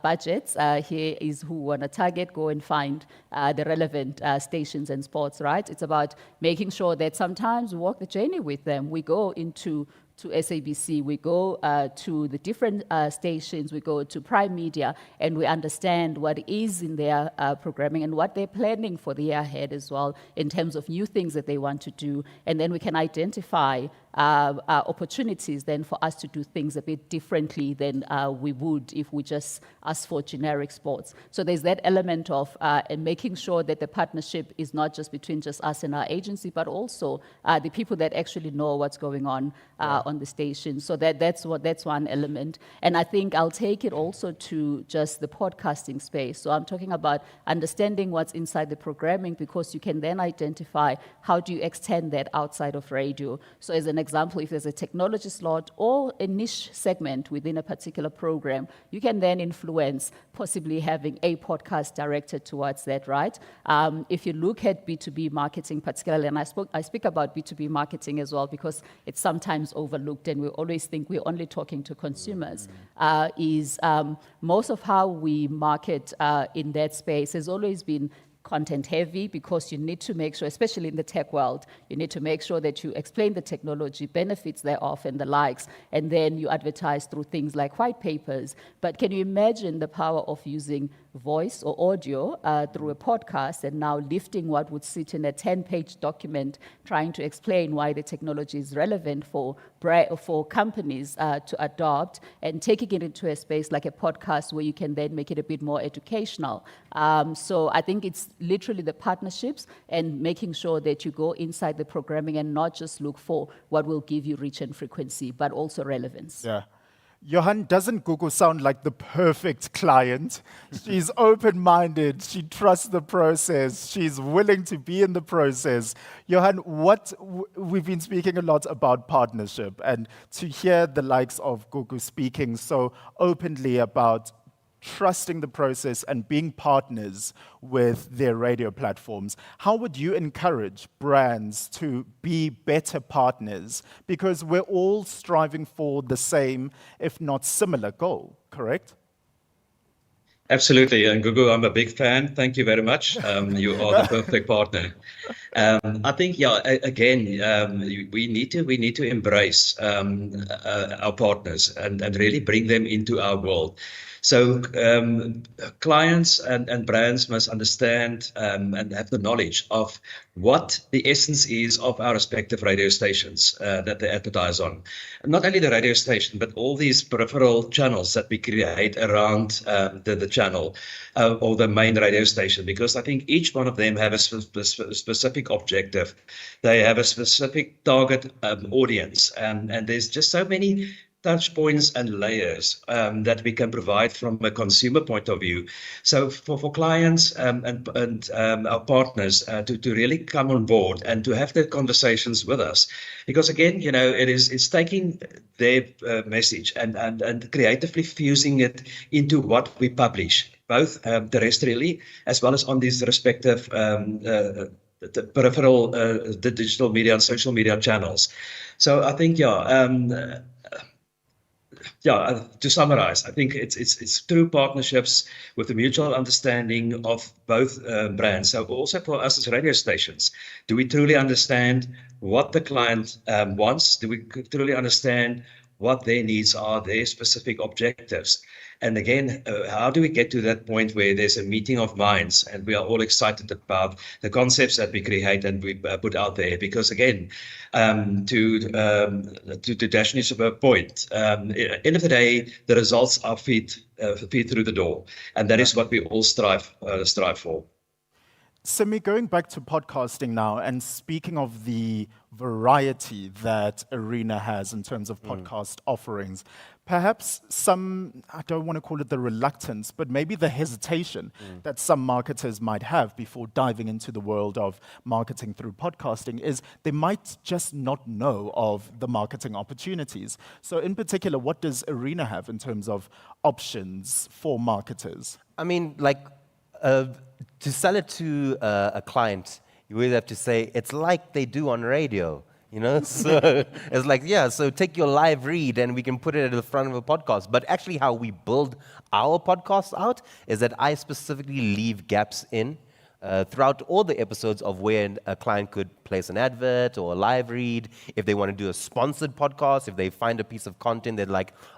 budgets, here is who we want to target, go and find the relevant stations and spots, right? It's about making sure that sometimes we walk the journey with them. We go to SABC, we go to the different stations, we go to Prime Media, and we understand what is in their programming and what they're planning for the year ahead as well in terms of new things that they want to do. And then we can identify opportunities then for us to do things a bit differently than we would if we just ask for generic sports. So there's that element of making sure that the partnership is not just between just us and our agency, but also the people that actually know what's going on the station. So that's one element. And I think I'll take it also to just the podcasting space. So I'm talking about understanding what's inside the programming, because you can then identify how do you extend that outside of radio. So as an example, if there's a technology slot or a niche segment within a particular program, you can then influence possibly having a podcast directed towards that, right? If you look at B2B marketing particularly, and I speak about B2B marketing as well because it's sometimes overlooked and we always think we're only talking to consumers, most of how we market in that space has always been content heavy, because you need to make sure, especially in the tech world, you need to make sure that you explain the technology, benefits thereof and the likes, and then you advertise through things like white papers. But can you imagine the power of using voice or audio through a podcast and now lifting what would sit in a 10-page document trying to explain why the technology is relevant for companies to adopt, and taking it into a space like a podcast where you can then make it a bit more educational. So I think it's literally the partnerships and making sure that you go inside the programming and not just look for what will give you reach and frequency, but also relevance. Yeah. Johan, doesn't Gugu sound like the perfect client? She's open-minded, she trusts the process, she's willing to be in the process. Johan, we've been speaking a lot about partnership, and to hear the likes of Gugu speaking so openly about trusting the process and being partners with their radio platforms, how would you encourage brands to be better partners? Because we're all striving for the same, if not similar, goal, correct? Absolutely, and Gugu, I'm a big fan. Thank you very much. You are the perfect partner. I think, again, we need to embrace our partners and really bring them into our world. So clients and brands must understand and have the knowledge of what the essence is of our respective radio stations that they advertise on. And not only the radio station, but all these peripheral channels that we create around the channel or the main radio station, because I think each one of them have a specific objective. They have a specific target audience, and there's just so many touch points and layers that we can provide from a consumer point of view. So for clients and our partners to really come on board and to have the conversations with us, because again, it's taking their message and creatively fusing it into what we publish, both terrestrially as well as on these respective the peripheral, the digital media and social media channels. So I think, to summarize, I think it's through partnerships with the mutual understanding of both brands. So also for us as radio stations, do we truly understand what the client wants? Do we truly understand what their needs are, their specific objectives? And again, how do we get to that point where there's a meeting of minds and we are all excited about the concepts that we create and we put out there? Because again, to Dashni's point, end of the day, the results are feed through the door, and that is what we all strive for. Simi, going back to podcasting now and speaking of the variety that Arena has in terms of podcast offerings, perhaps some, I don't want to call it the reluctance, but maybe the hesitation that some marketers might have before diving into the world of marketing through podcasting is they might just not know of the marketing opportunities. So in particular, what does Arena have in terms of options for marketers? I mean, to sell it to a client, you really have to say, it's like they do on radio, So it's like, so take your live read and we can put it at the front of a podcast. But actually how we build our podcast out is that I specifically leave gaps in throughout all the episodes of where a client could place an advert or a live read. If they want to do a sponsored podcast, if they find a piece of content that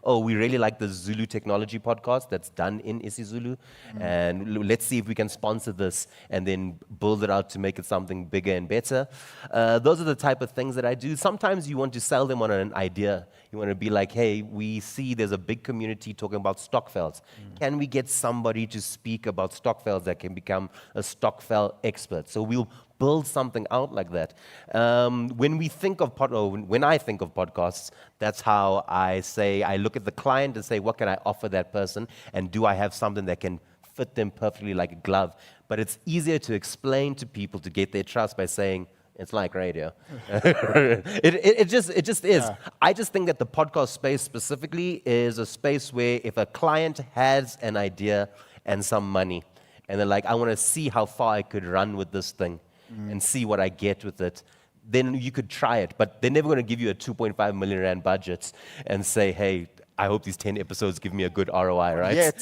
we really like the Zulu technology podcast that's done in isiZulu, and let's see if we can sponsor this and then build it out to make it something bigger and better. Those are the type of things that I do. Sometimes you want to sell them on an idea. You want to be like, hey, we see there's a big community talking about Stokvels. Can we get somebody to speak about Stokvels that can become a Stokvel expert? So we'll build something out like that. When I think of podcasts, that's how I look at the client and say, what can I offer that person? And do I have something that can fit them perfectly like a glove? But it's easier to explain to people to get their trust by saying, it's like radio. It just is. Yeah. I just think that the podcast space specifically is a space where if a client has an idea and some money, and they're like, I want to see how far I could run with this thing and see what I get with it, then you could try it. But they're never going to give you a 2.5 million rand budget and say, hey, I hope these 10 episodes give me a good ROI, right?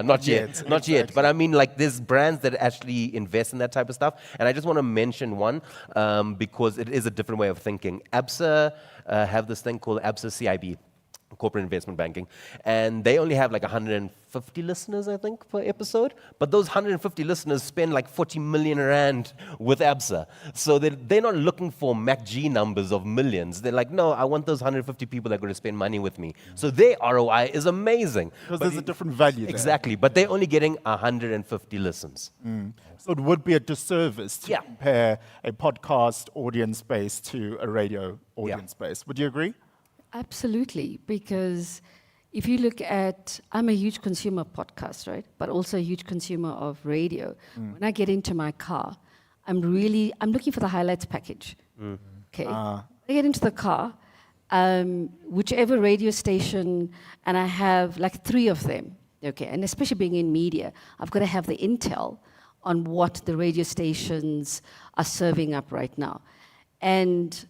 Not yet. But I mean, there's brands that actually invest in that type of stuff. And I just want to mention one because it is a different way of thinking. ABSA have this thing called ABSA CIB, Corporate Investment Banking. And they only have 150 listeners, I think, per episode. But those 150 listeners spend 40 million rand with ABSA. So they're not looking for MacG numbers of millions. They're like, no, I want those 150 people that are going to spend money with me. So their ROI is amazing. Because there's a different value there. Exactly. But they're only getting 150 listens. So it would be a disservice to compare a podcast audience base to a radio audience base. Would you agree? Absolutely, because if you look at, I'm a huge consumer of podcasts, right? But also a huge consumer of radio. When I get into my car, I'm looking for the highlights package. Okay. I get into the car, whichever radio station, and I have 3 of them. Okay, and especially being in media, I've got to have the intel on what the radio stations are serving up right now. And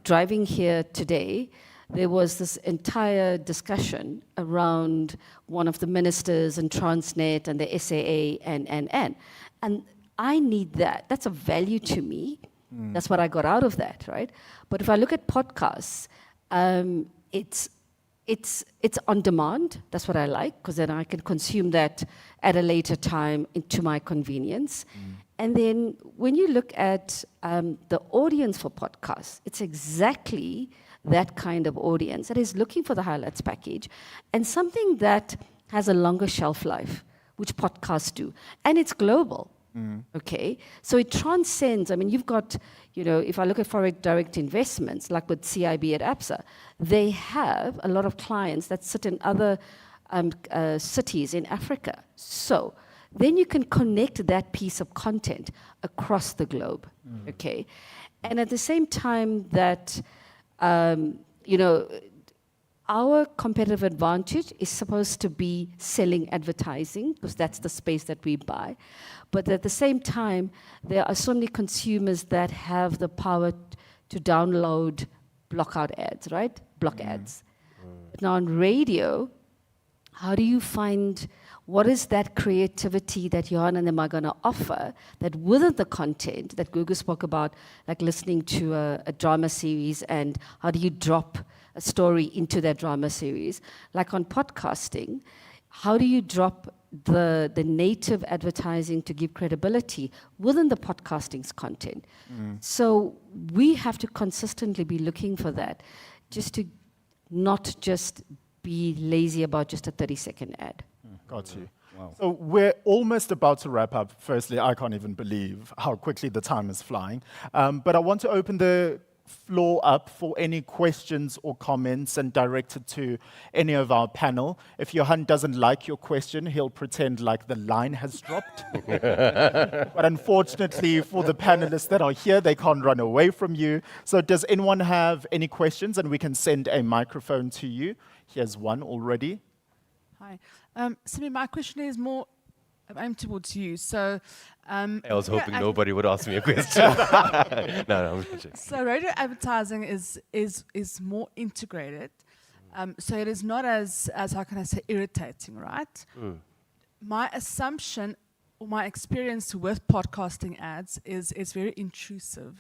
driving here today, there was this entire discussion around one of the ministers and Transnet and the SAA and I need that. That's a value to me That's what I got out of that, right? But if I look at podcasts, it's on demand. That's what I like, because then I can consume that at a later time to my convenience. And then when you look at the audience for podcasts, it's exactly that kind of audience that is looking for the highlights package and something that has a longer shelf life, which podcasts do. And it's global. Okay, so it transcends. I mean, you've got, if I look at foreign direct investments, like with CIB at ABSA, they have a lot of clients that sit in other cities in Africa. So then you can connect that piece of content across the globe. Okay, and at the same time that, our competitive advantage is supposed to be selling advertising, because that's the space that we buy. But at the same time, there are so many consumers that have the power to download blockout ads, right? Block ads. But now on radio, how do you find, what is that creativity that Johan and them are going to offer that within the content that Gugu spoke about, like listening to a drama series, and how do you drop a story into that drama series? Like on podcasting, how do you drop the native advertising to give credibility within the podcasting's content? So we have to consistently be looking for that, just to not just be lazy about just a 30-second ad. Got you. Wow. So we're almost about to wrap up. Firstly, I can't even believe how quickly the time is flying. But I want to open the floor up for any questions or comments and direct it to any of our panel. If Johan doesn't like your question, he'll pretend like the line has dropped. But unfortunately for the panelists that are here, they can't run away from you. So does anyone have any questions? And we can send a microphone to you. Here's one already. Hi. Simi, my question is more aimed towards you. So, I was hoping nobody would ask me a question. No, I'm joking. So radio advertising is more integrated. So it is not as how can I say, irritating, right? My assumption or my experience with podcasting ads is very intrusive.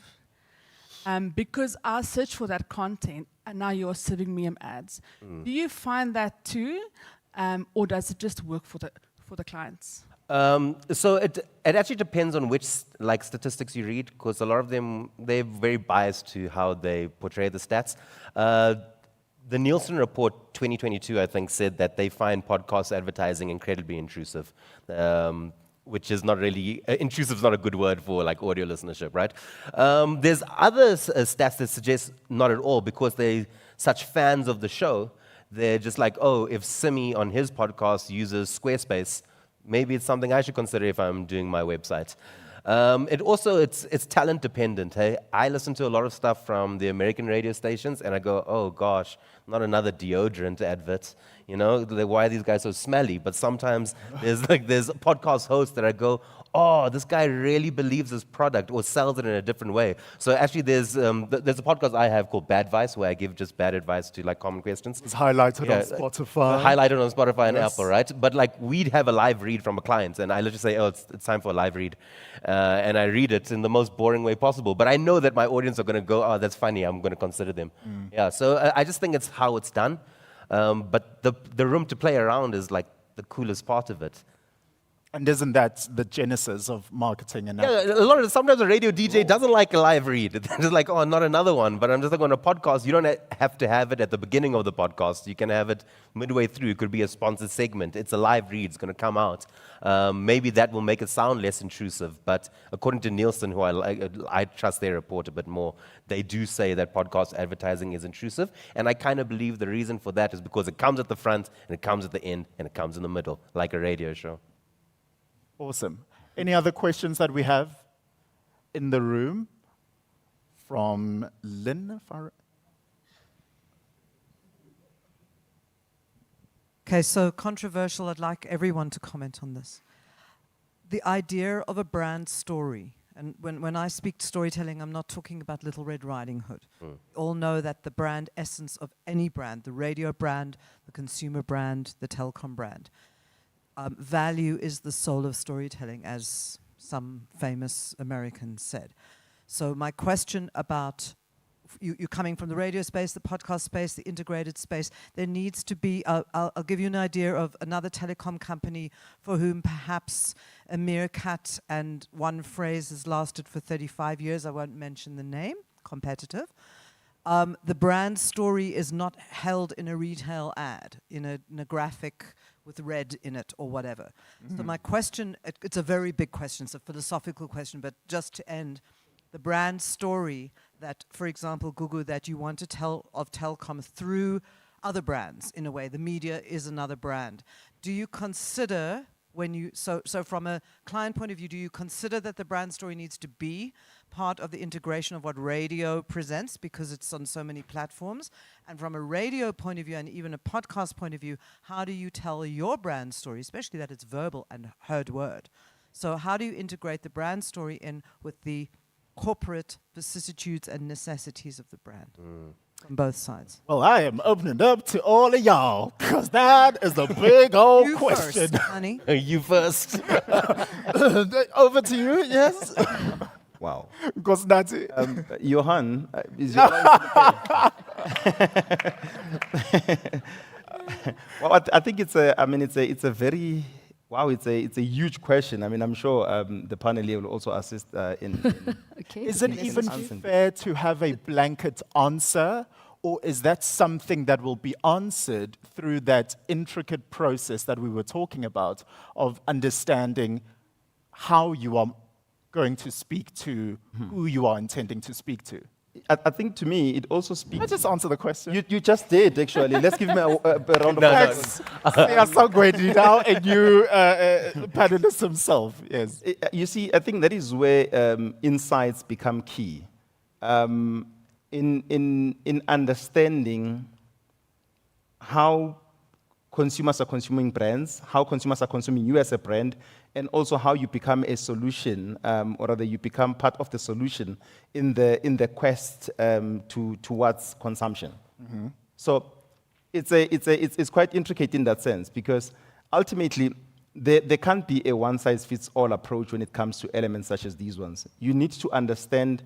Because I search for that content and now you're serving me ads. Do you find that too? Or does it just work for the clients? So it actually depends on which statistics you read, because a lot of them, they're very biased to how they portray the stats. The Nielsen report 2022, I think, said that they find podcast advertising incredibly intrusive, which is not really, intrusive is not a good word for audio listenership, right? There's other stats that suggest not at all, because they're such fans of the show. They're just like, oh, if Simi on his podcast uses Squarespace, maybe it's something I should consider if I'm doing my website. It's talent dependent. Hey, I listen to a lot of stuff from the American radio stations, and I go, oh gosh, not another deodorant advert. Why are these guys so smelly? But sometimes there's podcast hosts that I go, oh, this guy really believes his product or sells it in a different way. So actually, there's a podcast I have called Bad Advice, where I give just bad advice to common questions. It's highlighted on Spotify. Highlighted on Spotify and Apple, right? But we'd have a live read from a client, and I literally say, oh, it's time for a live read. And I read it in the most boring way possible. But I know that my audience are going to go, oh, that's funny, I'm going to consider them. Yeah, so I just think it's how it's done. But the room to play around is the coolest part of it. And isn't that the genesis of marketing? And sometimes a radio DJ doesn't like a live read. They're just like, oh, not another one. But I'm just on a podcast, you don't have to have it at the beginning of the podcast. You can have it midway through. It could be a sponsored segment. It's a live read. It's going to come out. Maybe that will make it sound less intrusive. But according to Nielsen, who I trust their report a bit more, they do say that podcast advertising is intrusive. And I kind of believe the reason for that is because it comes at the front, and it comes at the end, and it comes in the middle, like a radio show. Awesome. Any other questions that we have in the room? From Lynn? Okay, so controversial. I'd like everyone to comment on this. The idea of a brand story. And when I speak storytelling, I'm not talking about Little Red Riding Hood. You all know that the brand essence of any brand, the radio brand, the consumer brand, the Telkom brand, value is the soul of storytelling, as some famous Americans said. So my question about you're coming from the radio space, the podcast space, the integrated space. There needs to be, I'll give you an idea of another telecom company for whom perhaps a meerkat and one phrase has lasted for 35 years. I won't mention the name, competitive. The brand story is not held in a retail ad, in a graphic with red in it or whatever. So my question, it's a very big question, it's a philosophical question, but just to end, the brand story that, for example, Gugu, that you want to tell of Telkom through other brands in a way. The media is another brand. Do you consider when you, so from a client point of view, do you consider that the brand story needs to be part of the integration of what radio presents because it's on so many platforms? And from a radio point of view and even a podcast point of view, how do you tell your brand story, especially that it's verbal and heard word? So how do you integrate the brand story in with the corporate vicissitudes and necessities of the brand from both sides? Well, I am opening up to all of y'all because that is a big old You question. first, honey. You first. Over to you, yes? Wow. Because that's it. Johan, is your Well, I think it's a very, wow, it's a huge question. I mean, I'm sure the panel here will also assist in Okay. Is it even fair to have a blanket answer, or is that something that will be answered through that intricate process that we were talking about of understanding how you are going to speak to who you are intending to speak to? I think to me, it also speaks. Let's just answer the question. You just did, actually. Let's give him a round of Thanks. Yeah, Sangweni now, and you, panelist himself, yes. You see, I think that is where insights become key. In understanding how consumers are consuming brands, how consumers are consuming you as a brand, and also how you become a solution, or rather you become part of the solution in the quest towards consumption. So it's quite intricate in that sense, because ultimately there can't be a one-size-fits-all approach when it comes to elements such as these ones. You need to understand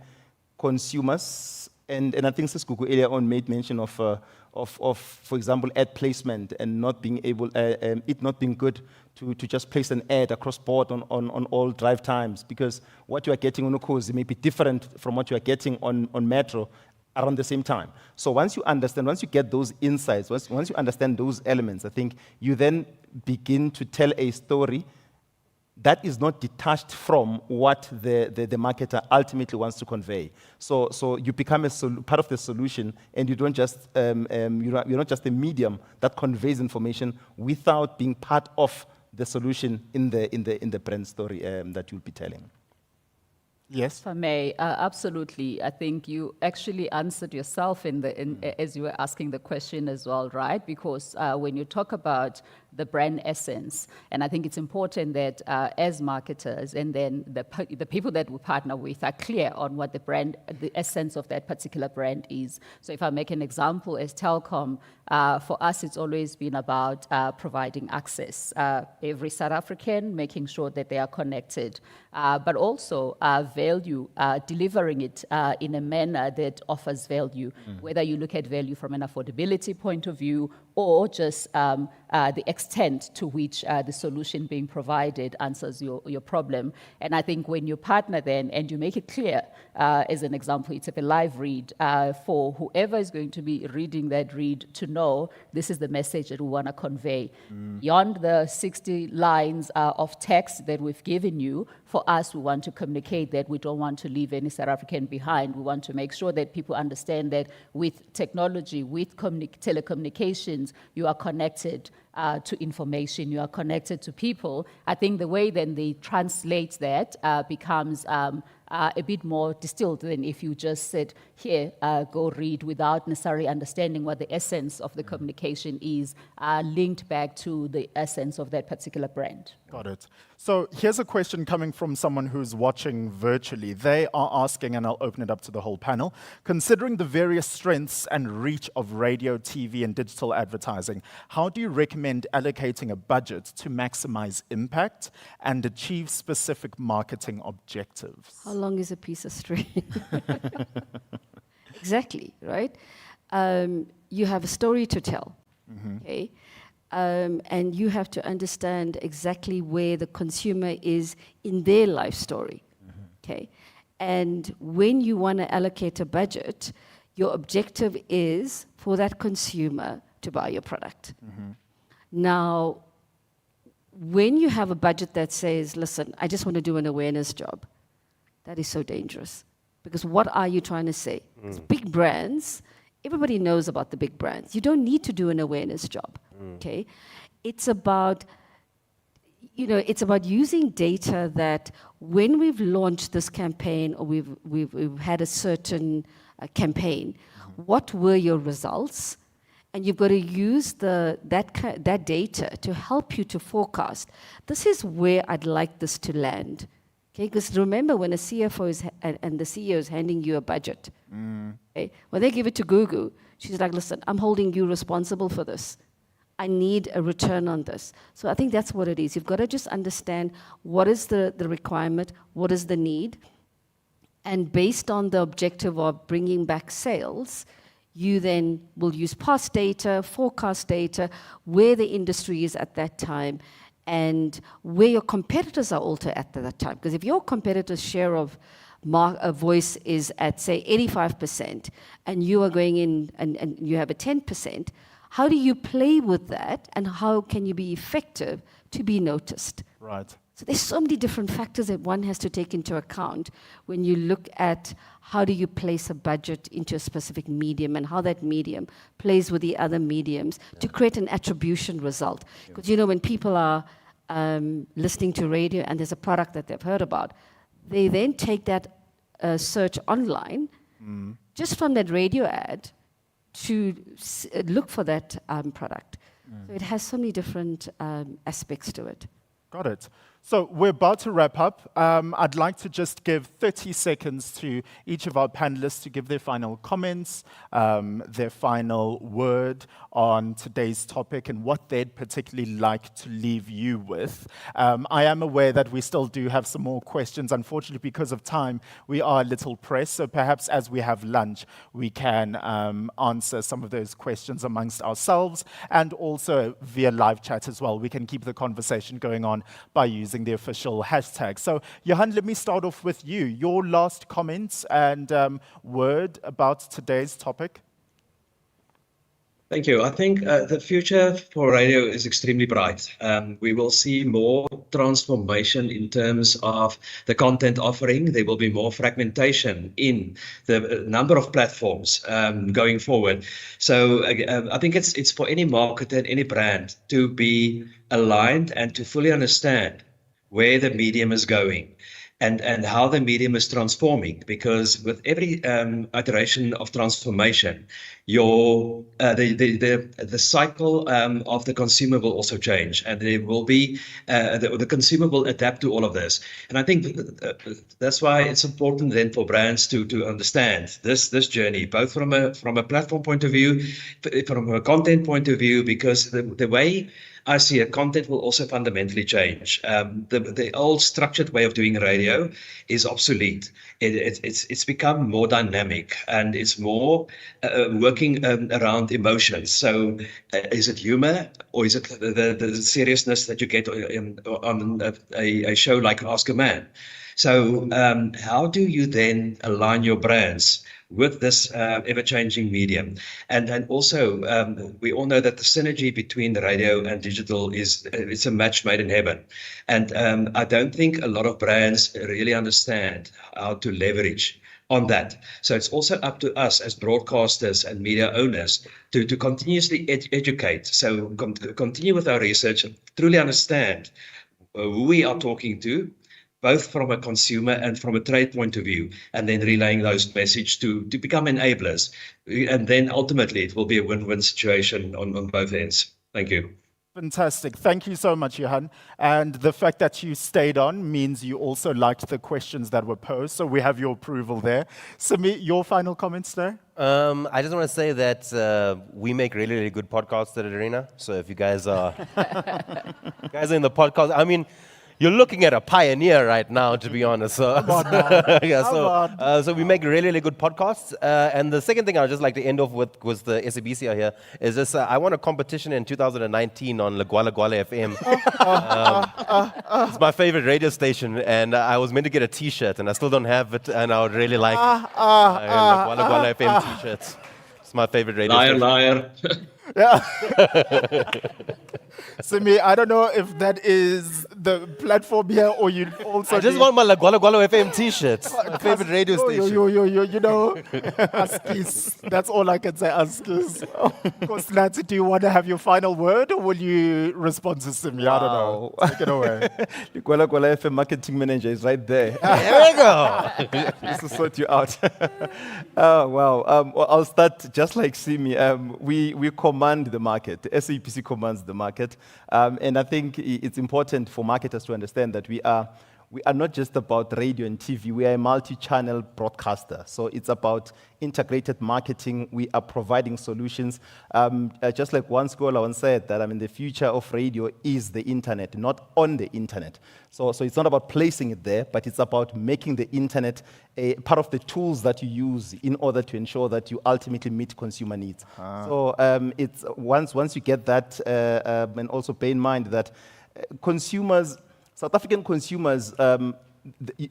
consumers, and I think Sis Gugu earlier on made mention of, for example, ad placement and not being able, it not being good to just place an ad across board on all drive times, because what you are getting on Ukozi may be different from what you are getting on Metro around the same time. So once you understand, once you get those insights, once you understand those elements, I think you then begin to tell a story that is not detached from what the marketer ultimately wants to convey. So you become part of the solution, and you don't just you're not just a medium that conveys information without being part of the solution in the brand story that you'll be telling. Yes. If I may, absolutely. I think you actually answered yourself as you were asking the question as well, right? Because when you talk about the brand essence, and I think it's important that as marketers and then the people that we partner with are clear on what the essence of that particular brand is. So if I make an example as Telkom, for us it's always been about providing access. Every South African, making sure that they are connected, but also value, delivering it in a manner that offers value, whether you look at value from an affordability point of view or just the extent to which the solution being provided answers your problem. And I think when you partner then and you make it clear, as an example, it's a live read for whoever is going to be reading that read to know this is the message that we want to convey. Beyond the 60 lines of text that we've given you, for us, we want to communicate that we don't want to leave any South African behind. We want to make sure that people understand that with technology, with telecommunications, you are connected to information, you are connected to people. I think the way then they translate that becomes a bit more distilled than if you just said, here, go read, without necessarily understanding what the essence of the communication is, linked back to the essence of that particular brand. Got it. So here's a question coming from someone who's watching virtually. They are asking, and I'll open it up to the whole panel, considering the various strengths and reach of radio, TV, and digital advertising, how do you recommend allocating a budget to maximize impact and achieve specific marketing objectives? How long is a piece of string? Exactly, right? You have a story to tell, okay? And you have to understand exactly where the consumer is in their life story, okay? And when you want to allocate a budget, your objective is for that consumer to buy your product. Now, when you have a budget that says, listen, I just want to do an awareness job, that is so dangerous. Because what are you trying to say? 'Cause big brands, everybody knows about the big brands. You don't need to do an awareness job, okay? It's about, it's about using data that when we've launched this campaign or we've had a certain campaign, what were your results? And you've got to use that data to help you to forecast. This is where I'd like this to land. Okay, because remember when a CFO and the CEO is handing you a budget, okay, when they give it to Gugu, she's like, listen, I'm holding you responsible for this. I need a return on this. So I think that's what it is. You've got to just understand what is the requirement, what is the need, and based on the objective of bringing back sales, you then will use past data, forecast data, where the industry is at that time, and where your competitors are also at that time. Because if your competitor's share of voice is at, say, 85%, and you are going in and you have a 10%, how do you play with that, and how can you be effective to be noticed? Right. So there's so many different factors that one has to take into account when you look at how do you place a budget into a specific medium and how that medium plays with the other mediums to create an attribution result. Because when people are listening to radio and there's a product that they've heard about, they then take that search online just from that radio ad to look for that product. So it has so many different aspects to it. Got it. So we're about to wrap up. I'd like to just give 30 seconds to each of our panelists to give their final comments, their final word on today's topic and what they'd particularly like to leave you with. I am aware that we still do have some more questions. Unfortunately, because of time, we are a little pressed. So perhaps as we have lunch, we can answer some of those questions amongst ourselves and also via live chat as well. We can keep the conversation going on by using the official hashtag. So, Johan, let me start off with you. Your last comments and word about today's topic. Thank you. I think the future for radio is extremely bright. We will see more transformation in terms of the content offering. There will be more fragmentation in the number of platforms going forward. So I think it's for any marketer and any brand to be aligned and to fully understand where the medium is going and how the medium is transforming, because with every iteration of transformation, the cycle of the consumer will also change, and there will be the consumer will adapt to all of this. And I think that's why it's important then for brands to understand this journey, both from a platform point of view, from a content point of view, because the way I see it, content will also fundamentally change. The old structured way of doing radio is obsolete. It's become more dynamic, and it's more working around emotions. So is it humor, or is it the seriousness that you get on a show like Ask a Man? So how do you then align your brands with this ever-changing medium? And also, we all know that the synergy between the radio and digital it's a match made in heaven. And I don't think a lot of brands really understand how to leverage on that. So it's also up to us as broadcasters and media owners to continuously educate. So continue with our research and truly understand who we are talking to, both from a consumer and from a trade point of view, and then relaying those messages to become enablers. And then ultimately it will be a win-win situation on both ends. Thank you. Fantastic. Thank you so much, Johan. And the fact that you stayed on means you also liked the questions that were posed, so we have your approval there. Simi, your final comments there? I just want to say that we make really, really good podcasts at Arena. So if you guys are in the podcast, I mean, you're looking at a pioneer right now, to be honest. So, so we make really, really good podcasts. And the second thing I would just like to end off with was the SABC out here. Is just I won a competition in 2019 on Gwala Gwala FM. It's my favorite radio station, and I was meant to get a T-shirt, and I still don't have it. And I would really like Gwala Gwala FM T-shirts. It's my favorite radio station. Liar. Yeah. Simi, I don't know if that is the platform here or you also. I just want my Gwala Gwala FM T-shirts. My favorite radio station. You know, Askis. That's all I can say, Askis. Koslati, do you want to have your final word or will you respond to Simi? I don't know. Take it away. The Gwala Gwala FM marketing manager is right there. There we go. Just to sort you out. I'll start just like Simi. We command the market. The SABC commands the market. And I think it's important for marketers to understand that we are not just about radio and TV. We are a multi-channel broadcaster. So it's about integrated marketing. We are providing solutions. Just like one scholar once said that, the future of radio is the internet, not on the internet. So it's not about placing it there, but it's about making the internet a part of the tools that you use in order to ensure that you ultimately meet consumer needs. So it's once you get that, and also bear in mind that consumers, South African consumers,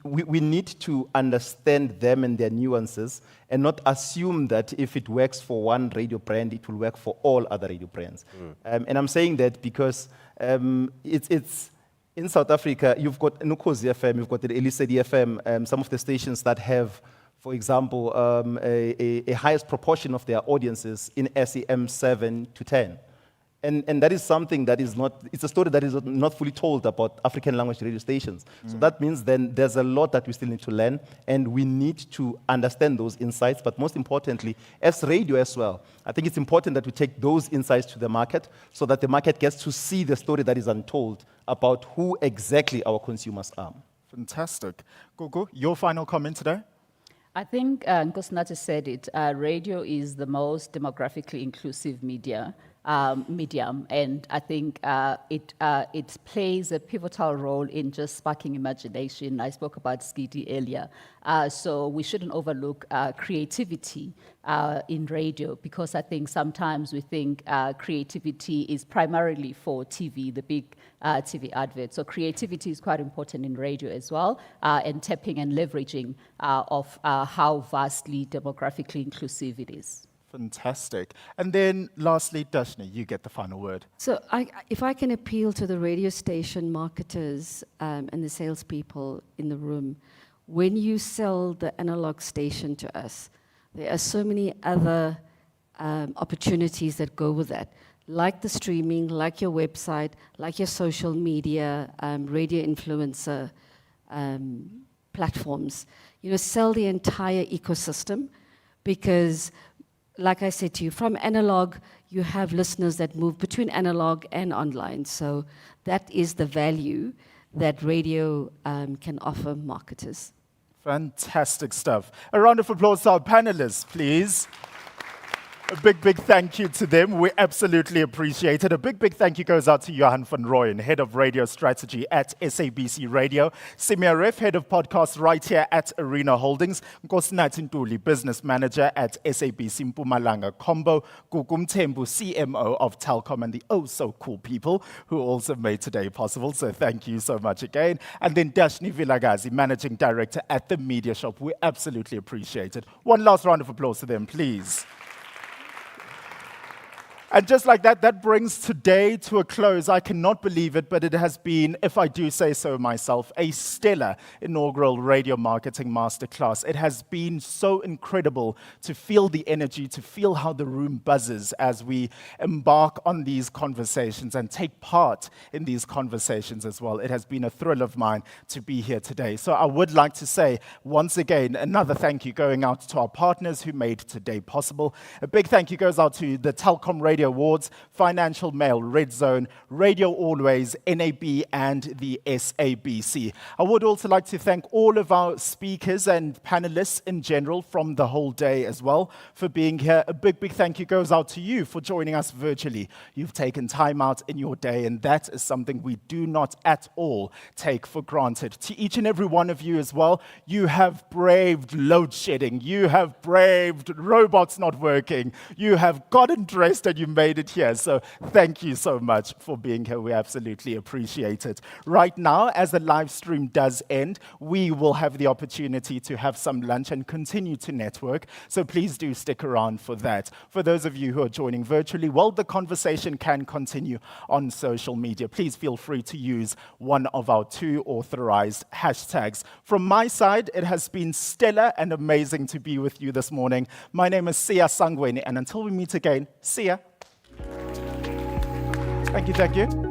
we need to understand them and their nuances and not assume that if it works for one radio brand, it will work for all other radio brands. And I'm saying that because it's in South Africa, you've got Nukosi FM, you've got the Elisedi FM, some of the stations that have, for example, a highest proportion of their audiences in SEM 7 to 10. And that is something that is not, it's a story that is not fully told about African language radio stations. So that means then there's a lot that we still need to learn, and we need to understand those insights, but most importantly, as radio as well, I think it's important that we take those insights to the market so that the market gets to see the story that is untold about who exactly our consumers are. Fantastic. Gugu, your final comment today? I think Nkosinathi said it, radio is the most demographically inclusive medium, and I think it plays a pivotal role in just sparking imagination. I spoke about Skiti earlier, so we shouldn't overlook creativity in radio, because I think sometimes we think creativity is primarily for TV, the big TV adverts. So creativity is quite important in radio as well, and tapping and leveraging of how vastly demographically inclusive it is. Fantastic. And then lastly, Dashni, you get the final word. So if I can appeal to the radio station marketers and the salespeople in the room, when you sell the analog station to us, there are so many other opportunities that go with that, like the streaming, like your website, like your social media, radio influencer platforms. Sell the entire ecosystem, because like I said to you, from analog, you have listeners that move between analog and online. So that is the value that radio can offer marketers. Fantastic stuff. A round of applause to our panelists, please. A big thank you to them. We absolutely appreciate it. A big thank you goes out to Johan van Rooyen, Head of Radio Strategy at SABC Radio, Simi Aref, Head of Podcasts right here at Arena Holdings, Nkosinathi Ntuli, Business Manager at SABC Mpumalanga Combo, Gugu Mthembu, CMO of Telkom, and the oh-so-cool people who also made today possible. So thank you so much again. And then Dashni Vilagazi, Managing Director at The Media Shop. We absolutely appreciate it. One last round of applause to them, please. And just like that, that brings today to a close. I cannot believe it, but it has been, if I do say so myself, a stellar inaugural Radio Marketing Masterclass. It has been so incredible to feel the energy, to feel how the room buzzes as we embark on these conversations and take part in these conversations as well. It has been a thrill of mine to be here today. So I would like to say, once again, another thank you going out to our partners who made today possible. A big thank you goes out to the Telkom Radio Radio Awards, Financial Mail Redzone, Radio Always, NAB and the SABC. I would also like to thank all of our speakers and panelists in general from the whole day as well for being here. A big, big thank you goes out to you for joining us virtually. You've taken time out in your day, and that is something we do not at all take for granted. To each and every one of you as well, you have braved load shedding. You have braved robots not working. You have gotten dressed and you made it here. So thank you so much for being here. We absolutely appreciate it. Right now, as the live stream does end, we will have the opportunity to have some lunch and continue to network. So please do stick around for that. For those of you who are joining virtually, well, the conversation can continue on social media. Please feel free to use one of our 2 authorized hashtags. From my side, it has been stellar and amazing to be with you this morning. My name is Sangweni, and until we meet again, see ya. Thank you, thank you.